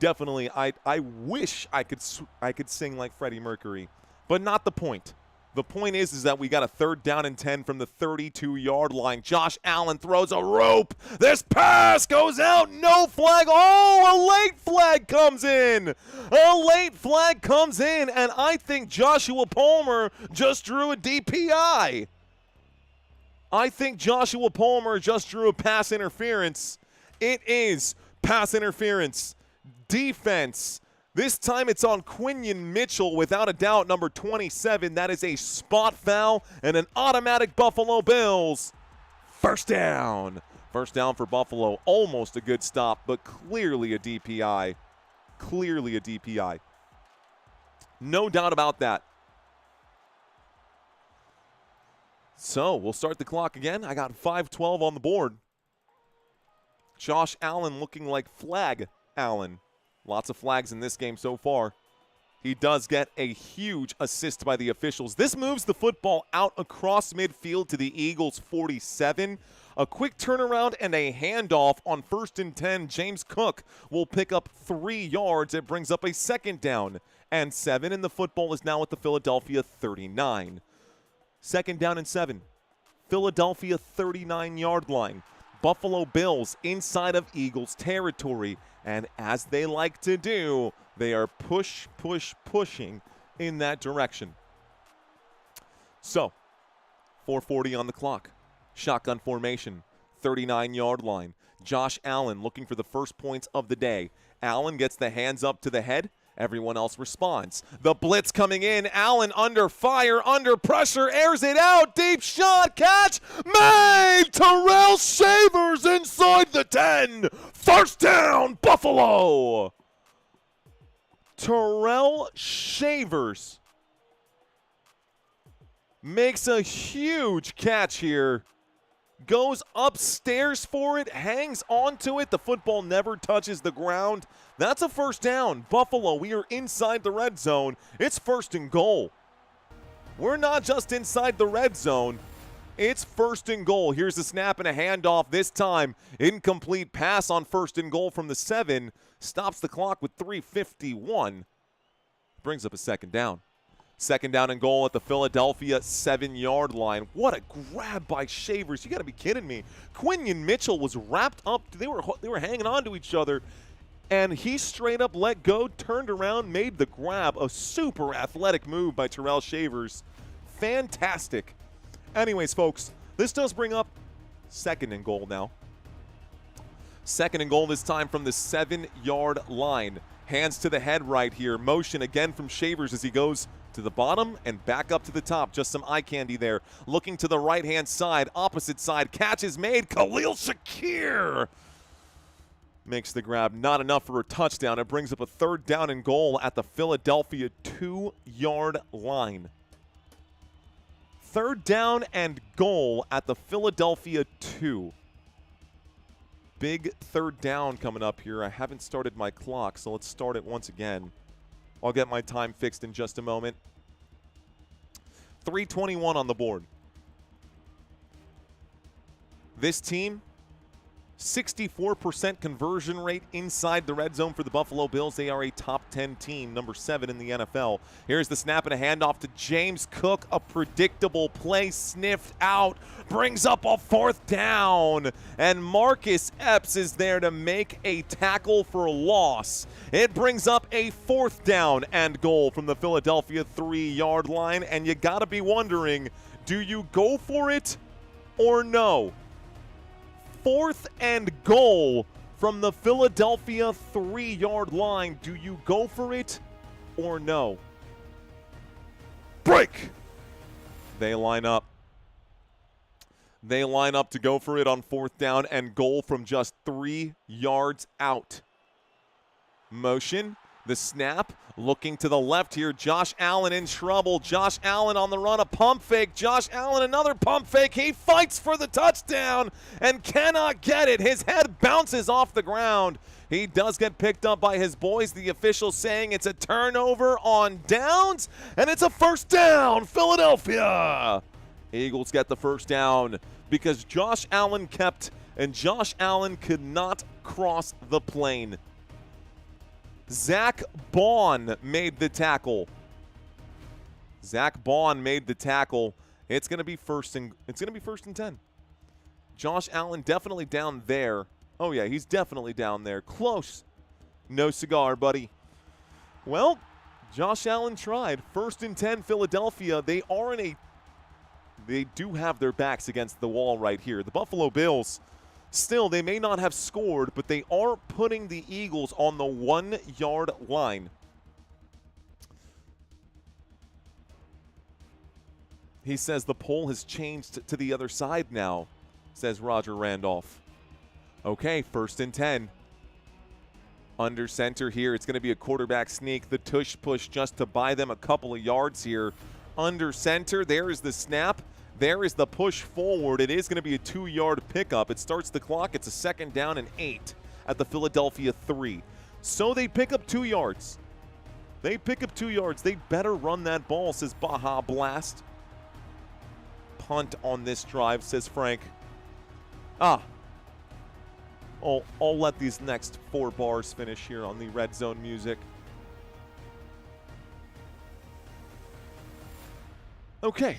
wish I could sing like Freddie Mercury, but not the point. The point is that we got a 3rd down and 10 from the 32-yard line. Josh Allen throws a rope. This pass goes out. No flag. Oh, a late flag comes in. A late flag comes in, and I think Joshua Palmer just drew a DPI. I think Joshua Palmer just drew a pass interference. It is pass interference. Defense. This time it's on Quinion Mitchell, without a doubt, number 27. That is a spot foul and an automatic Buffalo Bills. 1st down. 1st down for Buffalo. Almost a good stop, but clearly a DPI. Clearly a DPI. No doubt about that. So we'll start the clock again. I got 5:12 on the board. Josh Allen looking like Flag Allen. Lots of flags in this game so far. He does get a huge assist by the officials. This moves the football out across midfield to the Eagles' 47. A quick turnaround and a handoff on 1st and 10. James Cook will pick up 3 yards. It brings up a 2nd down and 7, and the football is now at the Philadelphia 39. 2nd down and 7. Philadelphia 39-yard line. Buffalo Bills inside of Eagles territory. And as they like to do, they are pushing in that direction. So, 4:40 on the clock. Shotgun formation, 39-yard line. Josh Allen looking for the first points of the day. Allen gets the hands up to the head. Everyone else responds. The blitz coming in. Allen under fire, under pressure, airs it out. Deep shot, catch made. Terrell Shavers inside the 10. 1st down, Buffalo. Terrell Shavers makes a huge catch here. Goes upstairs for it, hangs onto it. The football never touches the ground. That's a 1st down. Buffalo, we are inside the red zone. It's 1st and goal. We're not just inside the red zone. It's 1st and goal. Here's the snap and a handoff. This time, incomplete pass on 1st and goal from the 7. Stops the clock with 3:51. brings up a second down. Second down and goal at the Philadelphia 7-yard line. What a grab by Shavers. You got to be kidding me. Quinion Mitchell was wrapped up. They were hanging on to each other, and he straight up let go, turned around, made the grab. A super athletic move by Terrell Shavers. Fantastic. Anyways, folks, this does bring up second and goal now. Second and goal this time from the 7-yard line. Hands to the head right here. Motion again from Shavers as he goes to the bottom and back up to the top. Just some eye candy there. Looking to the right-hand side, opposite side. Catch is made. Khalil Shakir makes the grab. Not enough for a touchdown. It brings up a third down and goal at the Philadelphia 2-yard line. Third down and goal at the Philadelphia 2. Big third down coming up here. I haven't started my clock, so let's start it once again. I'll get my time fixed in just a moment. 3:21 on the board. This team, 64% conversion rate inside the red zone for the Buffalo Bills. They are a top 10 team, number 7 in the NFL. Here's the snap and a handoff to James Cook. A predictable play sniffed out. Brings up a fourth down. And Marcus Epps is there to make a tackle for a loss. It brings up a fourth down and goal from the Philadelphia 3-yard line. And you got to be wondering, do you go for it or no? Fourth and goal from the Philadelphia 3-yard line. Do you go for it or no? Break! They line up. They line up to go for it on fourth down and goal from just 3 yards out. Motion. The snap, looking to the left here. Josh Allen in trouble. Josh Allen on the run, a pump fake. Josh Allen, another pump fake. He fights for the touchdown and cannot get it. His head bounces off the ground. He does get picked up by his boys. The official saying it's a turnover on downs, and it's a first down, Philadelphia. Eagles get the first down because Josh Allen kept, and Josh Allen could not cross the plane. Zach Baun made the tackle. Zach Baun made the tackle. It's going to be first and 10. Josh Allen definitely down there. Oh yeah, he's definitely down there. Close. No cigar, buddy. Well, Josh Allen tried. First and 10 Philadelphia. They do have their backs against the wall right here. The Buffalo Bills, still, they may not have scored, but they are putting the Eagles on the 1-yard line. He says the poll has changed to the other side now, says Roger Randolph. Okay, first and 10. Under center here. It's going to be a quarterback sneak. The tush push just to buy them a couple of yards here. Under center, there is the snap. There is the push forward. It is going to be a 2-yard pickup. It starts the clock. It's a second down and 8 at the Philadelphia 3. So they pick up 2 yards. They pick up 2 yards. They better run that ball, says Baja Blast. Punt on this drive, says Frank. I'll let these next 4 bars finish here on the red zone music. Okay.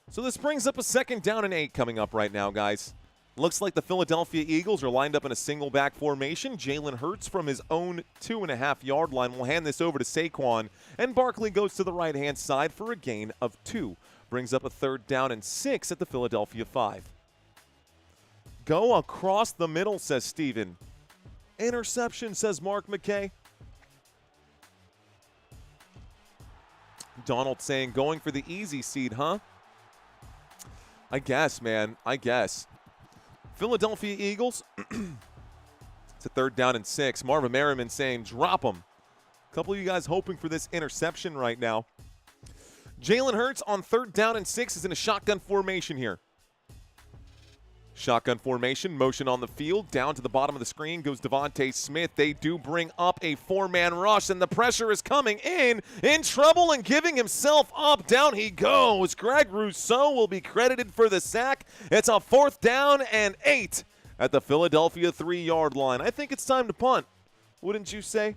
So this brings up a second down and 8 coming up right now, guys. Looks like the Philadelphia Eagles are lined up in a single back formation. Jalen Hurts from his own 2.5-yard line will hand this over to Saquon, and Barkley goes to the right-hand side for a gain of 2. Brings up a third down and 6 at the Philadelphia 5. Go across the middle, says Steven. Interception, says Mark McKay. Donald saying going for the easy seed, huh? I guess, man. I guess. Philadelphia Eagles. It's a third down and 6. Marvin Merriman saying drop them. A couple of you guys hoping for this interception right now. Jalen Hurts on third down and 6 is in a shotgun formation here. Shotgun formation, motion on the field. Down to the bottom of the screen goes Devontae Smith. They do bring up a 4-man rush, and the pressure is coming in trouble and giving himself up. Down he goes. Greg Rousseau will be credited for the sack. It's a fourth down and 8 at the Philadelphia 3-yard line. I think it's time to punt. Wouldn't you say?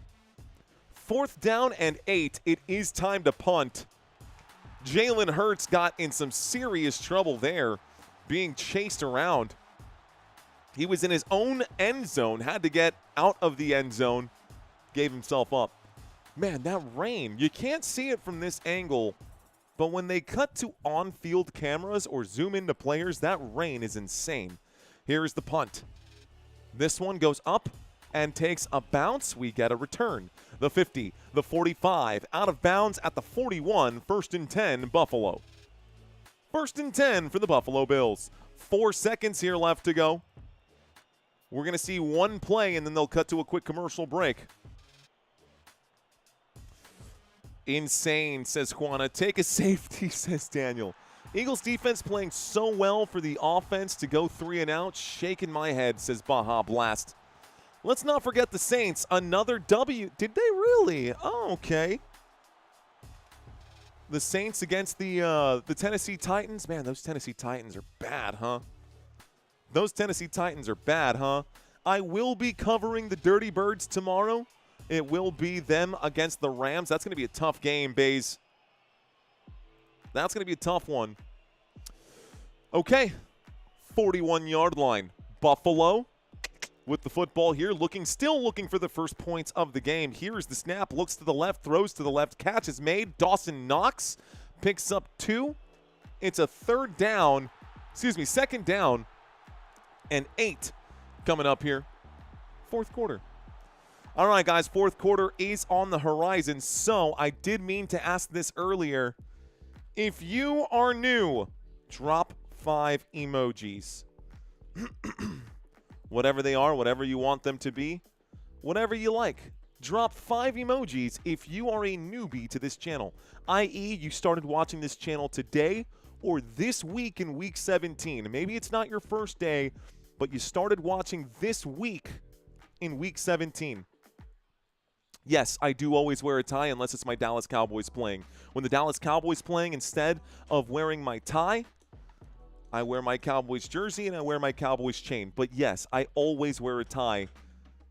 4th down and 8. It is time to punt. Jalen Hurts got in some serious trouble there, being chased around. He was in his own end zone, had to get out of the end zone, gave himself up. Man, that rain, you can't see it from this angle, but when they cut to on-field cameras or zoom into players, that rain is insane. Here's the punt. This one goes up and takes a bounce. We get a return. The 50, the 45, out of bounds at the 41, 1st and 10, Buffalo. 1st and 10 for the Buffalo Bills. 4 seconds here left to go. We're going to see one play, and then they'll cut to a quick commercial break. Insane, says Juana. Take a safety, says Daniel. Eagles defense playing so well for the offense to go 3 and out. Shaking my head, says Baja Blast. Let's not forget the Saints. Another W. Did they really? Oh, okay. The Saints against the Tennessee Titans. Man, those Tennessee Titans are bad, huh? Those Tennessee Titans are bad, huh? I will be covering the Dirty Birds tomorrow. It will be them against the Rams. That's going to be a tough game, Bays. That's going to be a tough one. Okay. 41-yard line. Buffalo with the football here, still looking for the first points of the game. Here's the snap. Looks to the left, throws to the left. Catch is made. Dawson Knox picks up 2. It's a 2nd down and 8 coming up here. 4th quarter. All right, guys, 4th quarter is on the horizon. So I did mean to ask this earlier. If you are new, drop 5 emojis. Whatever they are, whatever you want them to be, whatever you like. Drop 5 emojis if you are a newbie to this channel, i.e. you started watching this channel today or this week in week 17. Maybe it's not your first day, but you started watching this week in week 17. Yes, I do always wear a tie unless it's my Dallas Cowboys playing. When the Dallas Cowboys playing, instead of wearing my tie, I wear my Cowboys jersey and I wear my Cowboys chain. But yes, I always wear a tie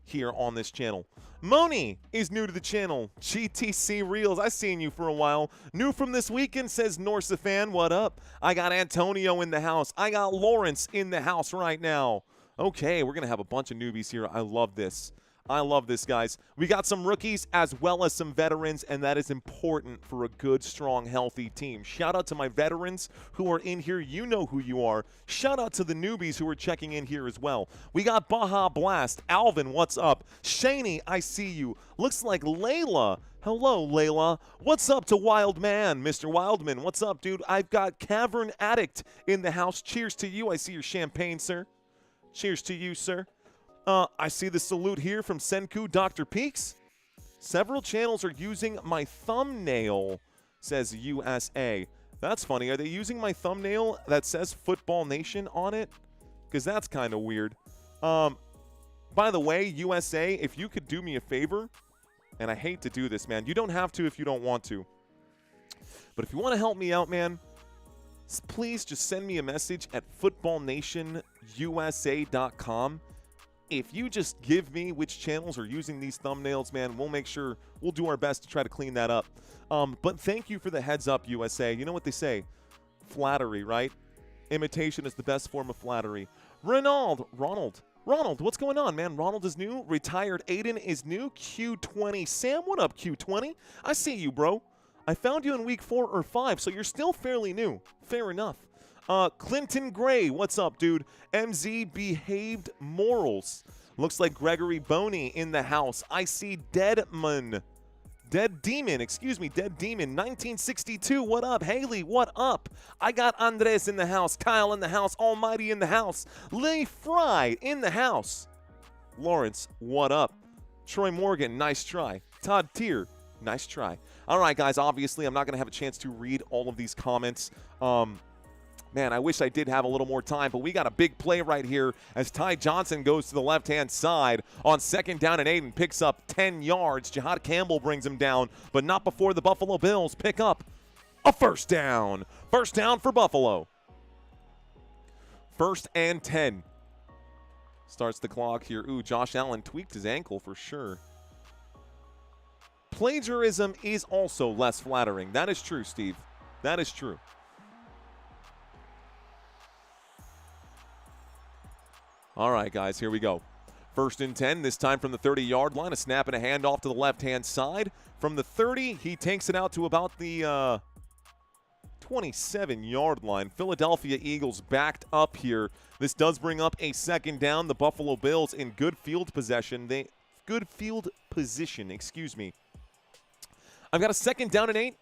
here on this channel. Moni is new to the channel. GTC Reels, I've seen you for a while. New from this weekend, says Norsa fan. What up? I got Antonio in the house. I got Lawrence in the house right now. Okay, we're going to have a bunch of newbies here. I love this. I love this, guys. We got some rookies as well as some veterans, and that is important for a good, strong, healthy team. Shout out to my veterans who are in here. You know who you are. Shout out to the newbies who are checking in here as well. We got Baja Blast. Alvin, what's up? Shaney, I see you. Looks like Layla. Hello, Layla. What's up to Wild Man? Mr. Wildman, what's up, dude? I've got Cavern Addict in the house. Cheers to you. I see your champagne, sir. Cheers to you, sir. I see the salute here from Senku Dr. Peaks. Several channels are using my thumbnail, says USA. That's funny. Are they using my thumbnail that says Football Nation on it? Because that's kind of weird. By the way, USA, if you could do me a favor, and I hate to do this, man. You don't have to if you don't want to. But if you want to help me out, man, please just send me a message at footballnationusa.com. If you just give me which channels are using these thumbnails, man, we'll make sure, we'll do our best to try to clean that up. But thank you for the heads up, USA. You know what they say? Flattery, right? Imitation is the best form of flattery. Ronald, what's going on, man? Ronald is new. Retired Aiden is new. Q20. Sam, what up, Q20? I see you, bro. I found you in week 4 or 5, so you're still fairly new. Fair enough. Clinton Gray, what's up, dude? MZ Behaved Morals. Looks like Gregory Boney in the house. I see Dead Demon, 1962, what up? Haley, what up? I got Andres in the house, Kyle in the house, Almighty in the house, Lee Fry in the house. Lawrence, what up? Troy Morgan, nice try. Todd Tier, nice try. All right, guys, obviously I'm not going to have a chance to read all of these comments. Man, I wish I did have a little more time, but we got a big play right here as Ty Johnson goes to the left-hand side on 2nd down and 8 and picks up 10 yards. Jihad Campbell brings him down, but not before the Buffalo Bills pick up a 1st down. 1st down for Buffalo. 1st and 10. Starts the clock here. Ooh, Josh Allen tweaked his ankle for sure. plagiarism is also less flattering. That is true, Steve. That is true. All right, guys, here we go. 1st and 10, this time from the 30-yard line. A snap and a handoff to the left-hand side. From the 30, he takes it out to about the 27-yard line. Philadelphia Eagles backed up here. This does bring up a 2nd down. The Buffalo Bills in good field position. Excuse me. I've got a 2nd down and 8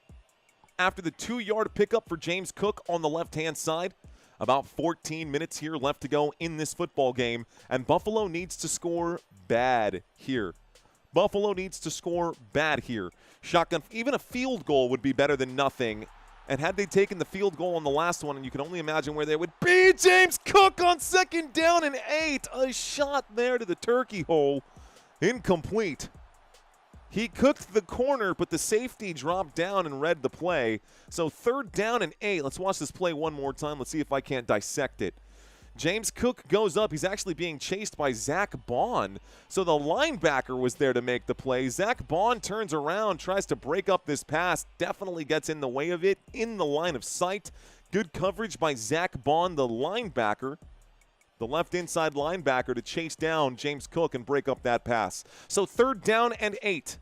after the 2-yard pickup for James Cook on the left-hand side. About 14 minutes here left to go in this football game, and Buffalo needs to score bad here. Buffalo needs to score bad here. Shotgun, even a field goal would be better than nothing. And had they taken the field goal on the last one, and you can only imagine where they would be, James Cook on 2nd down and 8. A shot there to the turkey hole. Incomplete. He cooked the corner, but the safety dropped down and read the play. So 3rd down and 8. Let's watch this play one more time. Let's see if I can't dissect it. James Cook goes up. He's actually being chased by Zach Bond. So the linebacker was there to make the play. Zach Bond turns around, tries to break up this pass, definitely gets in the way of it, in the line of sight. Good coverage by Zach Bond, the linebacker. The left inside linebacker to chase down James Cook and break up that pass. So 3rd down and 8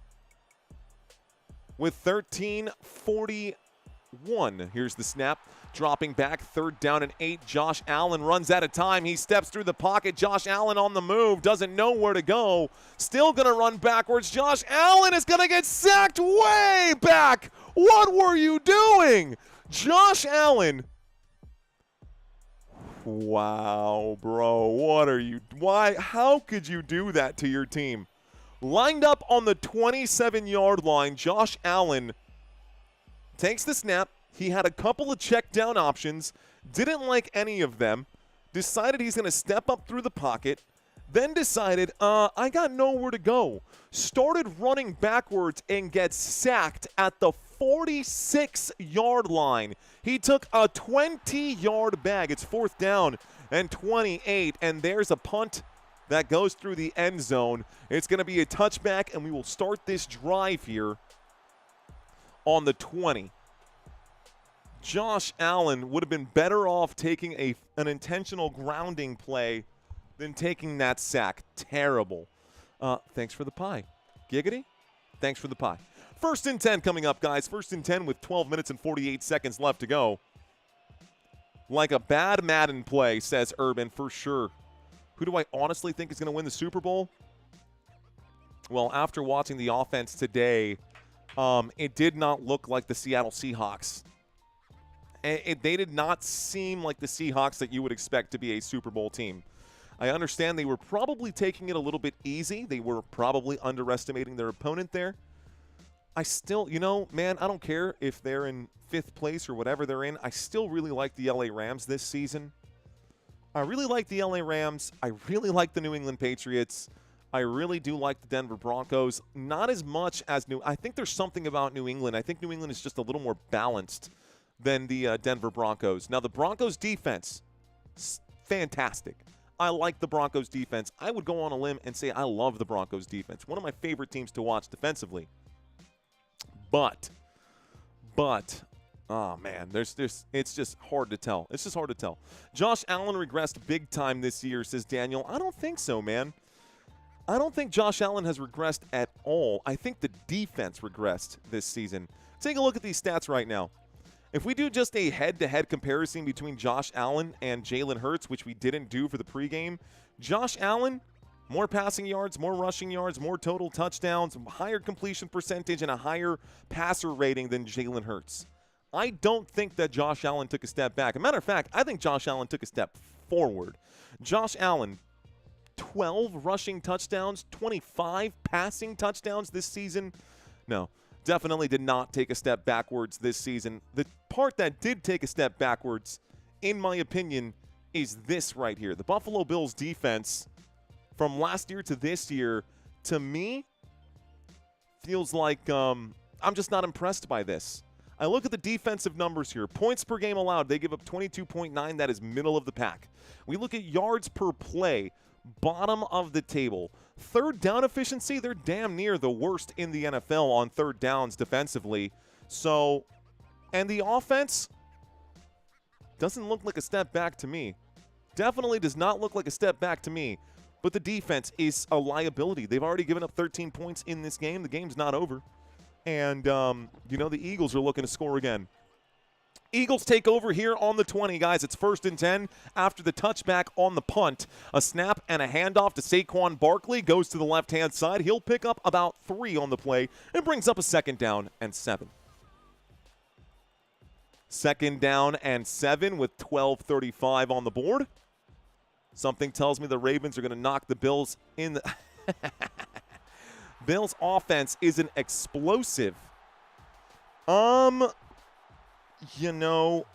with 13:41. Here's the snap. Dropping back, 3rd down and 8. Josh Allen runs out of time. He steps through the pocket. Josh Allen on the move. Doesn't know where to go. Still going to run backwards. Josh Allen is going to get sacked way back. What were you doing? Josh Allen. Wow, bro, what are you, why, how could you do that to your team? Lined up on the 27-yard line, Josh Allen takes the snap. He had a couple of check down options, didn't like any of them, decided he's going to step up through the pocket, then decided, I got nowhere to go. Started running backwards and gets sacked at the 46-yard line. He took a 20-yard bag. It's 4th down and 28, and there's a punt that goes through the end zone. It's going to be a touchback, and we will start this drive here on the 20. Josh Allen would have been better off taking an intentional grounding play than taking that sack. Terrible. Thanks for the pie. Giggity? Thanks for the pie. 1st and 10 coming up, guys. 1st and 10 with 12 minutes and 48 seconds left to go. Like a bad Madden play, says Urban, for sure. Who do I honestly think is going to win the Super Bowl? Well, after watching the offense today, it did not look like the Seattle Seahawks. They did not seem like the Seahawks that you would expect to be a Super Bowl team. I understand they were probably taking it a little bit easy. They were probably underestimating their opponent there. I still, man, I don't care if they're in 5th place or whatever they're in. I still really like the LA Rams this season. I really like the LA Rams. I really like the New England Patriots. I really do like the Denver Broncos. Not as much as I think there's something about New England. I think New England is just a little more balanced than the Denver Broncos. Now, the Broncos defense, fantastic. I like the Broncos defense. I would go on a limb and say I love the Broncos defense. One of my favorite teams to watch defensively. But, oh man, it's just hard to tell. It's just hard to tell. Josh Allen regressed big time this year, says Daniel. I don't think so, man. I don't think Josh Allen has regressed at all. I think the defense regressed this season. Take a look at these stats right now. If we do just a head-to-head comparison between Josh Allen and Jalen Hurts, which we didn't do for the pregame, Josh Allen, more passing yards, more rushing yards, more total touchdowns, higher completion percentage, and a higher passer rating than Jalen Hurts. I don't think that Josh Allen took a step back. As a matter of fact, I think Josh Allen took a step forward. Josh Allen, 12 rushing touchdowns, 25 passing touchdowns this season. No, definitely did not take a step backwards this season. The part that did take a step backwards, in my opinion, is this right here. The Buffalo Bills defense from last year to this year, to me, feels like I'm just not impressed by this. I look at the defensive numbers here. Points per game allowed, they give up 22.9. That is middle of the pack. We look at yards per play, bottom of the table. Third down efficiency, they're damn near the worst in the NFL on third downs defensively. So, and the offense doesn't look like a step back to me. Definitely does not look like a step back to me. But the defense is a liability. They've already given up 13 points in this game. The game's not over. And, you know, the Eagles are looking to score again. Eagles take over here on the 20, guys. It's 1st and 10 after the touchback on the punt. A snap and a handoff to Saquon Barkley. Goes to the left-hand side. He'll pick up about 3 on the play and brings up a 2nd down and 7. 2nd down and 7 with 12:35 on the board. Something tells me the Ravens are going to knock the Bills in the Bills offense isn't explosive. You know,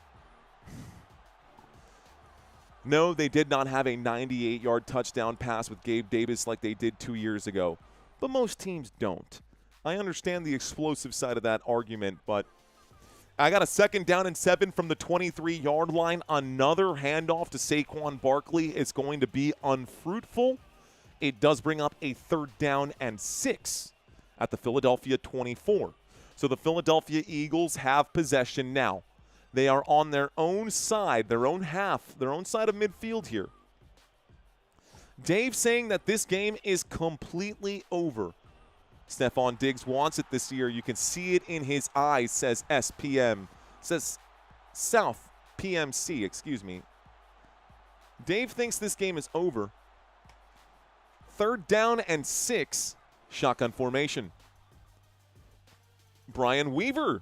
no, they did not have a 98-yard touchdown pass with Gabe Davis like they did 2 years ago. But most teams don't. I understand the explosive side of that argument, but I got a 2nd down and 7 from the 23-yard line. Another handoff to Saquon Barkley is going to be unfruitful. It does bring up a 3rd down and 6 at the Philadelphia 24. So the Philadelphia Eagles have possession now. They are on their own side, their own half, their own side of midfield here. Dave saying that this game is completely over. Stephon Diggs wants it this year. You can see it in his eyes, says SPM. Says South PMC, excuse me. Dave thinks this game is over. 3rd down and 6, shotgun formation. Brian Weaver,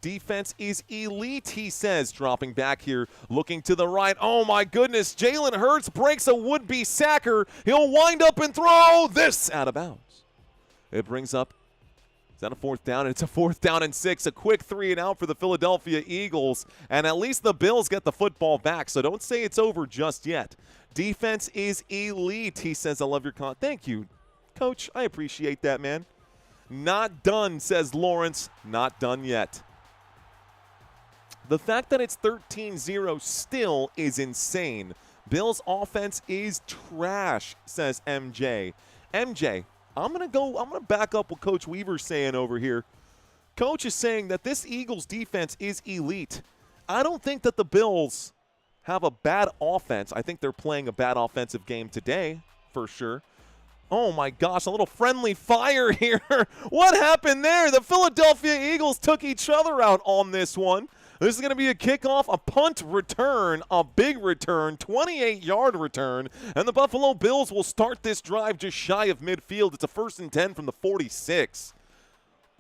defense is elite, he says, dropping back here, looking to the right. Oh, my goodness, Jalen Hurts breaks a would-be sacker. He'll wind up and throw this out of bounds. It brings up, is that a 4th down? It's a 4th down and 6, a quick 3 and out for the Philadelphia Eagles, and at least the Bills get the football back, so don't say it's over just yet. Defense is elite, he says. I love your comment. Thank you, Coach. I appreciate that, man. Not done, says Lawrence. Not done yet. The fact that it's 13-0 still is insane. Bills offense is trash, says MJ. MJ, I'm going to back up what Coach Weaver's saying over here. Coach is saying that this Eagles defense is elite. I don't think that the Bills have a bad offense. I think they're playing a bad offensive game today, for sure. Oh, my gosh, a little friendly fire here. What happened there? The Philadelphia Eagles took each other out on this one. This is going to be a kickoff, a punt return, a big return, 28-yard return, and the Buffalo Bills will start this drive just shy of midfield. It's a 1st and 10 from the 46.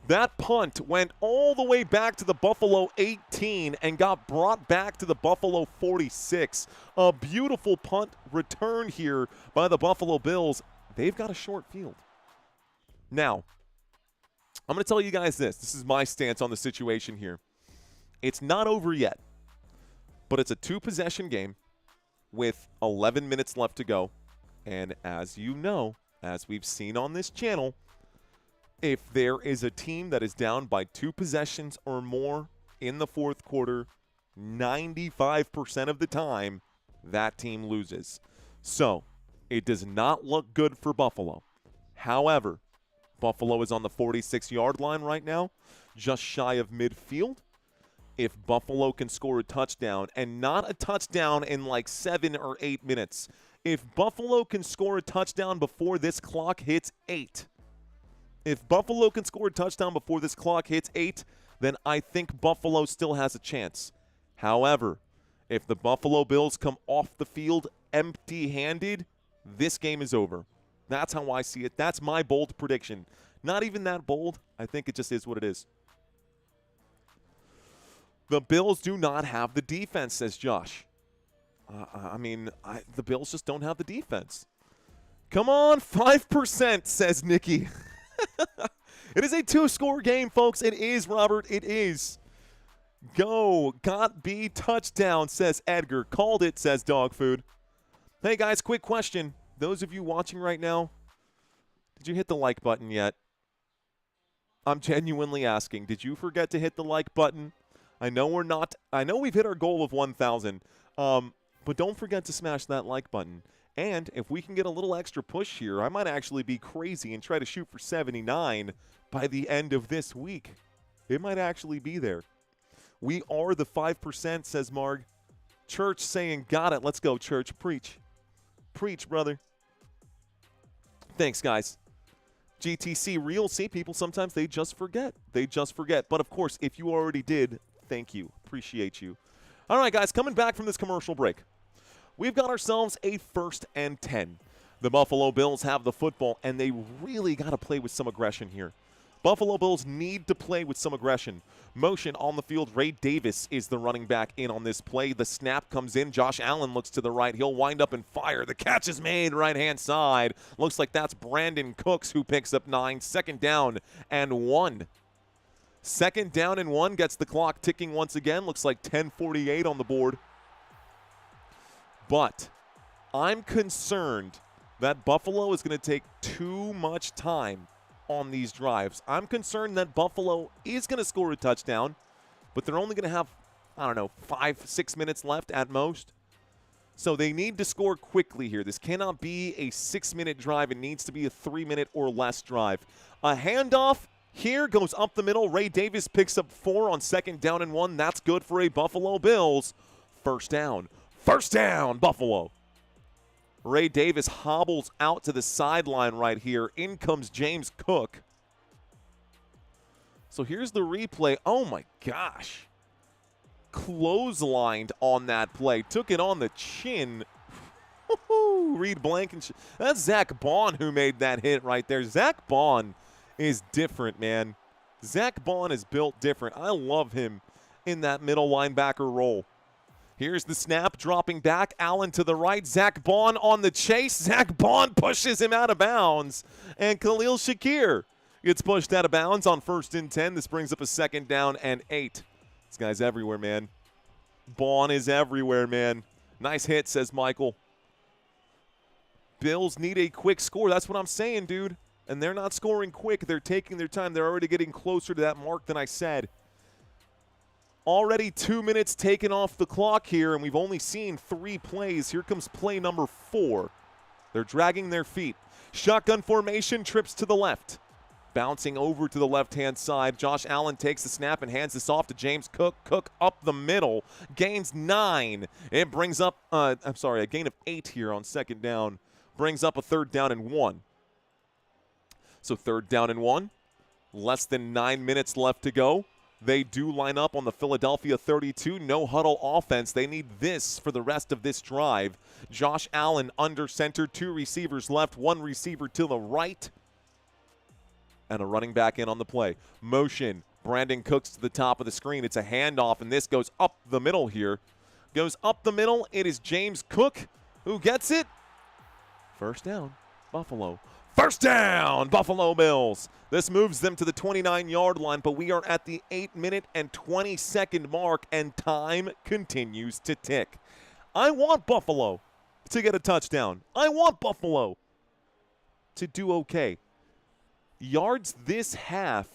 That punt went all the way back to the Buffalo 18 and got brought back to the Buffalo 46. A beautiful punt return here by the Buffalo Bills. They've got a short field. Now, I'm going to tell you guys this. This is my stance on the situation here. It's not over yet, but it's a 2-possession game with 11 minutes left to go. And as you know, as we've seen on this channel, if there is a team that is down by 2 possessions or more in the 4th quarter, 95% of the time, that team loses. So, it does not look good for Buffalo. However, Buffalo is on the 46-yard line right now, just shy of midfield. If Buffalo can score a touchdown, and not a touchdown in like 7 or 8 minutes, if Buffalo can score a touchdown before this clock hits 8, if Buffalo can score a touchdown before this clock hits 8, then I think Buffalo still has a chance. However, if the Buffalo Bills come off the field empty-handed, this game is over. That's how I see it. That's my bold prediction. Not even that bold. I think it just is what it is. The Bills do not have the defense, says Josh. The Bills just don't have the defense. Come on, 5%, says Nikki. It is a 2-score game, folks. It is, Robert. It is. Go. Got B touchdown, says Edgar. Called it, says Dog Food. Hey, guys, quick question. Those of you watching right now, did you hit the like button yet? I'm genuinely asking. Did you forget to hit the like button? I know we're not. I know we've hit our goal of 1,000, but don't forget to smash that like button. And if we can get a little extra push here, I might actually be crazy and try to shoot for 79 by the end of this week. It might actually be there. We are the 5%, says Marg. Church saying, got it. Let's go, Church. Preach. Preach, brother. Thanks, guys. GTC real. See, people sometimes they just forget. They just forget. But, of course, if you already did, thank you. Appreciate you. All right, guys, coming back from this commercial break. We've got ourselves a 1st and 10. The Buffalo Bills have the football, and they really got to play with some aggression here. Buffalo Bills need to play with some aggression. Motion on the field. Ray Davis is the running back in on this play. The snap comes in. Josh Allen looks to the right. He'll wind up and fire. The catch is made right-hand side. Looks like that's Brandon Cooks who picks up 9. 2nd down and 1. 2nd down and 1 gets the clock ticking once again. Looks like 10:48 on the board. But I'm concerned that Buffalo is going to take too much time on these drives. I'm concerned that Buffalo is going to score a touchdown, but they're only going to have, 5-6 minutes left at most. So they need to score quickly here. This cannot be a 6-minute drive. It needs to be a 3-minute or less drive. A handoff here goes up the middle. Ray Davis picks up 4 on 2nd down and 1. That's good for a Buffalo Bills. 1st down. 1st down, Buffalo. Ray Davis hobbles out to the sideline right here. In comes James Cook. So here's the replay. Oh, my gosh. Clotheslined on that play. Took it on the chin. Reed Blankenship. That's Zach Bond who made that hit right there. Zach Bond is different, man. Zach Bond is built different. I love him in that middle linebacker role. Here's the snap, dropping back. Allen to the right. Zach Bond on the chase. Zach Bond pushes him out of bounds. And Khalil Shakir gets pushed out of bounds on 1st and 10. This brings up a 2nd down and 8. This guy's everywhere, man. Bond is everywhere, man. Nice hit, says Michael. Bills need a quick score. That's what I'm saying, dude. And they're not scoring quick. They're taking their time. They're already getting closer to that mark than I said. Already 2 minutes taken off the clock here, and we've only seen 3 plays. Here comes play number 4. They're dragging their feet. Shotgun formation, trips to the left. Bouncing over to the left-hand side. Josh Allen takes the snap and hands this off to James Cook. Cook up the middle. Gains 9. It brings up, a gain of 8 here on 2nd down. Brings up a 3rd down and 1. So 3rd down and 1. Less than 9 minutes left to go. They do line up on the Philadelphia 32. No huddle offense. They need this for the rest of this drive. Josh Allen under center. 2 receivers left. 1 receiver to the right. And a running back in on the play. Motion. Brandon Cooks to the top of the screen. It's a handoff, and this goes up the middle here. Goes up the middle. It is James Cook who gets it. 1st down, Buffalo. 1st down, Buffalo Bills. This moves them to the 29-yard line, but we are at the 8-minute and 20-second mark, and time continues to tick. I want Buffalo to get a touchdown. I want Buffalo to do okay. Yards this half.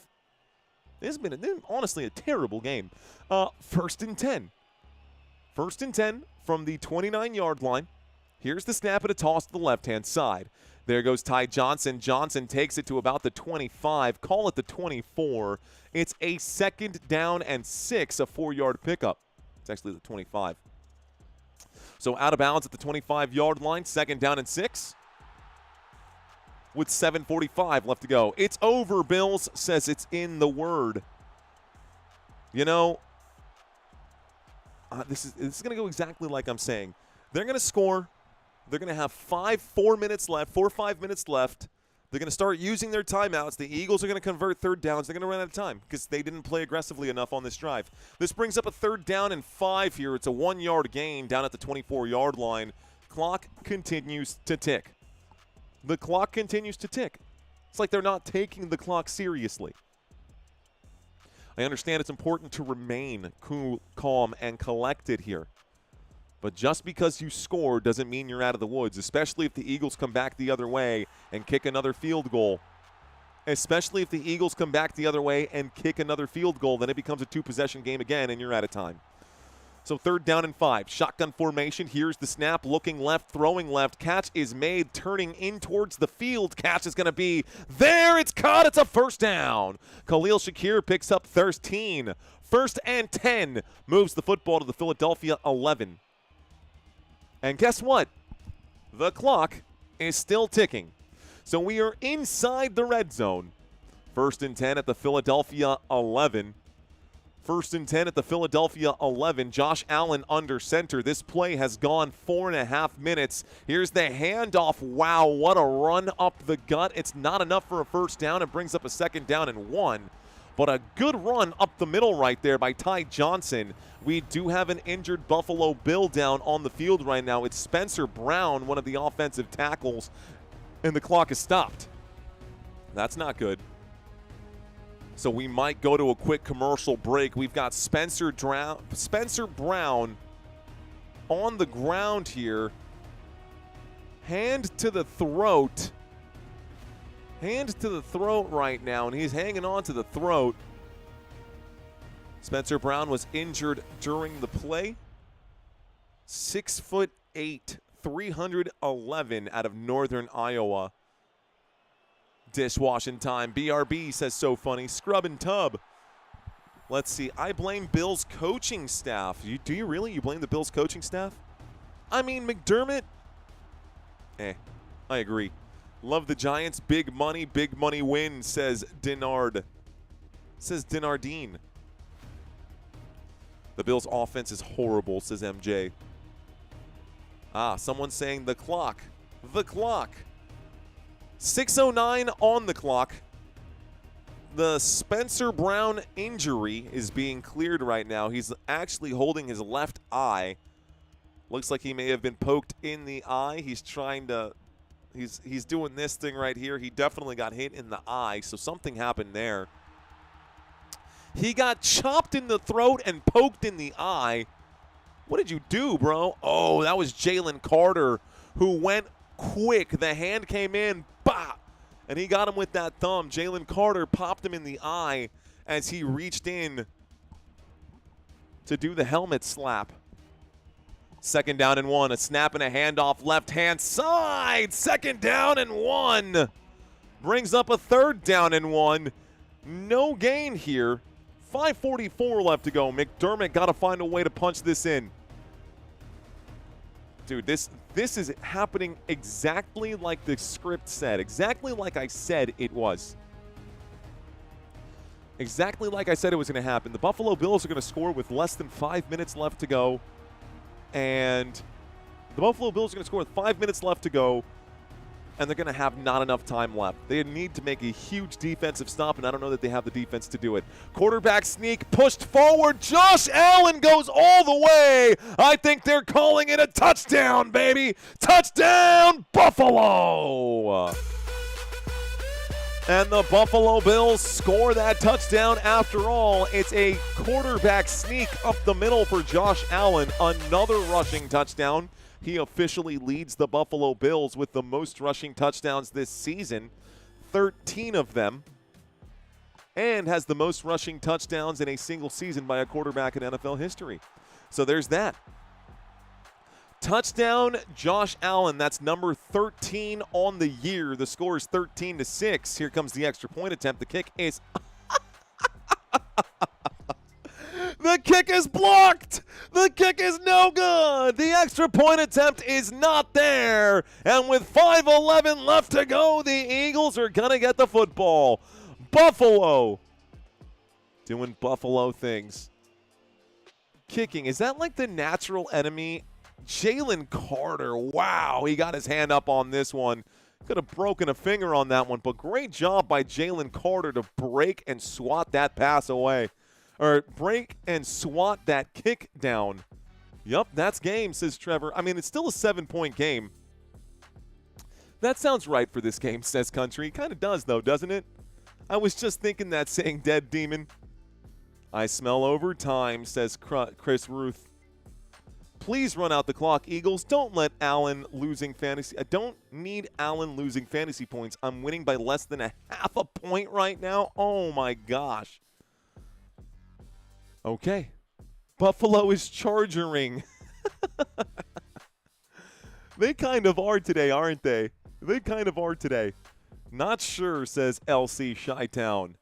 This has been, honestly, a terrible game. 1st and 10. 1st and 10 from the 29-yard line. Here's the snap and a toss to the left-hand side. There goes Ty Johnson. Johnson takes it to about the 25. Call it the 24. It's a 2nd down and 6, a 4-yard pickup. It's actually the 25. So out of bounds at the 25-yard line, 2nd down and 6. With 7:45 left to go. It's over, Bills, says it's in the word. You know, this is going to go exactly like I'm saying. They're going to score. They're going to have 4 minutes left, 4 or 5 minutes left. They're going to start using their timeouts. The Eagles are going to convert 3rd downs. They're going to run out of time because they didn't play aggressively enough on this drive. This brings up a 3rd down and 5 here. It's a 1-yard gain down at the 24-yard line. Clock continues to tick. The clock continues to tick. It's like they're not taking the clock seriously. I understand it's important to remain cool, calm, and collected here. But just because you score doesn't mean you're out of the woods, especially if the Eagles come back the other way and kick another field goal. Especially if the Eagles come back the other way and kick another field goal, then it becomes a 2-possession game again and you're out of time. So 3rd down and 5. Shotgun formation. Here's the snap. Looking left, throwing left. Catch is made. Turning in towards the field. Catch is going to be there. It's caught. It's a 1st down. Khalil Shakir picks up 13. 1st and 10. Moves the football to the Philadelphia 11. And guess what? The clock is still ticking. So we are inside the red zone. 1st and 10 at the Philadelphia 11. 1st and 10 at the Philadelphia 11. Josh Allen under center. This play has gone 4.5 minutes. Here's the handoff. Wow, what a run up the gut. It's not enough for a 1st down. It brings up a 2nd down and 1. But a good run up the middle right there by Ty Johnson. We do have an injured Buffalo Bill down on the field right now. It's Spencer Brown, one of the offensive tackles, and the clock is stopped. That's not good. So we might go to a quick commercial break. We've got Spencer Brown on the ground here. Hand to the throat right now, and he's hanging on to the throat. Spencer Brown was injured during the play. 6'8", 311 out of Northern Iowa. Dishwashing time. BRB says so funny. Scrub and tub. Let's see. I blame Bill's coaching staff. Do you really? You blame the Bills coaching staff? I mean, McDermott. I agree. Love the Giants. Big money win, says Dinard. Says Dinardine. The Bills' offense is horrible, says MJ. Someone's saying the clock. The clock. 6:09 on the clock. The Spencer Brown injury is being cleared right now. He's actually holding his left eye. Looks like he may have been poked in the eye. He's trying to he's doing this thing right here. He definitely got hit in the eye, so something happened there. He got chopped in the throat and poked in the eye. What did you do, bro? Oh, that was Jalen Carter who went quick. The hand came in, bah, and he got him with that thumb. Jalen Carter popped him in the eye as he reached in to do the helmet slap. 2nd down and 1. A snap and a handoff left-hand side. 2nd down and 1. Brings up a 3rd down and 1. No gain here. 5:44 left to go. McDermott got to find a way to punch this in. Dude, this is happening exactly like the script said. Exactly like I said it was. Exactly like I said it was going to happen. The Buffalo Bills are going to score with less than 5 minutes left to go. And the Buffalo Bills are going to score with 5 minutes left to go. And they're going to have not enough time left. They need to make a huge defensive stop, and I don't know that they have the defense to do it. Quarterback sneak pushed forward. Josh Allen goes all the way. I think they're calling it a touchdown, baby. Touchdown, Buffalo. And the Buffalo Bills score that touchdown after all. It's a quarterback sneak up the middle for Josh Allen. Another rushing touchdown. He officially leads the Buffalo Bills with the most rushing touchdowns this season, 13 of them, and has the most rushing touchdowns in a single season by a quarterback in NFL history. So there's that. Touchdown, Josh Allen. That's number 13 on the year. The score is 13-6. Here comes the extra point attempt. The kick is... The kick is blocked. The kick is no good. The extra point attempt is not there. And with 5:11 left to go, the Eagles are going to get the football. Buffalo doing Buffalo things. Kicking. Is that like the natural enemy? Jalen Carter. Wow, he got his hand up on this one. Could have broken a finger on that one, but great job by Jalen Carter to break and swat that pass away. Or break and swat that kick down. Yup, that's game, says Trevor. I mean, it's still a 7-point game. That sounds right for this game, says Country. Kind of does, though, doesn't it? I was just thinking that, saying Dead Demon. I smell overtime, says Chris Ruth. Please run out the clock, Eagles. Don't let Allen losing fantasy. I don't need Allen losing fantasy points. I'm winning by less than a half a point right now. Oh, my gosh. Okay. Buffalo is chargering. They kind of are today, aren't they? They kind of are today. Not sure, says LC Chi-Town.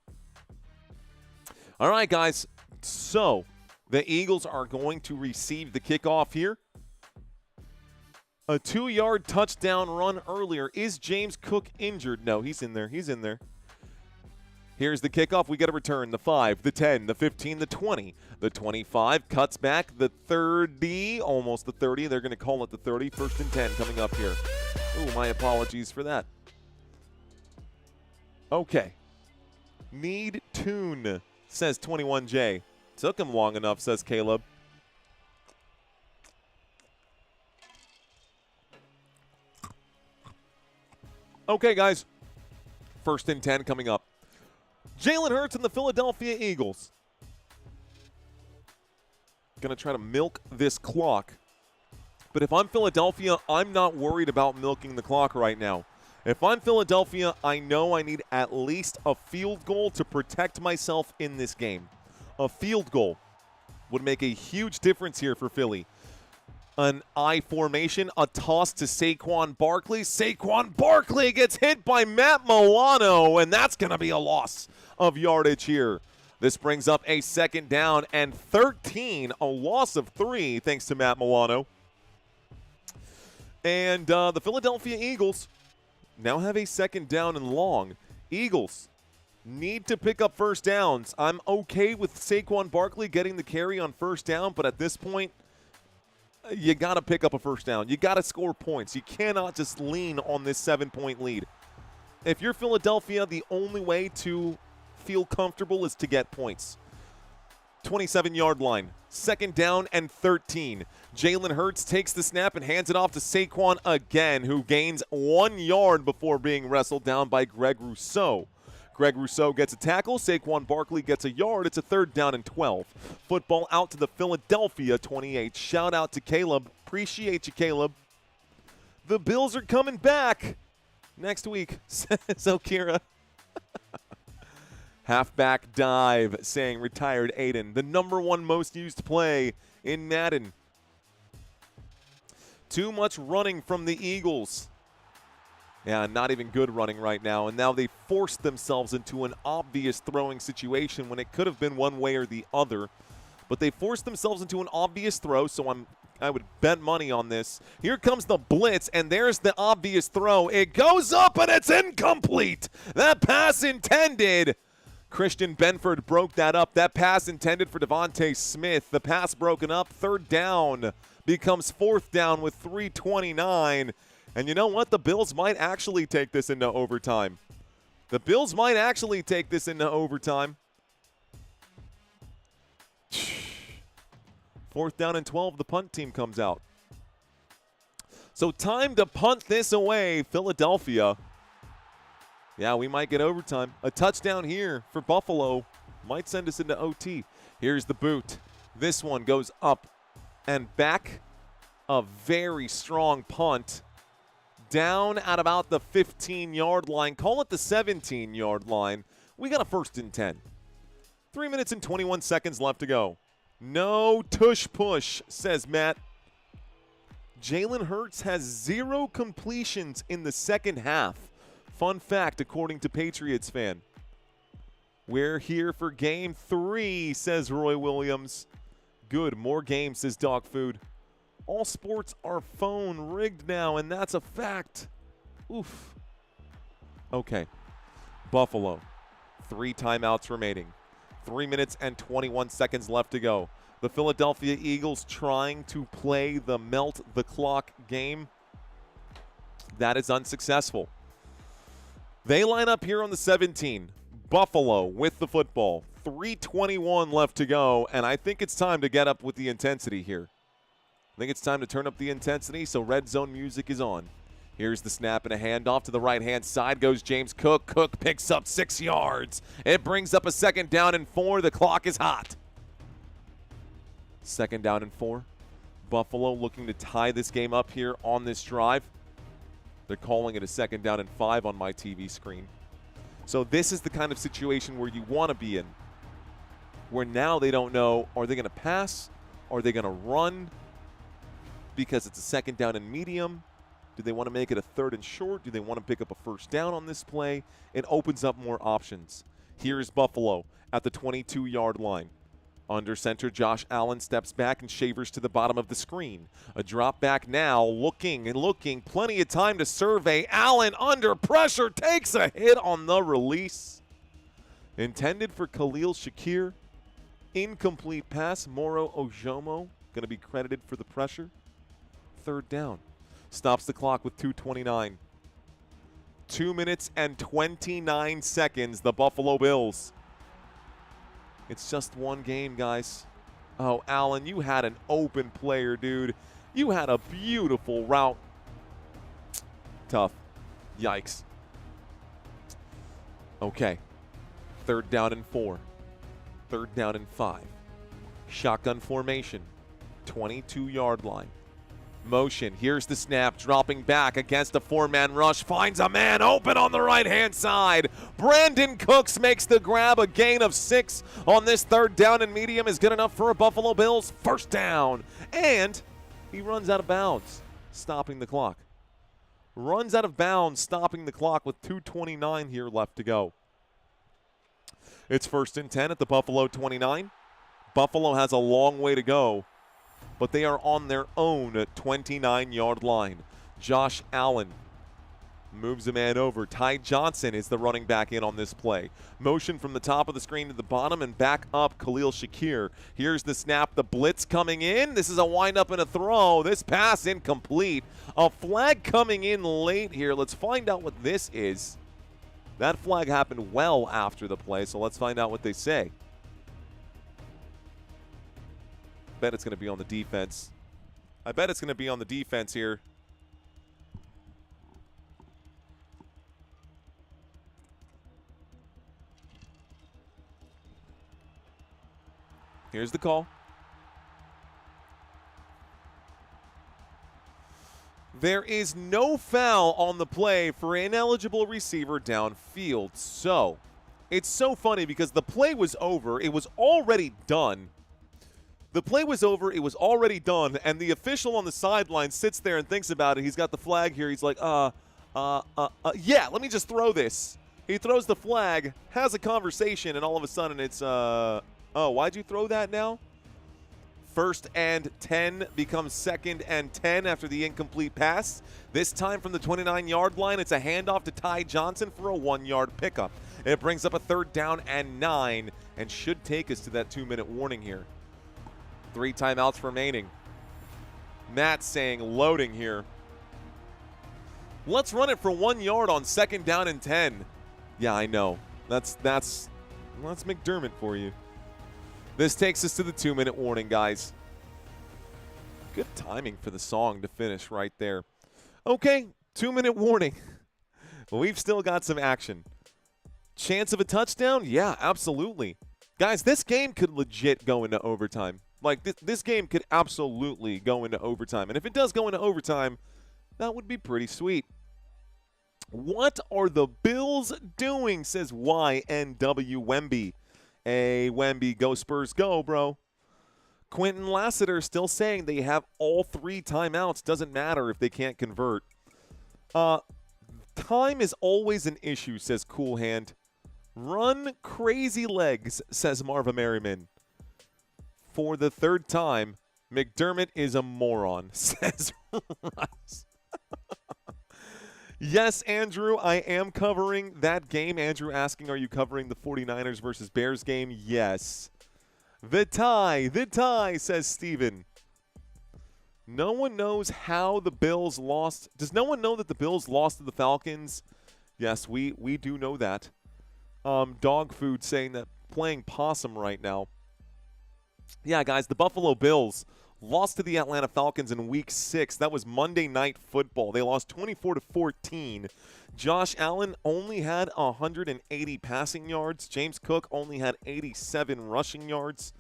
All right, guys. So the Eagles are going to receive the kickoff here. A 2-yard touchdown run earlier. Is James Cook injured? No, he's in there. He's in there. Here's the kickoff. We get a return. The 5, the 10, the 15, the 20, the 25. Cuts back. The 30, almost the 30. They're going to call it the 30. 1st and 10 coming up here. Ooh, my apologies for that. Okay. Need tune, says 21J. Took him long enough, says Caleb. Okay, guys. 1st and 10 coming up. Jalen Hurts and the Philadelphia Eagles. Going to try to milk this clock. But if I'm Philadelphia, I'm not worried about milking the clock right now. If I'm Philadelphia, I know I need at least a field goal to protect myself in this game. A field goal would make a huge difference here for Philly. An I formation, a toss to Saquon Barkley. Saquon Barkley gets hit by Matt Milano, and that's going to be a loss of yardage here. This brings up a 2nd down and 13, a loss of 3 thanks to Matt Milano. And the Philadelphia Eagles now have a 2nd down and long. Eagles need to pick up 1st downs. I'm okay with Saquon Barkley getting the carry on 1st down, but at this point, you got to pick up a 1st down. You got to score points. You cannot just lean on this 7-point lead. If you're Philadelphia, the only way to feel comfortable is to get points. 27-yard line, 2nd down and 13. Jalen Hurts takes the snap and hands it off to Saquon again, who gains 1 yard before being wrestled down by Greg Rousseau. Greg Rousseau gets a tackle. Saquon Barkley gets a yard. It's a 3rd down and 12. Football out to the Philadelphia 28. Shout out to Caleb. Appreciate you, Caleb. The Bills are coming back next week, says Okira. Halfback dive, saying retired Aiden. The #1 most used play in Madden. Too much running from the Eagles. Yeah, not even good running right now. And now they forced themselves into an obvious throwing situation when it could have been one way or the other. But they forced themselves into an obvious throw, so I would bet money on this. Here comes the blitz, and there's the obvious throw. It goes up, and it's incomplete. That pass intended. Christian Benford broke that up. That pass intended for Devontae Smith. The pass broken up. 3rd down becomes 4th down with 3:29. And you know what? The Bills might actually take this into overtime. The Bills might actually take this into overtime. 4th down and 12, the punt team comes out. So time to punt this away, Philadelphia. Yeah, we might get overtime. A touchdown here for Buffalo might send us into OT. Here's the boot. This one goes up and back. A very strong punt. Down at about the 15-yard line. Call it the 17-yard line. We got a 1st and 10. 3 minutes and 21 seconds left to go. No tush push, says Matt. Jalen Hurts has 0 completions in the 2nd half. Fun fact, according to Patriots fan. We're here for game 3, says Roy Williams. Good, more games, says Dog Food. All sports are phone rigged now, and that's a fact. Oof. Okay. Buffalo. 3 timeouts remaining. 3 minutes and 21 seconds left to go. The Philadelphia Eagles trying to play the melt the clock game. That is unsuccessful. They line up here on the 17. Buffalo with the football. 3:21 left to go, and I think it's time to get up with the intensity here. I think it's time to turn up the intensity, so red zone music is on. Here's the snap and a handoff to the right-hand side goes James Cook. Cook picks up 6 yards. It brings up a 2nd down and 4. The clock is hot. 2nd down and 4. Buffalo looking to tie this game up here on this drive. They're calling it a 2nd down and 5 on my TV screen. So this is the kind of situation where you want to be in, where now they don't know, are they going to pass Are they going to run because it's a second down and medium? Do they want to make it a third and short? Do they want to pick up a first down on this play? It opens up more options. Here's Buffalo at the 22-yard line. Under center, Josh Allen steps back and shavers to the bottom of the screen. A drop back now, looking and looking. Plenty of time to survey. Allen under pressure, takes a hit on the release. Intended for Khalil Shakir. Incomplete pass. Moro Ojomo going to be credited for the pressure. Third down. Stops the clock with 2:29. 2 minutes and 29 seconds, the Buffalo Bills. It's just one game, guys. Oh, Allen, you had an open player, dude. You had a beautiful route. Tough. Yikes. Okay. Third down and 4. Third down and 5. Shotgun formation. 22-yard line. Motion. Here's the snap. Dropping back against a 4-man rush. Finds a man open on the right-hand side. Brandon Cooks makes the grab. A gain of 6 on this third down and medium is good enough for a Buffalo Bills first down. And he runs out of bounds, stopping the clock. Runs out of bounds, stopping the clock with 2:29 here left to go. It's 1st and 10 at the Buffalo 29. Buffalo has a long way to go, but they are on their own 29-yard line. Josh Allen moves a man over. Ty Johnson is the running back in on this play. Motion from the top of the screen to the bottom and back up Khalil Shakir. Here's the snap. The blitz coming in. This is a windup and a throw. This pass incomplete. A flag coming in late here. Let's find out what this is. That flag happened well after the play, so let's find out what they say. Bet it's going to be on the defense. I bet it's going to be on the defense here. Here's the call. There is no foul on the play for ineligible receiver downfield. So, it's so funny because the play was over. It was already done. The play was over. It was already done. And the official on the sideline sits there and thinks about it. He's got the flag here. He's like, yeah, let me just throw this. He throws the flag, has a conversation, and all of a sudden it's, oh, why'd you throw that now? 1st and 10 becomes 2nd and 10 after the incomplete pass. This time from the 29-yard line, it's a handoff to Ty Johnson for a 1-yard pickup. It brings up a 3rd down and 9 and should take us to that 2-minute warning here. 3 timeouts remaining. Matt saying loading here. Let's run it for 1 yard on 2nd down and 10. Yeah, I know. That's McDermott for you. This takes us to the 2-minute warning, guys. Good timing for the song to finish right there. Okay, 2-minute warning. We've still got some action. Chance of a touchdown? Yeah, absolutely. Guys, this game could legit go into overtime. Like, this game could absolutely go into overtime. And if it does go into overtime, that would be pretty sweet. What are the Bills doing, says YNW Wemby. Hey, Wemby, go Spurs, go, bro. Quentin Lassiter still saying they have all 3 timeouts. Doesn't matter if they can't convert. Time is always an issue, says Cool Hand. Run crazy legs, says Marva Merriman. For the 3rd time, McDermott is a moron, says Rice. Yes, Andrew, I am covering that game. Andrew asking, are you covering the 49ers versus Bears game? Yes. The tie, says Steven. No one knows how the Bills lost. Does no one know that the Bills lost to the Falcons? Yes, we do know that. Dog food saying that playing possum right now. Yeah, guys, the Buffalo Bills lost to the Atlanta Falcons in Week 6. That was Monday Night Football. They lost 24-14. Josh Allen only had 180 passing yards. James Cook only had 87 rushing yards.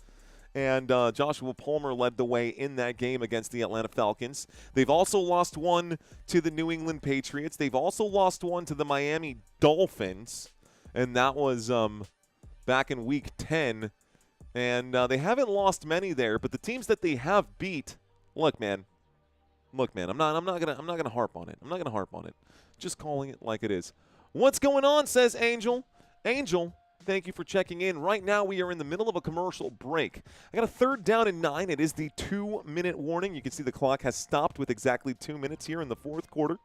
And Joshua Palmer led the way in that game against the Atlanta Falcons. They've also lost one to the New England Patriots. They've also lost one to the Miami Dolphins. And that was back in Week 10. And they haven't lost many there, but the teams that they have beat, look, man, I'm not gonna harp on it. I'm not gonna harp on it. Just calling it like it is. What's going on, says Angel. Angel, thank you for checking in. Right now we are in the middle of a commercial break. I got a 3rd down and 9. It is the 2-minute warning. You can see the clock has stopped with exactly 2 minutes here in the 4th quarter.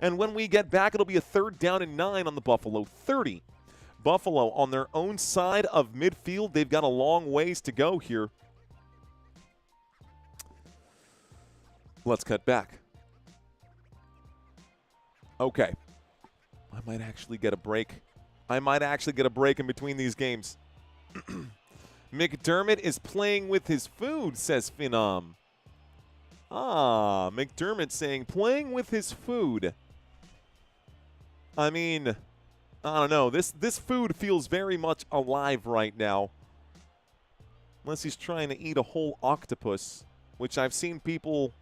And when we get back, it'll be a 3rd down and 9 on the Buffalo 30. Buffalo on their own side of midfield. They've got a long ways to go here. Let's cut back. Okay. I might actually get a break. I might actually get a break in between these games. McDermott is playing with his food, says Phenom. McDermott saying playing with his food. I mean, I don't know. This food feels very much alive right now. Unless he's trying to eat a whole octopus, which I've seen people,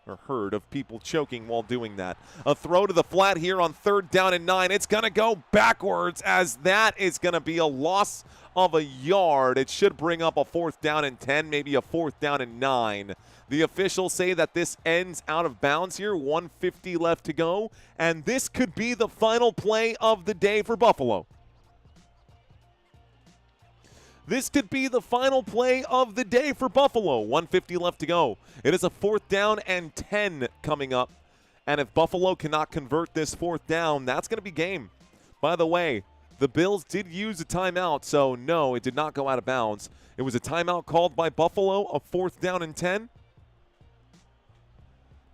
or heard of people choking while doing that. A throw to the flat here on 3rd down and 9. It's going to go backwards, as that is going to be a loss of a yard. It should bring up a 4th down and 10, maybe a 4th down and 9. The officials say that this ends out of bounds here. 1:50 left to go, and this could be the final play of the day for Buffalo. This could be the final play of the day for Buffalo. 1:50 left to go. It is a 4th down and 10 coming up. And if Buffalo cannot convert this 4th down, that's going to be game. By the way, the Bills did use a timeout, so no, it did not go out of bounds. It was a timeout called by Buffalo, a 4th down and 10.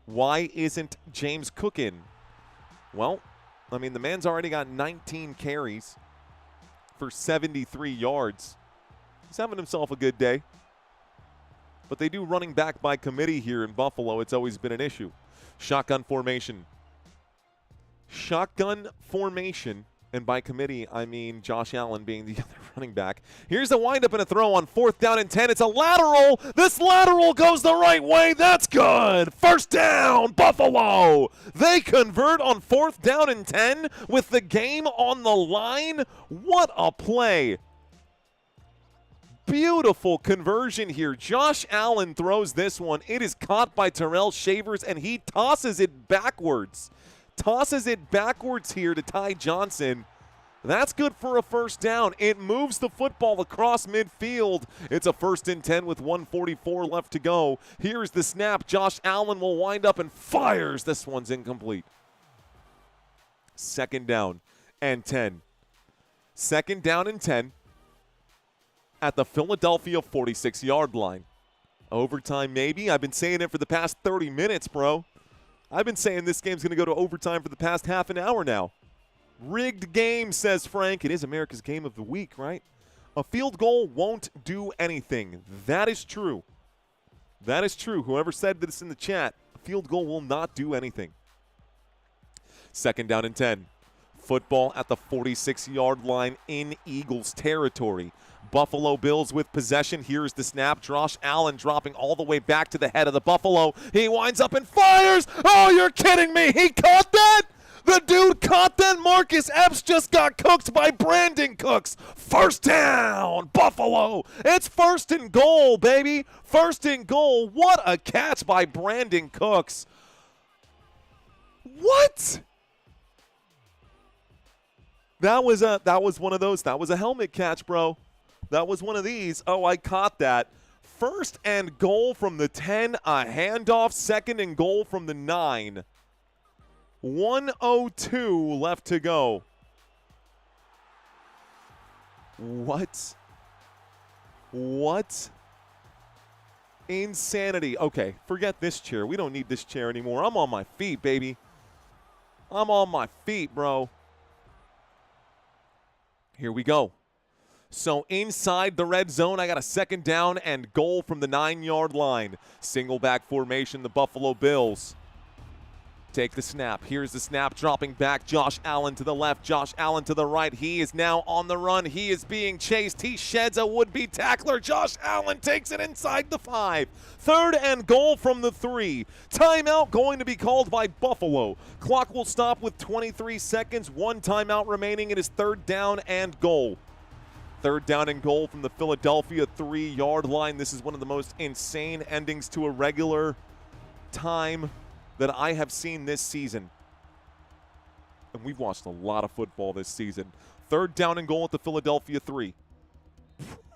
Why isn't James Cook in? Well, I mean, the man's already got 19 carries for 73 yards. He's having himself a good day. But they do running back by committee here in Buffalo. It's always been an issue. Shotgun formation. Shotgun formation. And by committee, I mean Josh Allen being the other running back. Here's a windup and a throw on 4th down and 10. It's a lateral. This lateral goes the right way. That's good. 1st down, Buffalo. They convert on 4th down and 10 with the game on the line. What a play. Beautiful conversion here. Josh Allen throws this one. It is caught by Terrell Shavers, and he tosses it backwards. Tosses it backwards here to Ty Johnson. That's good for a 1st down. It moves the football across midfield. It's a 1st and 10 with 1:44 left to go. Here's the snap. Josh Allen will wind up and fires. This one's incomplete. 2nd down and 10. 2nd down and 10 at the Philadelphia 46-yard line. Overtime maybe. I've been saying it for the past 30 minutes, bro. I've been saying this game's going to go to overtime for the past half an hour now. Rigged game, says Frank. It is America's game of the week, right? A field goal won't do anything. That is true. That is true. Whoever said this in the chat, a field goal will not do anything. 2nd down and 10. Football at the 46-yard line in Eagles territory. Buffalo Bills with possession. Here's the snap. Josh Allen dropping all the way back to the head of the Buffalo. He winds up and fires. Oh, you're kidding me. He caught that? The dude caught that. Marcus Epps just got cooked by Brandon Cooks. 1st down, Buffalo. It's 1st and goal, baby. 1st and goal. What a catch by Brandon Cooks. What? That was one of those. That was a helmet catch, bro. That was one of these. Oh, I caught that. 1st and goal from the 10. A handoff. 2nd and goal from the 9. 1:02 left to go. What? What? Insanity. Okay, forget this chair. We don't need this chair anymore. I'm on my feet, baby. I'm on my feet, bro. Here we go. So inside the red zone, I got a 2nd down and goal from the 9-yard line. Single back formation, the Buffalo Bills. Take the snap. Here's the snap, dropping back. Josh Allen to the left, Josh Allen to the right. He is now on the run. He is being chased. He sheds a would-be tackler. Josh Allen takes it inside the 5. 3rd and goal from the 3. Timeout going to be called by Buffalo. Clock will stop with 23 seconds. 1 timeout remaining. It is 3rd down and goal. Third down and goal from the Philadelphia 3-yard line. This is one of the most insane endings to a regular time that I have seen this season. And we've watched a lot of football this season. Third down and goal at the Philadelphia 3.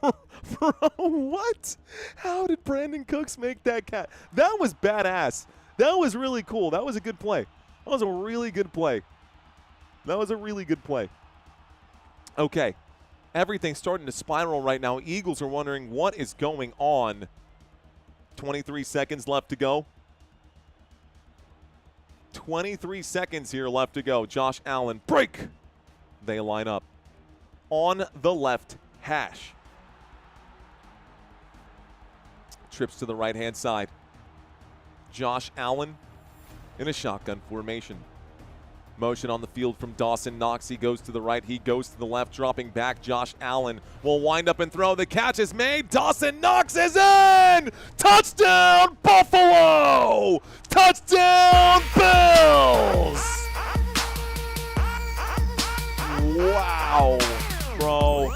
Bro, what? How did Brandon Cooks make that catch? That was badass. That was really cool. That was a good play. That was a really good play. That was a really good play. Okay. Everything's starting to spiral right now. Eagles are wondering what is going on. 23 seconds left to go. 23 seconds here left to go. Josh Allen, break. They line up on the left hash. Trips to the right-hand side. Josh Allen in a shotgun formation. Motion on the field from Dawson Knox. He goes to the right. He goes to the left, dropping back. Josh Allen will wind up and throw. The catch is made. Dawson Knox is in! Touchdown, Buffalo! Touchdown, Bills! Wow, bro.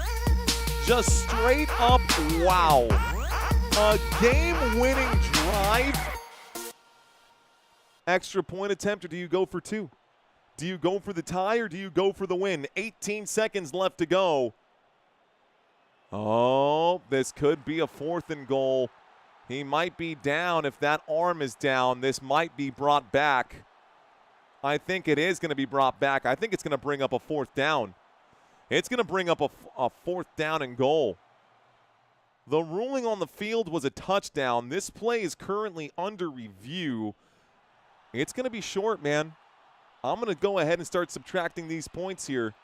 Just straight up wow. A game-winning drive. Extra point attempt, or do you go for two? Do you go for the tie or do you go for the win? 18 seconds left to go. Oh, this could be a 4th and goal. He might be down. If that arm is down, this might be brought back. I think it is going to be brought back. I think it's going to bring up a 4th down. It's going to bring up a 4th down and goal. The ruling on the field was a touchdown. This play is currently under review. It's going to be short, man. I'm going to go ahead and start subtracting these points here.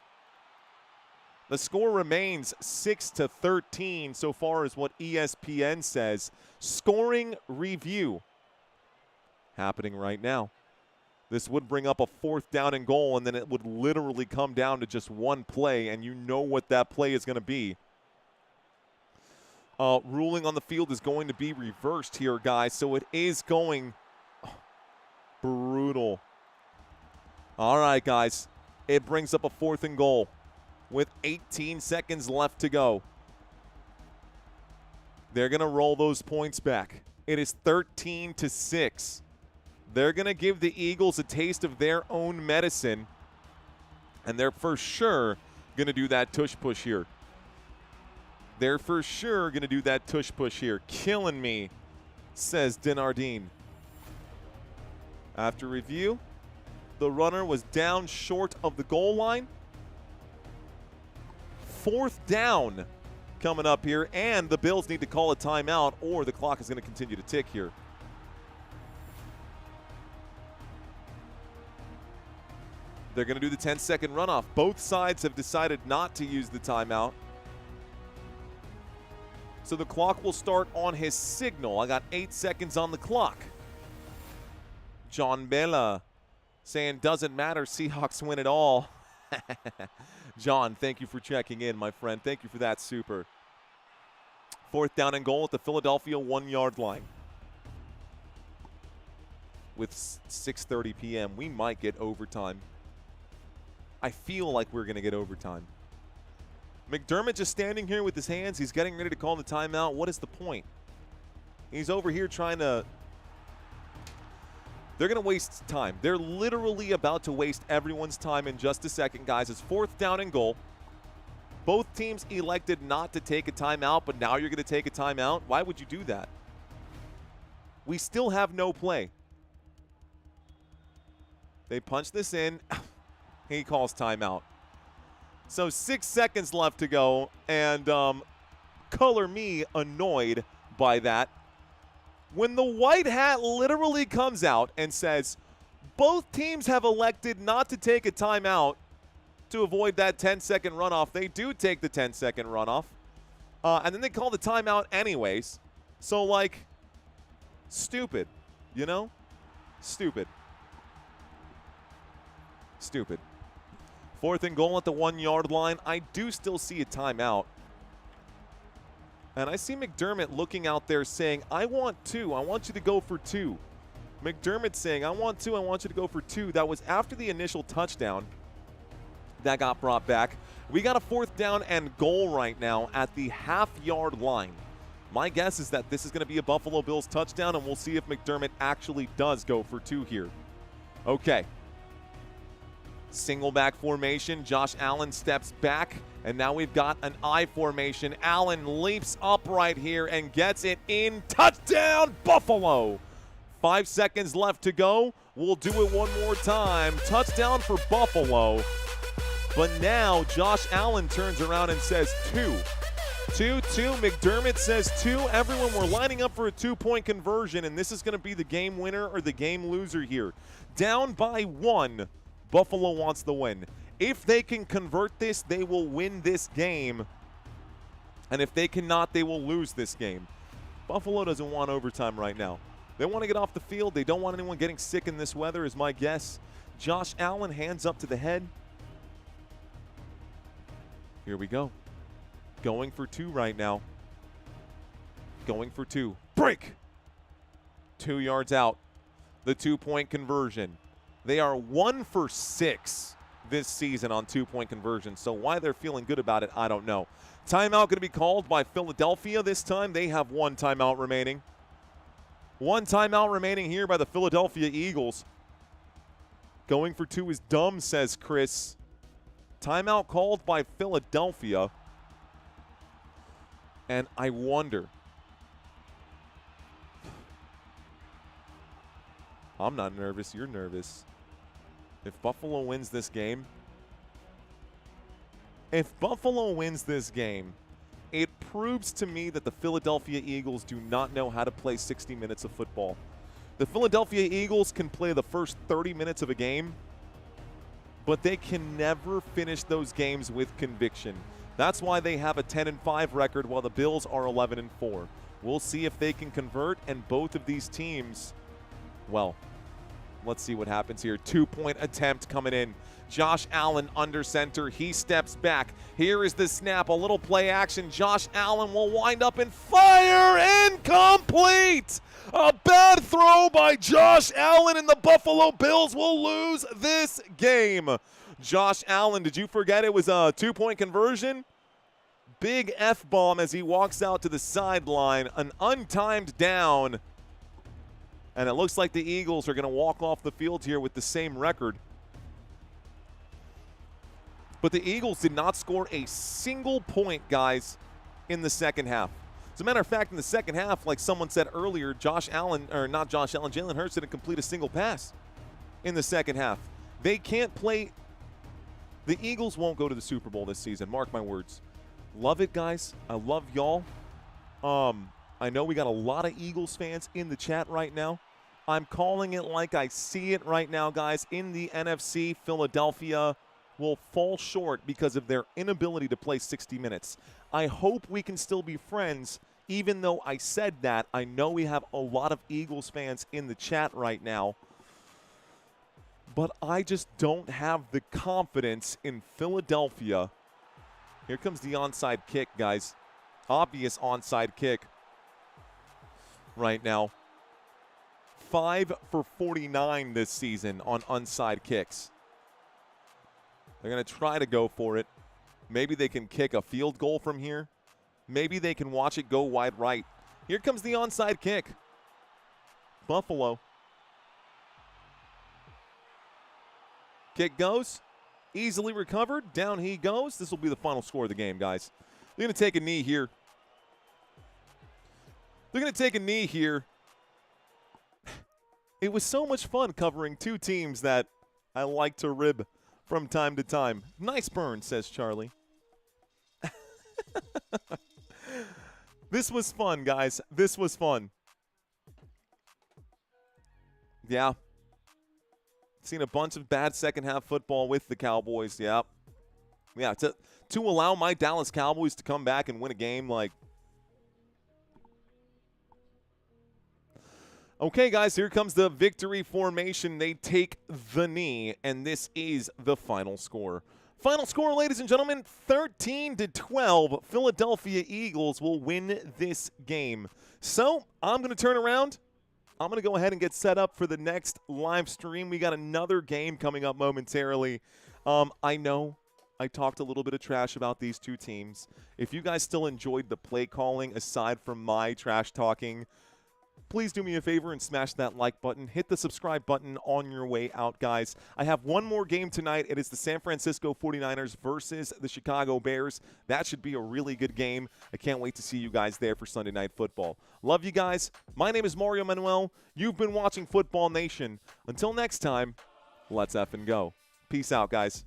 The score remains 6-13 so far as what ESPN says. Scoring review happening right now. This would bring up a 4th down and goal, and then it would literally come down to just one play, and you know what that play is going to be. Ruling on the field is going to be reversed here, guys, so it is going brutal. All right, guys. It brings up a 4th and goal with 18 seconds left to go. They're going to roll those points back. It is 13-6. They're going to give the Eagles a taste of their own medicine, and they're for sure going to do that tush push here. They're for sure going to do that tush push here. Killing me, says Denardine. After review, the runner was down short of the goal line. 4th down coming up here, and the Bills need to call a timeout or the clock is going to continue to tick here. They're going to do the 10-second runoff. Both sides have decided not to use the timeout. So the clock will start on his signal. I got 8 seconds on the clock. John Bella saying, doesn't matter, Seahawks win it all. John, thank you for checking in, my friend. Thank you for that, super. 4th down and goal at the Philadelphia 1-yard line. With 6:30 p.m., we might get overtime. I feel like we're going to get overtime. McDermott just standing here with his hands. He's getting ready to call the timeout. What is the point? He's over here trying to... They're going to waste time. They're literally about to waste everyone's time in just a second, guys. It's 4th down and goal. Both teams elected not to take a timeout, but now you're going to take a timeout? Why would you do that? We still have no play. They punch this in. He calls timeout. So 6 seconds left to go, and color me annoyed by that. When the white hat literally comes out and says, both teams have elected not to take a timeout to avoid that 10-second runoff, they do take the 10-second runoff. And then they call the timeout anyways. So, like, stupid, you know? Stupid. Stupid. 4th and goal at the 1-yard line. I do still see a timeout. And I see McDermott looking out there saying, I want 2. I want you to go for 2. McDermott saying, I want 2. I want you to go for 2. That was after the initial touchdown. that got brought back. We got a 4th down and goal right now at the half-yard line. My guess is that this is going to be a Buffalo Bills touchdown, and we'll see if McDermott actually does go for 2 here. Okay. Single back formation. Josh Allen steps back, and now we've got an I formation. Allen leaps up right here and gets it in. Touchdown, Buffalo! 5 seconds left to go. We'll do it one more time. Touchdown for Buffalo. But now Josh Allen turns around and says 2. 2-2. McDermott says 2. Everyone, we're lining up for a 2-point conversion, and this is going to be the game winner or the game loser here. Down by 1. Buffalo wants the win. If they can convert this, they will win this game. And if they cannot, they will lose this game. Buffalo doesn't want overtime right now. They want to get off the field. They don't want anyone getting sick in this weather, is my guess. Josh Allen, hands up to the head. Here we go. Going for 2 right now. Going for 2. Break! 2 yards out. The 2-point conversion. They are 1 for 6 this season on 2-point conversions, so why they're feeling good about it, I don't know. Timeout going to be called by Philadelphia this time. They have 1 timeout remaining. 1 timeout remaining here by the Philadelphia Eagles. Going for 2 is dumb, says Chris. Timeout called by Philadelphia. And I wonder. I'm not nervous. You're nervous. If Buffalo wins this game, it proves to me that the Philadelphia Eagles do not know how to play 60 minutes of football. The Philadelphia Eagles can play the first 30 minutes of a game, but they can never finish those games with conviction. That's why they have a 10-5 record while the Bills are 11-4. We'll see if they can convert, and both of these teams, well, let's see what happens here. 2-point attempt coming in. Josh Allen under center. He steps back. Here is the snap. A little play action. Josh Allen will wind up and fire. Incomplete! A bad throw by Josh Allen, and the Buffalo Bills will lose this game. Josh Allen, did you forget it was a 2-point conversion? Big F-bomb as he walks out to the sideline. An untimed down. And it looks like the Eagles are going to walk off the field here with the same record. But the Eagles did not score a single point, guys, in the second half. As a matter of fact, in the second half, like someone said earlier, Jalen Hurts didn't complete a single pass in the second half. They can't play. The Eagles won't go to the Super Bowl this season. Mark my words. Love it, guys. I love y'all. I know we got a lot of Eagles fans in the chat right now. I'm calling it like I see it right now, guys. In the NFC, Philadelphia will fall short because of their inability to play 60 minutes. I hope we can still be friends, even though I said that. I know we have a lot of Eagles fans in the chat right now, but I just don't have the confidence in Philadelphia. Here comes the onside kick, guys. Obvious onside kick right now. 5 for 49 this season on onside kicks. They're going to try to go for it. Maybe they can kick a field goal from here. Maybe they can watch it go wide right. Here comes the onside kick. Buffalo. Kick goes. Easily recovered. Down he goes. This will be the final score of the game, guys. They're going to take a knee here. They're going to take a knee here. It was so much fun covering 2 teams that I like to rib from time to time. Nice burn, says Charlie. This was fun, guys. This was fun. Yeah. Seen a bunch of bad second-half football with the Cowboys. Yeah. Yeah, to allow my Dallas Cowboys to come back and win a game, like, okay, guys, here comes the victory formation. They take the knee, and this is the final score. Final score, ladies and gentlemen, 13-12. Philadelphia Eagles will win this game. So I'm going to turn around. I'm going to go ahead and get set up for the next live stream. We got another game coming up momentarily. I know I talked a little bit of trash about these two teams. If you guys still enjoyed the play calling aside from my trash talking, please do me a favor and smash that like button. Hit the subscribe button on your way out, guys. I have one more game tonight. It is the San Francisco 49ers versus the Chicago Bears. That should be a really good game. I can't wait to see you guys there for Sunday Night Football. Love you guys. My name is Mario Manuel. You've been watching Football Nation. Until next time, let's effing go. Peace out, guys.